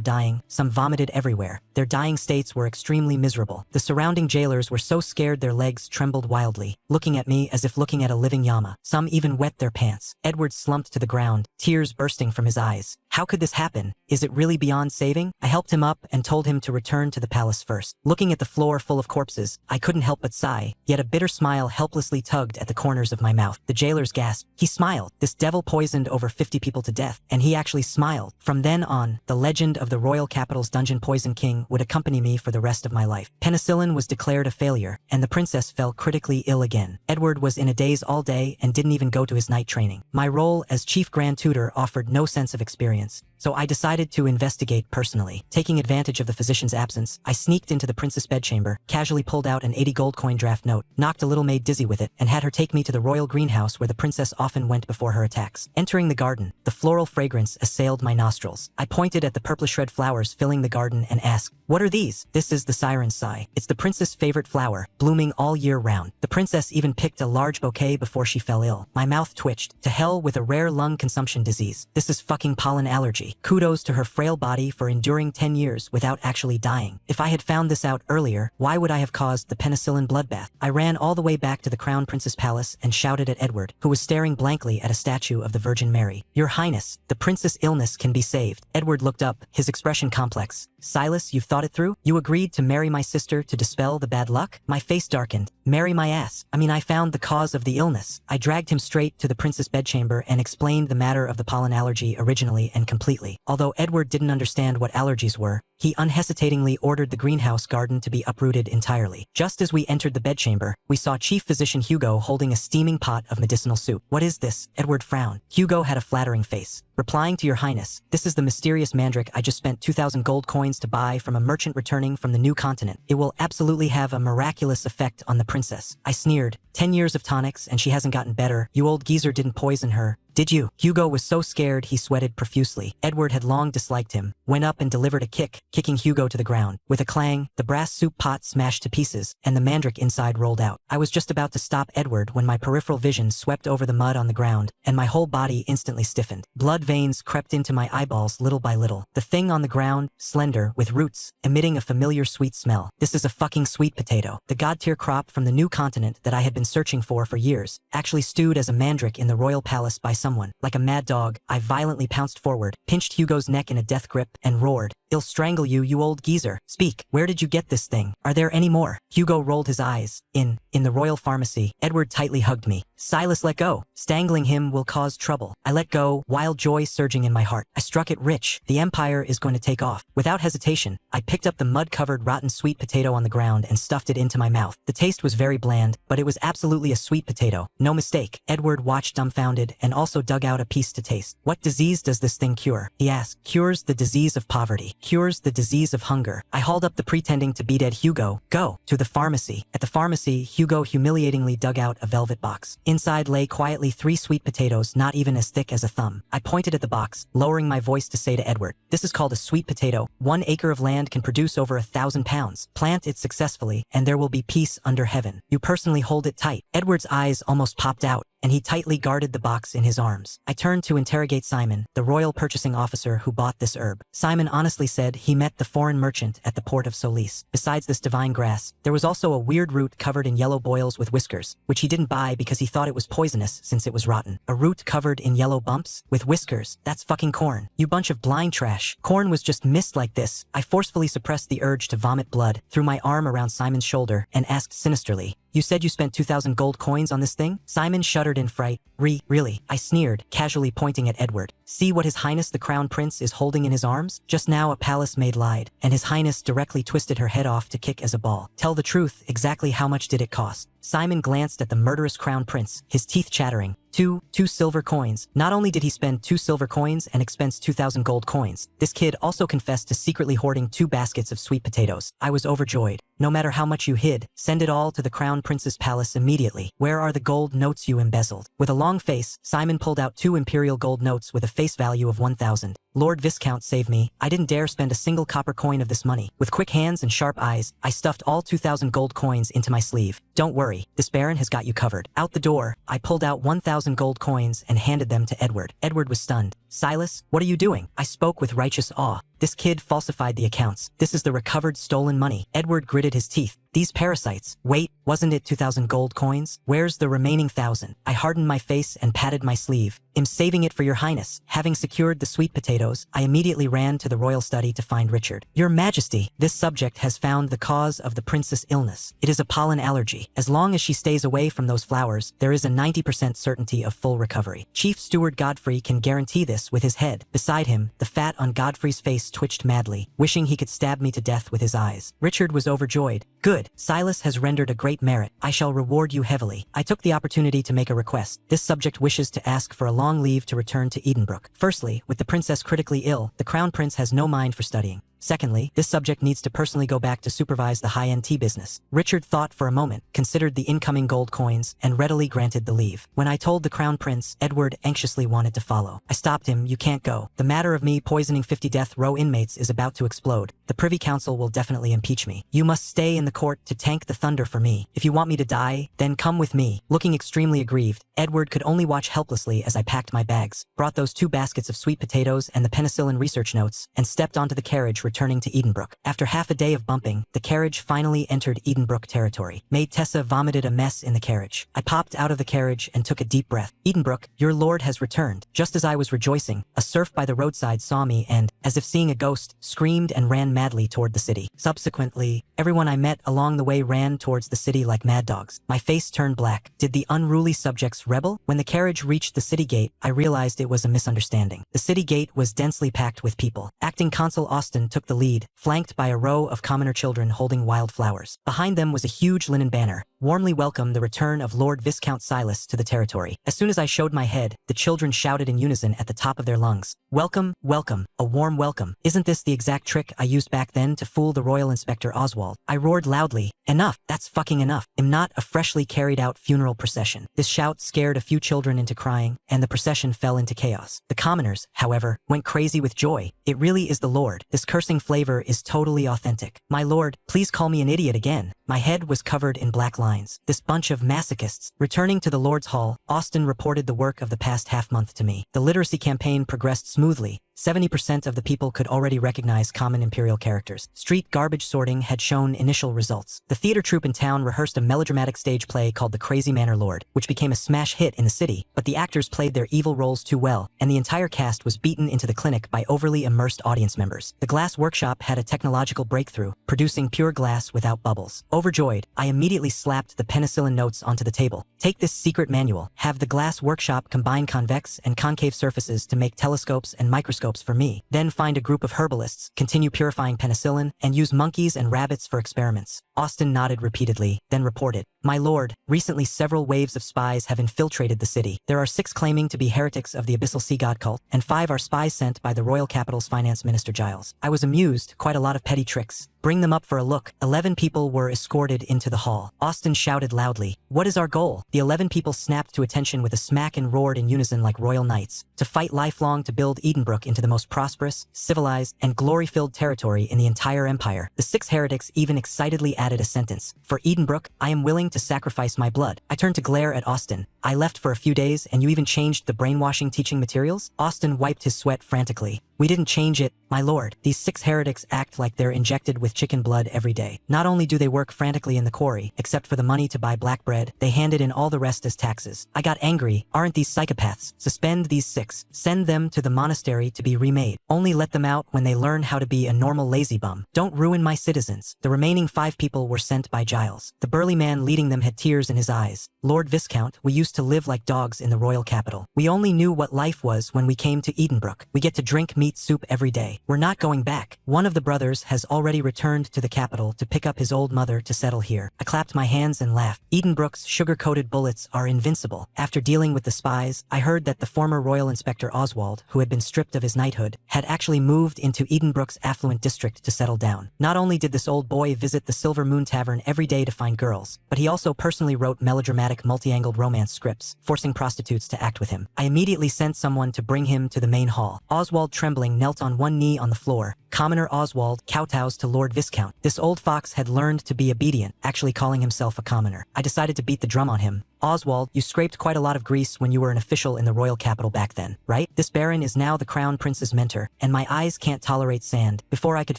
dying, some vomited everywhere. Their dying states were extremely miserable. The surrounding jailers were so scared their legs trembled wildly, looking at me as if looking at a living llama. Some even wet their pants. Edward slumped to the ground, tears bursting from his eyes. How could this happen? Is it really beyond saving? I helped him up and told him to return to the palace first. Looking at the floor full of corpses, I couldn't help but sigh, yet a bitter smile helplessly tugged at the corners of my mouth. The jailers gasped. He smiled. This devil poisoned over 50 people to death, and he actually smiled. From then on, the legend of the royal capital's dungeon poison king would accompany me for the rest of my life. Penicillin was declared a failure, and the princess fell critically ill again. Edward was in a daze all day and didn't even go to his night training. My role as chief grand tutor offered no sense of experience, so I decided to investigate personally. Taking advantage of the physician's absence, I sneaked into the princess' bedchamber, casually pulled out an 80 gold coin draft note, knocked a little maid dizzy with it, and had her take me to the royal greenhouse where the princess often went before her attacks. Entering the garden, the floral fragrance assailed my nostrils. I pointed at the purplish red flowers filling the garden and asked, "What are these?" "This is the siren's sigh. It's the princess' favorite flower, blooming all year round." The princess even picked a large bouquet before she fell ill. My mouth twitched. To hell with a rare lung consumption disease. This is fucking pollen allergy. Kudos to her frail body for enduring 10 years without actually dying. If I had found this out earlier, why would I have caused the penicillin bloodbath? I ran all the way back to the Crown Prince's palace and shouted at Edward, who was staring blankly at a statue of the Virgin Mary. Your Highness, the princess' illness can be saved. Edward looked up, his expression complex. Silas, you've thought it through? You agreed to marry my sister to dispel the bad luck? My face darkened. Marry my ass. I found the cause of the illness. I dragged him straight to the prince's bedchamber and explained the matter of the pollen allergy originally and completely. Although Edward didn't understand what allergies were, he unhesitatingly ordered the greenhouse garden to be uprooted entirely. Just as we entered the bedchamber, we saw Chief Physician Hugo holding a steaming pot of medicinal soup. What is this? Edward frowned. Hugo had a flattering face. Replying to your highness, this is the mysterious mandrake I just spent 2,000 gold coins to buy from a merchant returning from the new continent. It will absolutely have a miraculous effect on the princess. I sneered. 10 years of tonics and she hasn't gotten better. You old geezer didn't poison her, did you? Hugo was so scared he sweated profusely. Edward had long disliked him, went up and delivered a kick, kicking Hugo to the ground. With a clang, the brass soup pot smashed to pieces, and the mandrake inside rolled out. I was just about to stop Edward when my peripheral vision swept over the mud on the ground, and my whole body instantly stiffened. Blood veins crept into my eyeballs little by little. The thing on the ground, slender, with roots, emitting a familiar sweet smell. This is a fucking sweet potato. The god-tier crop from the new continent that I had been searching for years, actually stewed as a mandrake in the royal palace by someone. Like a mad dog, I violently pounced forward, pinched Hugo's neck in a death grip, and roared, "I'll strangle you, you old geezer. Speak, where did you get this thing? Are there any more?" Hugo rolled his eyes. In the royal pharmacy. Edward tightly hugged me. Silas, let go. Strangling him will cause trouble. I let go, wild joy surging in my heart. I struck it rich. The empire is going to take off. Without hesitation, I picked up the mud-covered rotten sweet potato on the ground and stuffed it into my mouth. The taste was very bland, but it was absolutely a sweet potato. No mistake. Edward watched dumbfounded and also dug out a piece to taste. What disease does this thing cure? He asked. Cures the disease of poverty. Cures the disease of hunger. I hauled up the pretending to be dead Hugo. Go to the pharmacy. At the pharmacy, Hugo humiliatingly dug out a velvet box. Inside lay quietly 3 sweet potatoes not even as thick as a thumb. I pointed at the box, lowering my voice to say to Edward, "This is called a sweet potato. 1 acre of land can produce over 1,000 pounds. Plant it successfully, and there will be peace under heaven. You personally hold it tight." Edward's eyes almost popped out, and he tightly guarded the box in his arms. I turned to interrogate Simon, the royal purchasing officer who bought this herb. Simon honestly said he met the foreign merchant at the port of Solis. Besides this divine grass, there was also a weird root covered in yellow boils with whiskers, which he didn't buy because he thought it was poisonous since it was rotten. A root covered in yellow bumps? With whiskers? That's fucking corn. You bunch of blind trash. Corn was just mist like this. I forcefully suppressed the urge to vomit blood, threw my arm around Simon's shoulder, and asked sinisterly, "You said you spent 2,000 gold coins on this thing?" Simon shuddered in fright. Really? I sneered, casually pointing at Edward. "See what His Highness the Crown Prince is holding in his arms? Just now a palace maid lied, and His Highness directly twisted her head off to kick as a ball. Tell the truth, exactly how much did it cost?" Simon glanced at the murderous Crown Prince, his teeth chattering. Two silver coins. Not only did he spend 2 silver coins and expense 2,000 gold coins, this kid also confessed to secretly hoarding 2 baskets of sweet potatoes. I was overjoyed. "No matter how much you hid, send it all to the Crown Prince's palace immediately. Where are the gold notes you embezzled?" With a long face, Simon pulled out 2 imperial gold notes with a face value of 1,000. "Lord Viscount, save me. I didn't dare spend a single copper coin of this money." With quick hands and sharp eyes, I stuffed all 2,000 gold coins into my sleeve. "Don't worry, this baron has got you covered." Out the door, I pulled out 1,000 gold coins and handed them to Edward. Edward was stunned. "Silas, what are you doing?" I spoke with righteous awe. "This kid falsified the accounts. This is the recovered stolen money." Edward gritted his teeth. "These parasites. Wait, wasn't it 2,000 gold coins? Where's the remaining 1,000? I hardened my face and patted my sleeve. "I'm saving it for your highness." Having secured the sweet potatoes, I immediately ran to the royal study to find Richard. "Your Majesty, this subject has found the cause of the princess' illness. It is a pollen allergy. As long as she stays away from those flowers, there is a 90% certainty of full recovery. Chief Steward Godfrey can guarantee this with his head." Beside him, the fat on Godfrey's face twitched madly, wishing he could stab me to death with his eyes. Richard was overjoyed. "Good. Silas has rendered a great merit. I shall reward you heavily." I took the opportunity to make a request. This subject wishes to ask for a long leave to return to Edenbrook. Firstly, with the princess critically ill, the crown prince has no mind for studying. Secondly, this subject needs to personally go back to supervise the high-end tea business. Richard thought for a moment, considered the incoming gold coins, and readily granted the leave. When I told the Crown Prince, Edward anxiously wanted to follow. I stopped him. You can't go. The matter of me poisoning 50 death row inmates is about to explode. The Privy Council will definitely impeach me. You must stay in the court to tank the thunder for me. If you want me to die, then come with me. Looking extremely aggrieved, Edward could only watch helplessly as I packed my bags, brought those 2 baskets of sweet potatoes and the penicillin research notes, and stepped onto the carriage returning to Edenbrook. After half a day of bumping, the carriage finally entered Edenbrook territory. Maid Tessa vomited a mess in the carriage. I popped out of the carriage and took a deep breath. Edenbrook, your lord has returned. Just as I was rejoicing, a serf by the roadside saw me and, as if seeing a ghost, screamed and ran madly toward the city. Subsequently, everyone I met along the way ran towards the city like mad dogs. My face turned black. Did the unruly subjects rebel? When the carriage reached the city gate, I realized it was a misunderstanding. The city gate was densely packed with people. Acting Consul Austin took the lead, flanked by a row of commoner children holding wildflowers. Behind them was a huge linen banner, warmly welcomed the return of Lord Viscount Silas to the territory. As soon as I showed my head, the children shouted in unison at the top of their lungs, "Welcome, welcome, a warm welcome." Isn't this the exact trick I used back then to fool the Royal Inspector Oswald? I roared loudly, "Enough, that's fucking enough. I'm not a freshly carried out funeral procession." This shout scared a few children into crying, and the procession fell into chaos. The commoners, however, went crazy with joy. It really is the Lord. This cursing flavor is totally authentic. My lord, please call me an idiot again. My head was covered in black lines. This bunch of masochists. Returning to the Lord's Hall, Austin reported the work of the past half-month to me. The literacy campaign progressed smoothly. 70% of the people could already recognize common imperial characters. Street garbage sorting had shown initial results. The theater troupe in town rehearsed a melodramatic stage play called The Crazy Manor Lord, which became a smash hit in the city, but the actors played their evil roles too well, and the entire cast was beaten into the clinic by overly immersed audience members. The glass workshop had a technological breakthrough, producing pure glass without bubbles. Overjoyed, I immediately slapped the penicillin notes onto the table. Take this secret manual. Have the glass workshop combine convex and concave surfaces to make telescopes and microscopes for me. Then find a group of herbalists, continue purifying penicillin, and use monkeys and rabbits for experiments. Austin nodded repeatedly, then reported, "My lord, recently several waves of spies have infiltrated the city. There are 6 claiming to be heretics of the Abyssal Sea God cult, and 5 are spies sent by the royal capital's finance minister Giles." I was amused, quite a lot of petty tricks. Bring them up for a look. 11 people were escorted into the hall. Austin shouted loudly, "What is our goal?" The 11 people snapped to attention with a smack and roared in unison like royal knights. To fight lifelong to build Edenbrook into the most prosperous, civilized, and glory-filled territory in the entire empire. The 6 heretics even excitedly added a sentence. "For Edenbrook, I am willing to sacrifice my blood." I turned to glare at Austin. "I left for a few days and you even changed the brainwashing teaching materials?" Austin wiped his sweat frantically. "We didn't change it, my lord. These 6 heretics act like they're injected with chicken blood every day. Not only do they work frantically in the quarry, except for the money to buy black bread, they handed in all the rest as taxes." I got angry. "Aren't these psychopaths? Suspend these 6. Send them to the monastery to be remade. Only let them out when they learn how to be a normal lazy bum. Don't ruin my citizens." The remaining 5 people were sent by Giles. The burly man leading them had tears in his eyes. "Lord Viscount, we used to live like dogs in the royal capital. We only knew what life was when we came to Edenbrook. We get to drink meat soup every day. We're not going back. One of the brothers has already returned to the capital to pick up his old mother to settle here." I clapped my hands and laughed. Edenbrook's sugar-coated bullets are invincible. After dealing with the spies, I heard that the former Royal Inspector Oswald, who had been stripped of his knighthood, had actually moved into Edenbrook's affluent district to settle down. Not only did this old boy visit the Silver Moon Tavern every day to find girls, but he also personally wrote melodramatic multi-angled romance scripts, forcing prostitutes to act with him. I immediately sent someone to bring him to the main hall. Oswald, trembling, knelt on one knee on the floor. Commoner Oswald kowtows to Lord Viscount. This old fox had learned to be obedient, actually calling himself a commoner. I decided to beat the drum on him. "Oswald, you scraped quite a lot of grease when you were an official in the royal capital back then, right? This baron is now the crown prince's mentor, and my eyes can't tolerate sand." Before I could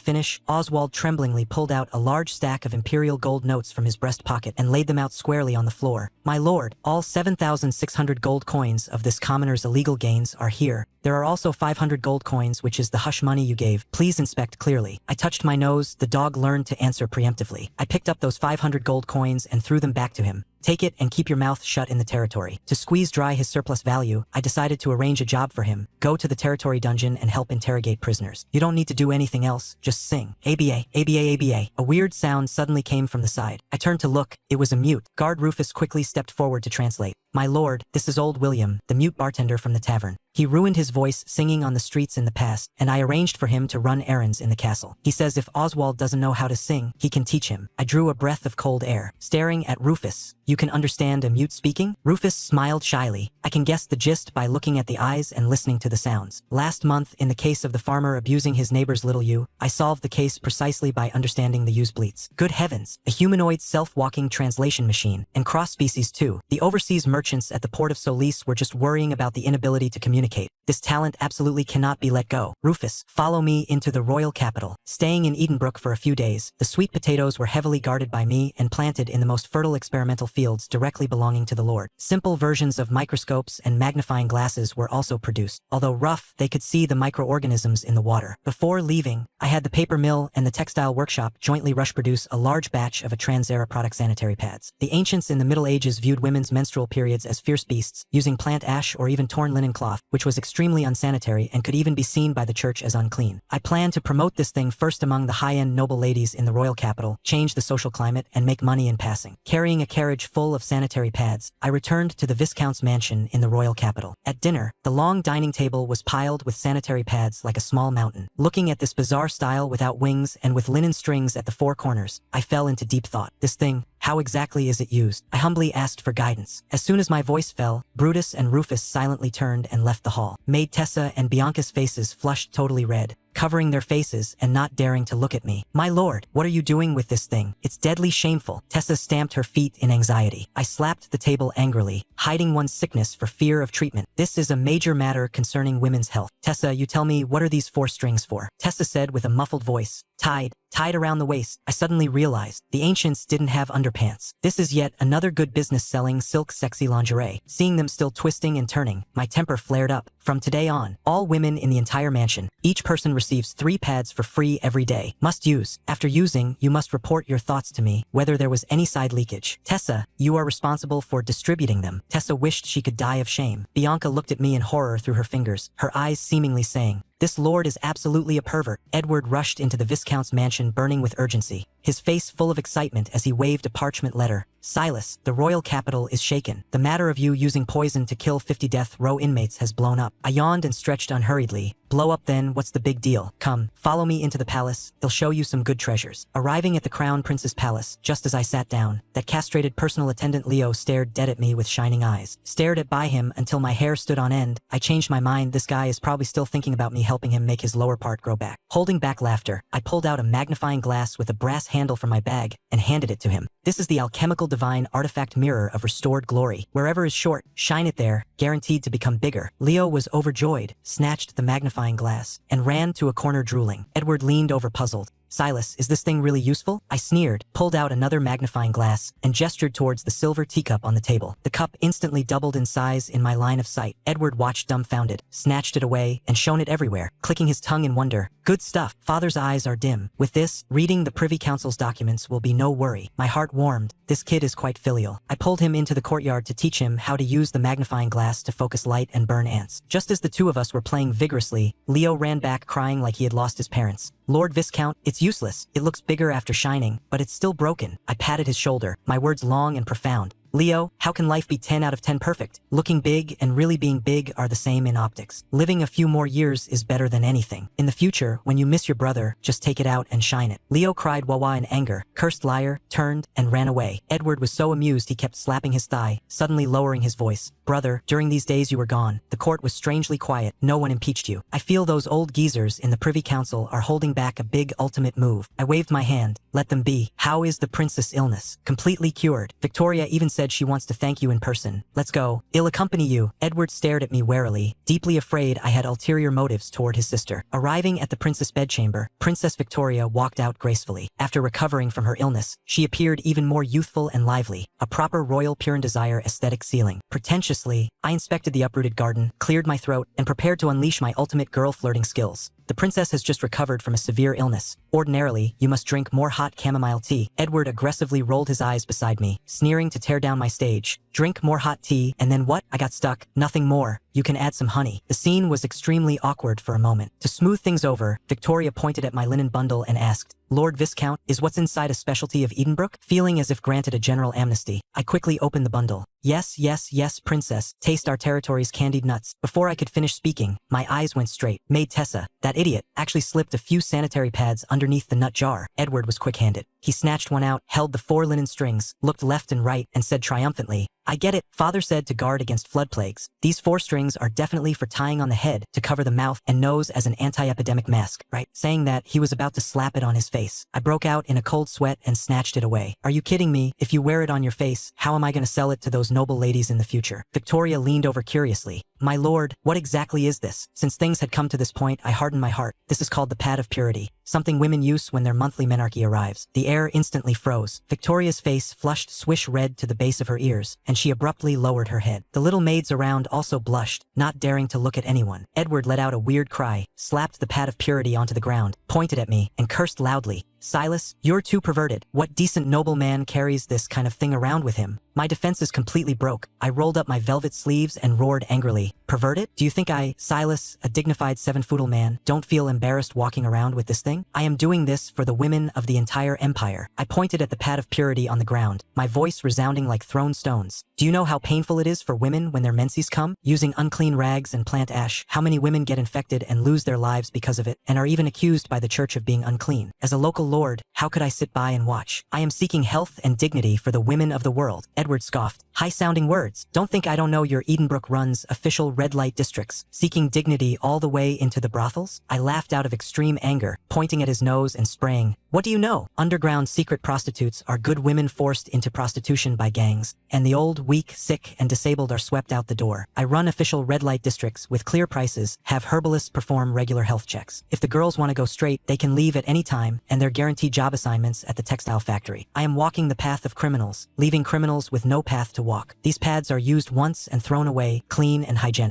finish, Oswald tremblingly pulled out a large stack of imperial gold notes from his breast pocket and laid them out squarely on the floor. "My lord, all 7,600 gold coins of this commoner's illegal gains are here. There are also 500 gold coins, which is the hush money you gave. Please inspect clearly." I touched my nose. The dog learned to answer preemptively. I picked up those 500 gold coins and threw them back to him. Take it and keep your mouth shut in the territory. To squeeze dry his surplus value, I decided to arrange a job for him. Go to the territory dungeon and help interrogate prisoners. You don't need to do anything else, just sing. ABA, ABA, ABA. A weird sound suddenly came from the side. I turned to look. It was a mute. Guard Rufus quickly stepped forward to translate. My lord, this is old William, the mute bartender from the tavern. He ruined his voice singing on the streets in the past, and I arranged for him to run errands in the castle. He says if Oswald doesn't know how to sing, he can teach him. I drew a breath of cold air, staring at Rufus. You can understand a mute speaking? Rufus smiled shyly. I can guess the gist by looking at the eyes and listening to the sounds. Last month, in the case of the farmer abusing his neighbor's little ewe, I solved the case precisely by understanding the ewe's bleats. Good heavens, a humanoid self-walking translation machine, and cross-species too. The overseas merchants at the port of Solis were just worrying about the inability to communicate. This talent absolutely cannot be let go. Rufus, follow me into the royal capital. Staying in Edenbrook for a few days, the sweet potatoes were heavily guarded by me and planted in the most fertile experimental fields directly belonging to the Lord. Simple versions of microscopes and magnifying glasses were also produced. Although rough, they could see the microorganisms in the water. Before leaving, I had the paper mill and the textile workshop jointly rush produce a large batch of a Transera product sanitary pads. The ancients in the Middle Ages viewed women's menstrual periods as fierce beasts, using plant ash or even torn linen cloth, which was extremely unsanitary and could even be seen by the church as unclean. I plan to promote this thing first among the high-end noble ladies in the royal capital, change the social climate, and make money in passing. Carrying a carriage full of sanitary pads, I returned to the Viscount's mansion in the royal capital. At dinner, the long dining table was piled with sanitary pads like a small mountain. Looking at this bizarre style without wings and with linen strings at the four corners, I fell into deep thought. This thing, how exactly is it used? I humbly asked for guidance. As soon as my voice fell, Brutus and Rufus silently turned and left the hall. Maid Tessa and Bianca's faces flushed totally red, covering their faces and not daring to look at me. My lord, what are you doing with this thing? It's deadly shameful. Tessa stamped her feet in anxiety. I slapped the table angrily, hiding one's sickness for fear of treatment. This is a major matter concerning women's health. Tessa, you tell me, what are these 4 strings for? Tessa said with a muffled voice. Tied around the waist. I suddenly realized the ancients didn't have underpants. This is yet another good business selling silk sexy lingerie. Seeing them still twisting and turning, my temper flared up. From today on, all women in the entire mansion, each person receives 3 pads for free every day. Must use. After using, you must report your thoughts to me, whether there was any side leakage. Tessa, you are responsible for distributing them. Tessa wished she could die of shame. Bianca looked at me in horror through her fingers, her eyes seemingly saying, "This lord is absolutely a pervert." Edward rushed into the Viscount's mansion burning with urgency, his face full of excitement as he waved a parchment letter. Silas, the royal capital is shaken. The matter of you using poison to kill 50 death row inmates has blown up. I yawned and stretched unhurriedly. Blow up then, what's the big deal? Come, follow me into the palace, they'll show you some good treasures. Arriving at the Crown Prince's palace, just as I sat down, that castrated personal attendant Leo stared dead at me with shining eyes. Stared at by him until my hair stood on end. I changed my mind, this guy is probably still thinking about me helping him make his lower part grow back. Holding back laughter, I pulled out a magnifying glass with a brass handle from my bag and handed it to him. This is the alchemical divine artifact mirror of restored glory. Wherever is short, shine it there, guaranteed to become bigger. Leo was overjoyed, snatched the magnifying glass, and ran to a corner drooling. Edward leaned over puzzled. Silas, is this thing really useful? I sneered, pulled out another magnifying glass, and gestured towards the silver teacup on the table. The cup instantly doubled in size in my line of sight. Edward watched dumbfounded, snatched it away, and shone it everywhere, clicking his tongue in wonder. Good stuff. Father's eyes are dim. With this, reading the Privy Council's documents will be no worry. My heart warmed. This kid is quite filial. I pulled him into the courtyard to teach him how to use the magnifying glass to focus light and burn ants. Just as the two of us were playing vigorously, Leo ran back crying like he had lost his parents. Lord Viscount, it's useless. It looks bigger after shining, but it's still broken. I patted his shoulder, my words long and profound. Leo, how can life be 10 out of 10 perfect? Looking big and really being big are the same in optics. Living a few more years is better than anything. In the future, when you miss your brother, just take it out and shine it. Leo cried Wawa in anger, cursed liar, turned, and ran away. Edward was so amused he kept slapping his thigh, suddenly lowering his voice. Brother, during these days you were gone. The court was strangely quiet. No one impeached you. I feel those old geezers in the Privy Council are holding back a big ultimate move. I waved my hand. Let them be. How is the princess' illness? Completely cured. Victoria even said she wants to thank you in person. Let's go. I'll accompany you. Edward stared at me warily, deeply afraid I had ulterior motives toward his sister. Arriving at the princess' bedchamber, Princess Victoria walked out gracefully. After recovering from her illness, she appeared even more youthful and lively, a proper royal pure and desire aesthetic ceiling. Pretentiously, I inspected the uprooted garden, cleared my throat, and prepared to unleash my ultimate girl flirting skills. The princess has just recovered from a severe illness. Ordinarily, you must drink more hot chamomile tea. Edward aggressively rolled his eyes beside me, sneering to tear down my stage. Drink more hot tea, and then what? I got stuck. Nothing more. You can add some honey. The scene was extremely awkward for a moment. To smooth things over, Victoria pointed at my linen bundle and asked, Lord Viscount, is what's inside a specialty of Edenbrook? Feeling as if granted a general amnesty, I quickly opened the bundle. Yes, yes, yes, princess. Taste our territory's candied nuts. Before I could finish speaking, my eyes went straight. Maid Tessa, that idiot, actually slipped a few sanitary pads underneath the nut jar. Edward was quick-handed. He snatched one out, held the 4 linen strings, looked left and right, and said triumphantly, I get it. Father said to guard against flood plagues. These 4 strings are definitely for tying on the head to cover the mouth and nose as an anti-epidemic mask, right? Saying that, he was about to slap it on his face. I broke out in a cold sweat and snatched it away. Are you kidding me? If you wear it on your face, how am I going to sell it to those noble ladies in the future? Victoria leaned over curiously. My lord, what exactly is this? Since things had come to this point, I hardened my heart. This is called the pad of purity. Something women use when their monthly menarche arrives. The air instantly froze. Victoria's face flushed swish red to the base of her ears, and she abruptly lowered her head. The little maids around also blushed, not daring to look at anyone. Edward let out a weird cry, slapped the pad of purity onto the ground, pointed at me, and cursed loudly. Silas, you're too perverted. What decent noble man carries this kind of thing around with him? My defenses completely broke. I rolled up my velvet sleeves and roared angrily. Perverted? Do you think Silas, a dignified 7-foot man, don't feel embarrassed walking around with this thing? I am doing this for the women of the entire empire. I pointed at the pad of purity on the ground, my voice resounding like thrown stones. Do you know how painful it is for women when their menses come? Using unclean rags and plant ash, how many women get infected and lose their lives because of it, and are even accused by the church of being unclean? As a local lord, how could I sit by and watch? I am seeking health and dignity for the women of the world. Edward scoffed. High-sounding words. Don't think I don't know your Edenbrook runs official red light districts, seeking dignity all the way into the brothels? I laughed out of extreme anger, pointing at his nose and spraying. What do you know? Underground secret prostitutes are good women forced into prostitution by gangs, and the old, weak, sick, and disabled are swept out the door. I run official red light districts with clear prices, have herbalists perform regular health checks. If the girls want to go straight, they can leave at any time, and they're guaranteed job assignments at the textile factory. I am walking the path of criminals, leaving criminals with no path to walk. These pads are used once and thrown away, clean and hygienic.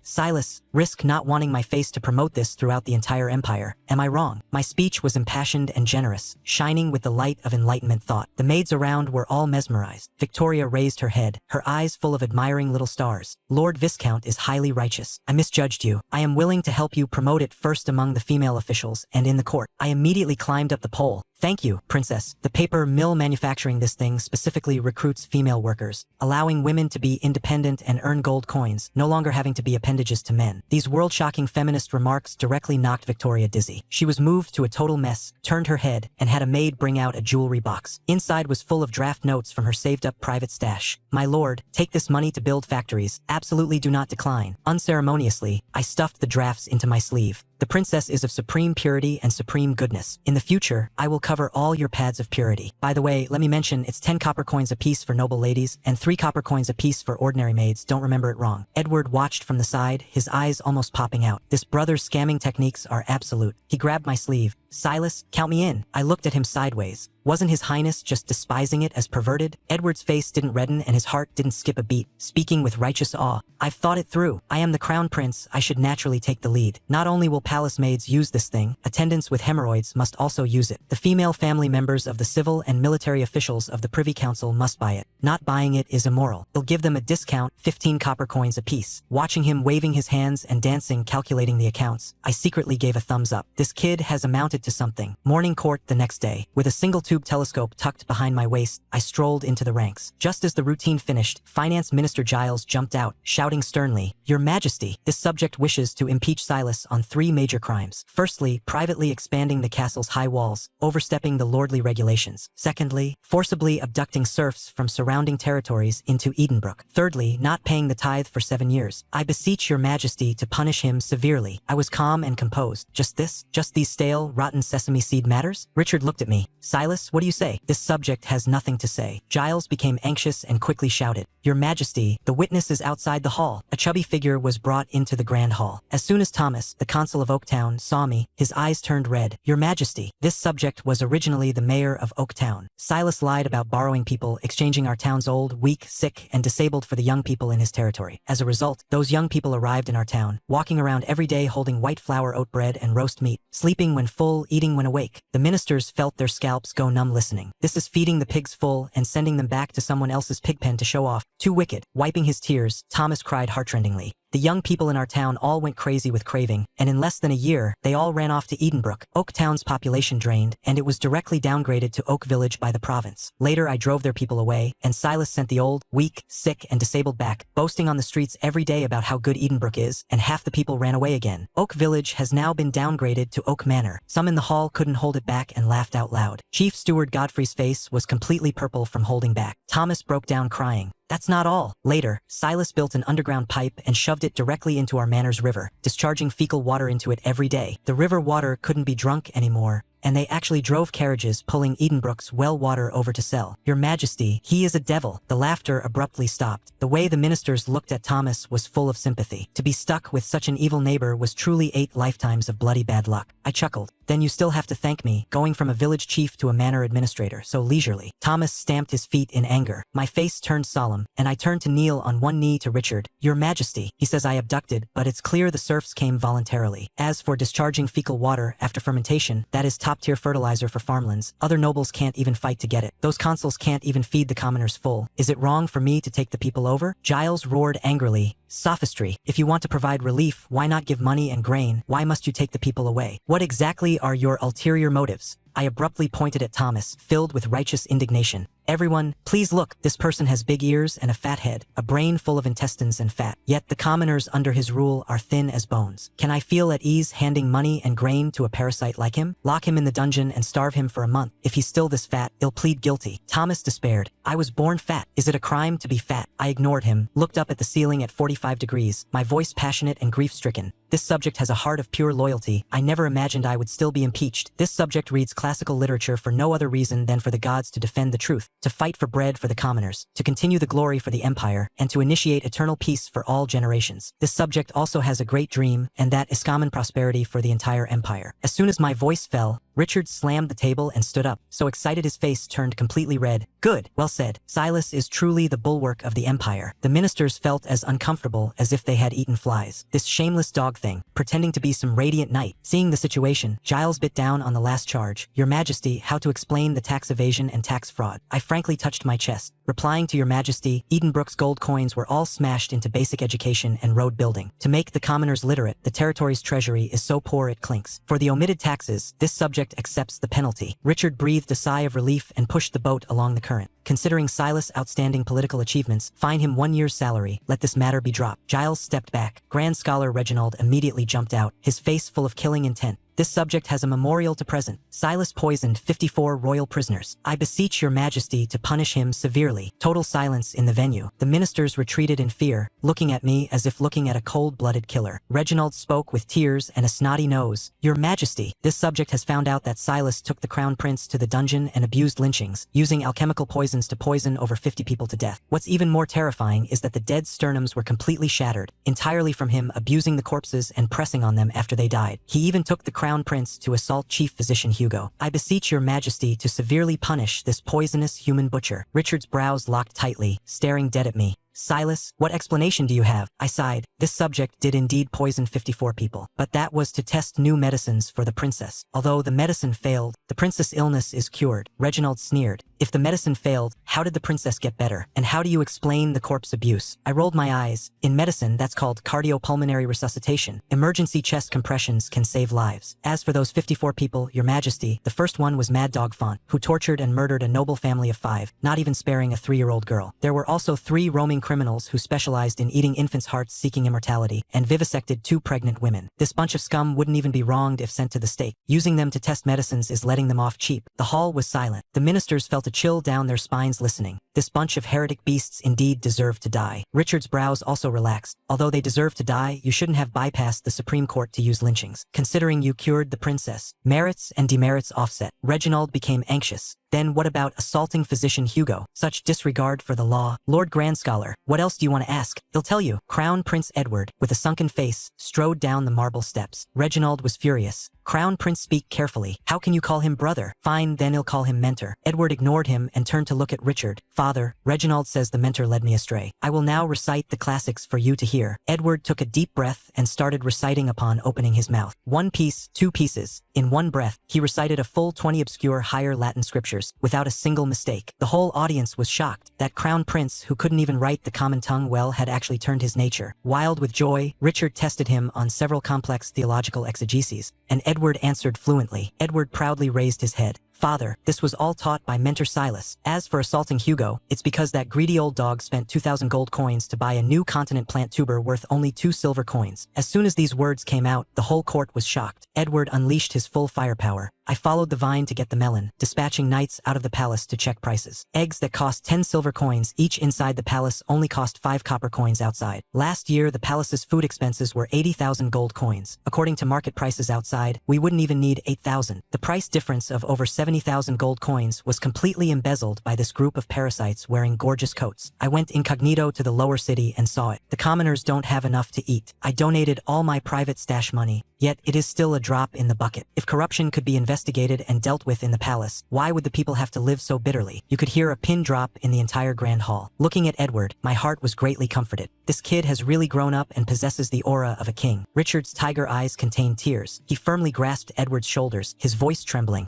Silas, risk not wanting my face to promote this throughout the entire empire. Am I wrong? My speech was impassioned and generous, shining with the light of enlightenment thought. The maids around were all mesmerized. Victoria raised her head, her eyes full of admiring little stars. Lord Viscount is highly righteous. I misjudged you. I am willing to help you promote it first among the female officials and in the court. I immediately climbed up the pole. Thank you, princess. The paper mill manufacturing this thing specifically recruits female workers, allowing women to be independent and earn gold coins, no longer having to be appendages to men. These world-shocking feminist remarks directly knocked Victoria dizzy. She was moved to a total mess, turned her head, and had a maid bring out a jewelry box. Inside was full of draft notes from her saved-up private stash. My lord, take this money to build factories. Absolutely do not decline. Unceremoniously, I stuffed the drafts into my sleeve. The princess is of supreme purity and supreme goodness. In the future, I will cover all your pads of purity. By the way, let me mention it's 10 copper coins apiece for noble ladies and 3 copper coins apiece for ordinary maids. Don't remember it wrong. Edward watched from the side, his eyes almost popping out. This brother's scamming techniques are absolute. He grabbed my sleeve. Silas, count me in. I looked at him sideways. Wasn't His Highness just despising it as perverted? Edward's face didn't redden and his heart didn't skip a beat, speaking with righteous awe. I've thought it through. I am the crown prince. I should naturally take the lead. Not only will palace maids use this thing, attendants with hemorrhoids must also use it. The female family members of the civil and military officials of the Privy Council must buy it. Not buying it is immoral. They'll give them a discount, 15 copper coins apiece. Watching him waving his hands and dancing calculating the accounts, I secretly gave a thumbs up. This kid has amounted to something. Morning court the next day. With a single tube telescope tucked behind my waist, I strolled into the ranks. Just as the routine finished, Finance Minister Giles jumped out, shouting sternly, Your Majesty, this subject wishes to impeach Silas on 3 major crimes. Firstly, privately expanding the castle's high walls, overstepping the lordly regulations. Secondly, forcibly abducting serfs from surrounding territories into Edenbrook. Thirdly, not paying the tithe for 7 years. I beseech your Majesty to punish him severely. I was calm and composed. Just these stale, rotten rotten sesame seed matters? Richard looked at me. Silas, what do you say? This subject has nothing to say. Giles became anxious and quickly shouted, Your Majesty, the witness is outside the hall. A chubby figure was brought into the grand hall. As soon as Thomas, the consul of Oaktown, saw me, his eyes turned red. Your Majesty, this subject was originally the mayor of Oaktown. Silas lied about borrowing people, exchanging our town's old, weak, sick, and disabled for the young people in his territory. As a result, those young people arrived in our town, walking around every day holding white flour oat bread and roast meat, sleeping when full, eating when awake. The ministers felt their scalps go numb listening. This is feeding the pigs full and sending them back to someone else's pig pen to show off. Too wicked. Wiping his tears, Thomas cried heartrendingly. The young people in our town all went crazy with craving, and in less than a year, they all ran off to Edenbrook. Oaktown's population drained, and it was directly downgraded to Oak Village by the province. Later, I drove their people away, and Silas sent the old, weak, sick, and disabled back, boasting on the streets every day about how good Edenbrook is, and half the people ran away again. Oak Village has now been downgraded to Oak Manor. Some in the hall couldn't hold it back and laughed out loud. Chief Steward Godfrey's face was completely purple from holding back. Thomas broke down crying. That's not all. Later, Silas built an underground pipe and shoved it directly into our manor's river, discharging fecal water into it every day. The river water couldn't be drunk anymore, and they actually drove carriages pulling Edenbrook's well water over to sell. Your Majesty, he is a devil. The laughter abruptly stopped. The way the ministers looked at Thomas was full of sympathy. To be stuck with such an evil neighbor was truly 8 lifetimes of bloody bad luck. I chuckled. Then you still have to thank me, going from a village chief to a manor administrator so leisurely. Thomas stamped his feet in anger. My face turned solemn, and I turned to kneel on one knee to Richard. Your Majesty, he says I abducted, but it's clear the serfs came voluntarily. As for discharging fecal water after fermentation, that is top-tier fertilizer for farmlands. Other nobles can't even fight to get it. Those consuls can't even feed the commoners full. Is it wrong for me to take the people over? Giles roared angrily. Sophistry. If you want to provide relief, why not give money and grain? Why must you take the people away? What exactly are your ulterior motives? I abruptly pointed at Thomas, filled with righteous indignation. Everyone, please look, this person has big ears and a fat head, a brain full of intestines and fat. Yet the commoners under his rule are thin as bones. Can I feel at ease handing money and grain to a parasite like him? Lock him in the dungeon and starve him for a month. If he's still this fat, he'll plead guilty. Thomas despaired. I was born fat. Is it a crime to be fat? I ignored him, looked up at the ceiling at 45 degrees, my voice passionate and grief-stricken. This subject has a heart of pure loyalty. I never imagined I would still be impeached. This subject reads classical literature for no other reason than for the gods to defend the truth, to fight for bread for the commoners, to continue the glory for the empire, and to initiate eternal peace for all generations. This subject also has a great dream, and that is common prosperity for the entire empire. As soon as my voice fell, Richard slammed the table and stood up, so excited his face turned completely red. Good, well said. Silas is truly the bulwark of the empire. The ministers felt as uncomfortable as if they had eaten flies. This shameless dog thing, pretending to be some radiant knight. Seeing the situation, Giles bit down on the last charge. Your Majesty, how to explain the tax evasion and tax fraud. I frankly touched my chest. Replying to Your Majesty, Edenbrook's gold coins were all smashed into basic education and road building. To make the commoners literate, the territory's treasury is so poor it clinks. For the omitted taxes, this subject accepts the penalty. Richard breathed a sigh of relief and pushed the boat along the current. Considering Silas' outstanding political achievements, fine him 1 year's salary. Let this matter be dropped. Giles stepped back. Grand Scholar Reginald immediately jumped out, his face full of killing intent. This subject has a memorial to present. Silas poisoned 54 royal prisoners. I beseech Your Majesty to punish him severely. Total silence in the venue. The ministers retreated in fear, looking at me as if looking at a cold-blooded killer. Reginald spoke with tears and a snotty nose. Your Majesty, this subject has found out that Silas took the crown prince to the dungeon and abused lynchings, using alchemical poisons to poison over 50 people to death. What's even more terrifying is that the dead sternums were completely shattered, entirely from him abusing the corpses and pressing on them after they died. He even took the crown prince to assault Chief Physician Hugo. I beseech Your Majesty to severely punish this poisonous human butcher. Richard's brows locked tightly, staring dead at me. Silas, what explanation do you have? I sighed. This subject did indeed poison 54 people, but that was to test new medicines for the princess. Although the medicine failed, the princess' illness is cured. Reginald sneered. If the medicine failed, how did the princess get better? And how do you explain the corpse abuse? I rolled my eyes. In medicine, that's called cardiopulmonary resuscitation. Emergency chest compressions can save lives. As for those 54 people, Your Majesty, the first one was Mad Dog Font, who tortured and murdered a noble family of 5, not even sparing a 3-year-old girl. There were also 3 roaming criminals who specialized in eating infants' hearts seeking immortality, and vivisected 2 pregnant women. This bunch of scum wouldn't even be wronged if sent to the stake. Using them to test medicines is letting them off cheap. The hall was silent. The ministers felt a chill down their spines listening. This bunch of heretic beasts indeed deserve to die. Richard's brows also relaxed. Although they deserve to die, you shouldn't have bypassed the Supreme Court to use lynchings. Considering you cured the princess. Merits and demerits offset. Reginald became anxious. Then what about assaulting physician Hugo? Such disregard for the law. Lord Grand Scholar, what else do you want to ask? He'll tell you. Crown Prince Edward, with a sunken face, strode down the marble steps. Reginald was furious. Crown Prince, speak carefully. How can you call him brother? Fine, then he'll call him mentor. Edward ignored him and turned to look at Richard. Father, Reginald says the mentor led me astray. I will now recite the classics for you to hear. Edward took a deep breath and started reciting upon opening his mouth. One piece, two pieces. In one breath, he recited a full 20 obscure higher Latin scriptures, without a single mistake. The whole audience was shocked. That Crown Prince, who couldn't even write the common tongue well, had actually turned his nature. Wild with joy, Richard tested him on several complex theological exegeses, and Edward answered fluently. Edward proudly raised his head. Father, this was all taught by Mentor Silas. As for assaulting Hugo, it's because that greedy old dog spent 2,000 gold coins to buy a new continent plant tuber worth only 2 silver coins. As soon as these words came out, the whole court was shocked. Edward unleashed his full firepower. I followed the vine to get the melon, dispatching knights out of the palace to check prices. Eggs that cost 10 silver coins each inside the palace only cost 5 copper coins outside. Last year, the palace's food expenses were 80,000 gold coins. According to market prices outside, we wouldn't even need 8,000. The price difference of over 70,000 gold coins was completely embezzled by this group of parasites wearing gorgeous coats. I went incognito to the lower city and saw it. The commoners don't have enough to eat. I donated all my private stash money. Yet it is still a drop in the bucket. If corruption could be investigated and dealt with in the palace, why would the people have to live so bitterly? You could hear a pin drop in the entire grand hall. Looking at Edward, my heart was greatly comforted. This kid has really grown up and possesses the aura of a king. Richard's tiger eyes contained tears. He firmly grasped Edward's shoulders, his voice trembling.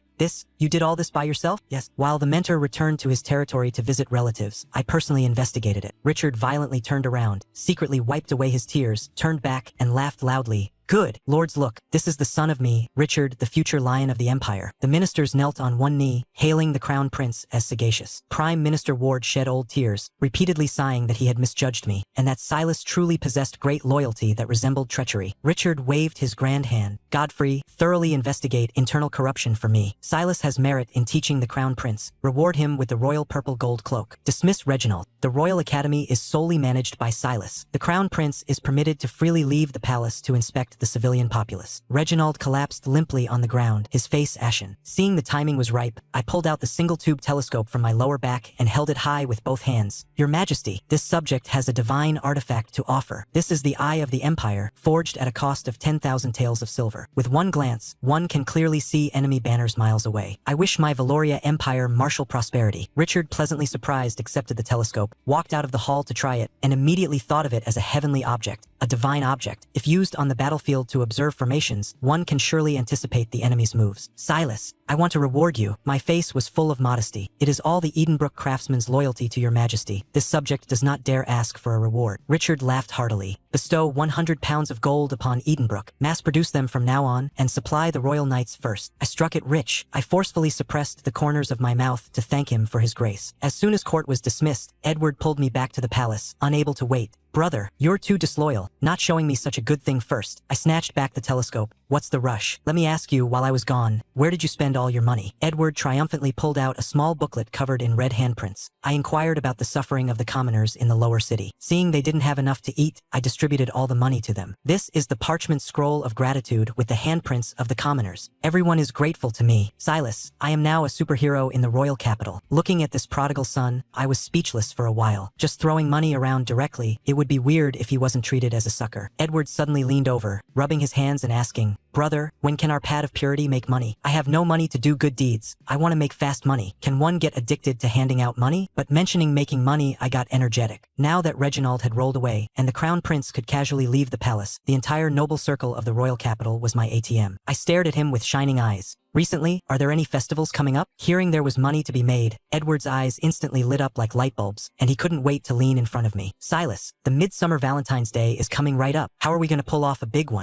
You did all this by yourself? Yes. While the mentor returned to his territory to visit relatives, I personally investigated it. Richard violently turned around, secretly wiped away his tears, turned back, and laughed loudly. Good. Lords, look, this is the son of me, Richard, the future lion of the empire. The ministers knelt on one knee, hailing the crown prince as sagacious. Prime Minister Ward shed old tears, repeatedly sighing that he had misjudged me, and that Silas truly possessed great loyalty that resembled treachery. Richard waved his grand hand. Godfrey, thoroughly investigate internal corruption for me. Silas has merit in teaching the crown prince. Reward him with the royal purple gold cloak. Dismiss Reginald. The Royal Academy is solely managed by Silas. The crown prince is permitted to freely leave the palace to inspect the civilian populace. Reginald collapsed limply on the ground, his face ashen. Seeing the timing was ripe, I pulled out the single-tube telescope from my lower back and held it high with both hands. Your Majesty, this subject has a divine artifact to offer. This is the Eye of the Empire, forged at a cost of 10,000 taels of silver. With one glance, one can clearly see enemy banners miles away. I wish my Valoria Empire martial prosperity. Richard, pleasantly surprised, accepted the telescope, walked out of the hall to try it, and immediately thought of it as a heavenly object, a divine object. If used on the battlefield to observe formations, one can surely anticipate the enemy's moves. Silas, I want to reward you. My face was full of modesty. It is all the Edenbrook craftsman's loyalty to your Majesty. This subject does not dare ask for a reward. Richard laughed heartily. Bestow 100 pounds of gold upon Edenbrook. Mass-produce them from now on, and supply the royal knights first. I struck it rich. I forcefully suppressed the corners of my mouth to thank him for his grace. As soon as court was dismissed, Edward pulled me back to the palace, unable to wait. Brother, you're too disloyal, not showing me such a good thing first. I snatched back the telescope. What's the rush? Let me ask you, while I was gone, where did you spend all your money? Edward triumphantly pulled out a small booklet covered in red handprints. I inquired about the suffering of the commoners in the lower city. Seeing they didn't have enough to eat, I distributed all the money to them. This is the parchment scroll of gratitude with the handprints of the commoners. Everyone is grateful to me. Silas, I am now a superhero in the royal capital. Looking at this prodigal son, I was speechless for a while. Just throwing money around directly, it would be weird if he wasn't treated as a sucker. Edward suddenly leaned over, rubbing his hands and asking, Brother, when can our pad of purity make money? I have no money to do good deeds. I want to make fast money. Can one get addicted to handing out money? But mentioning making money, I got energetic. Now that Reginald had rolled away, and the crown prince could casually leave the palace, the entire noble circle of the royal capital was my ATM. I stared at him with shining eyes. Recently, are there any festivals coming up? Hearing there was money to be made, Edward's eyes instantly lit up like light bulbs, and he couldn't wait to lean in front of me. Silas, the Midsummer Valentine's Day is coming right up. How are we going to pull off a big one?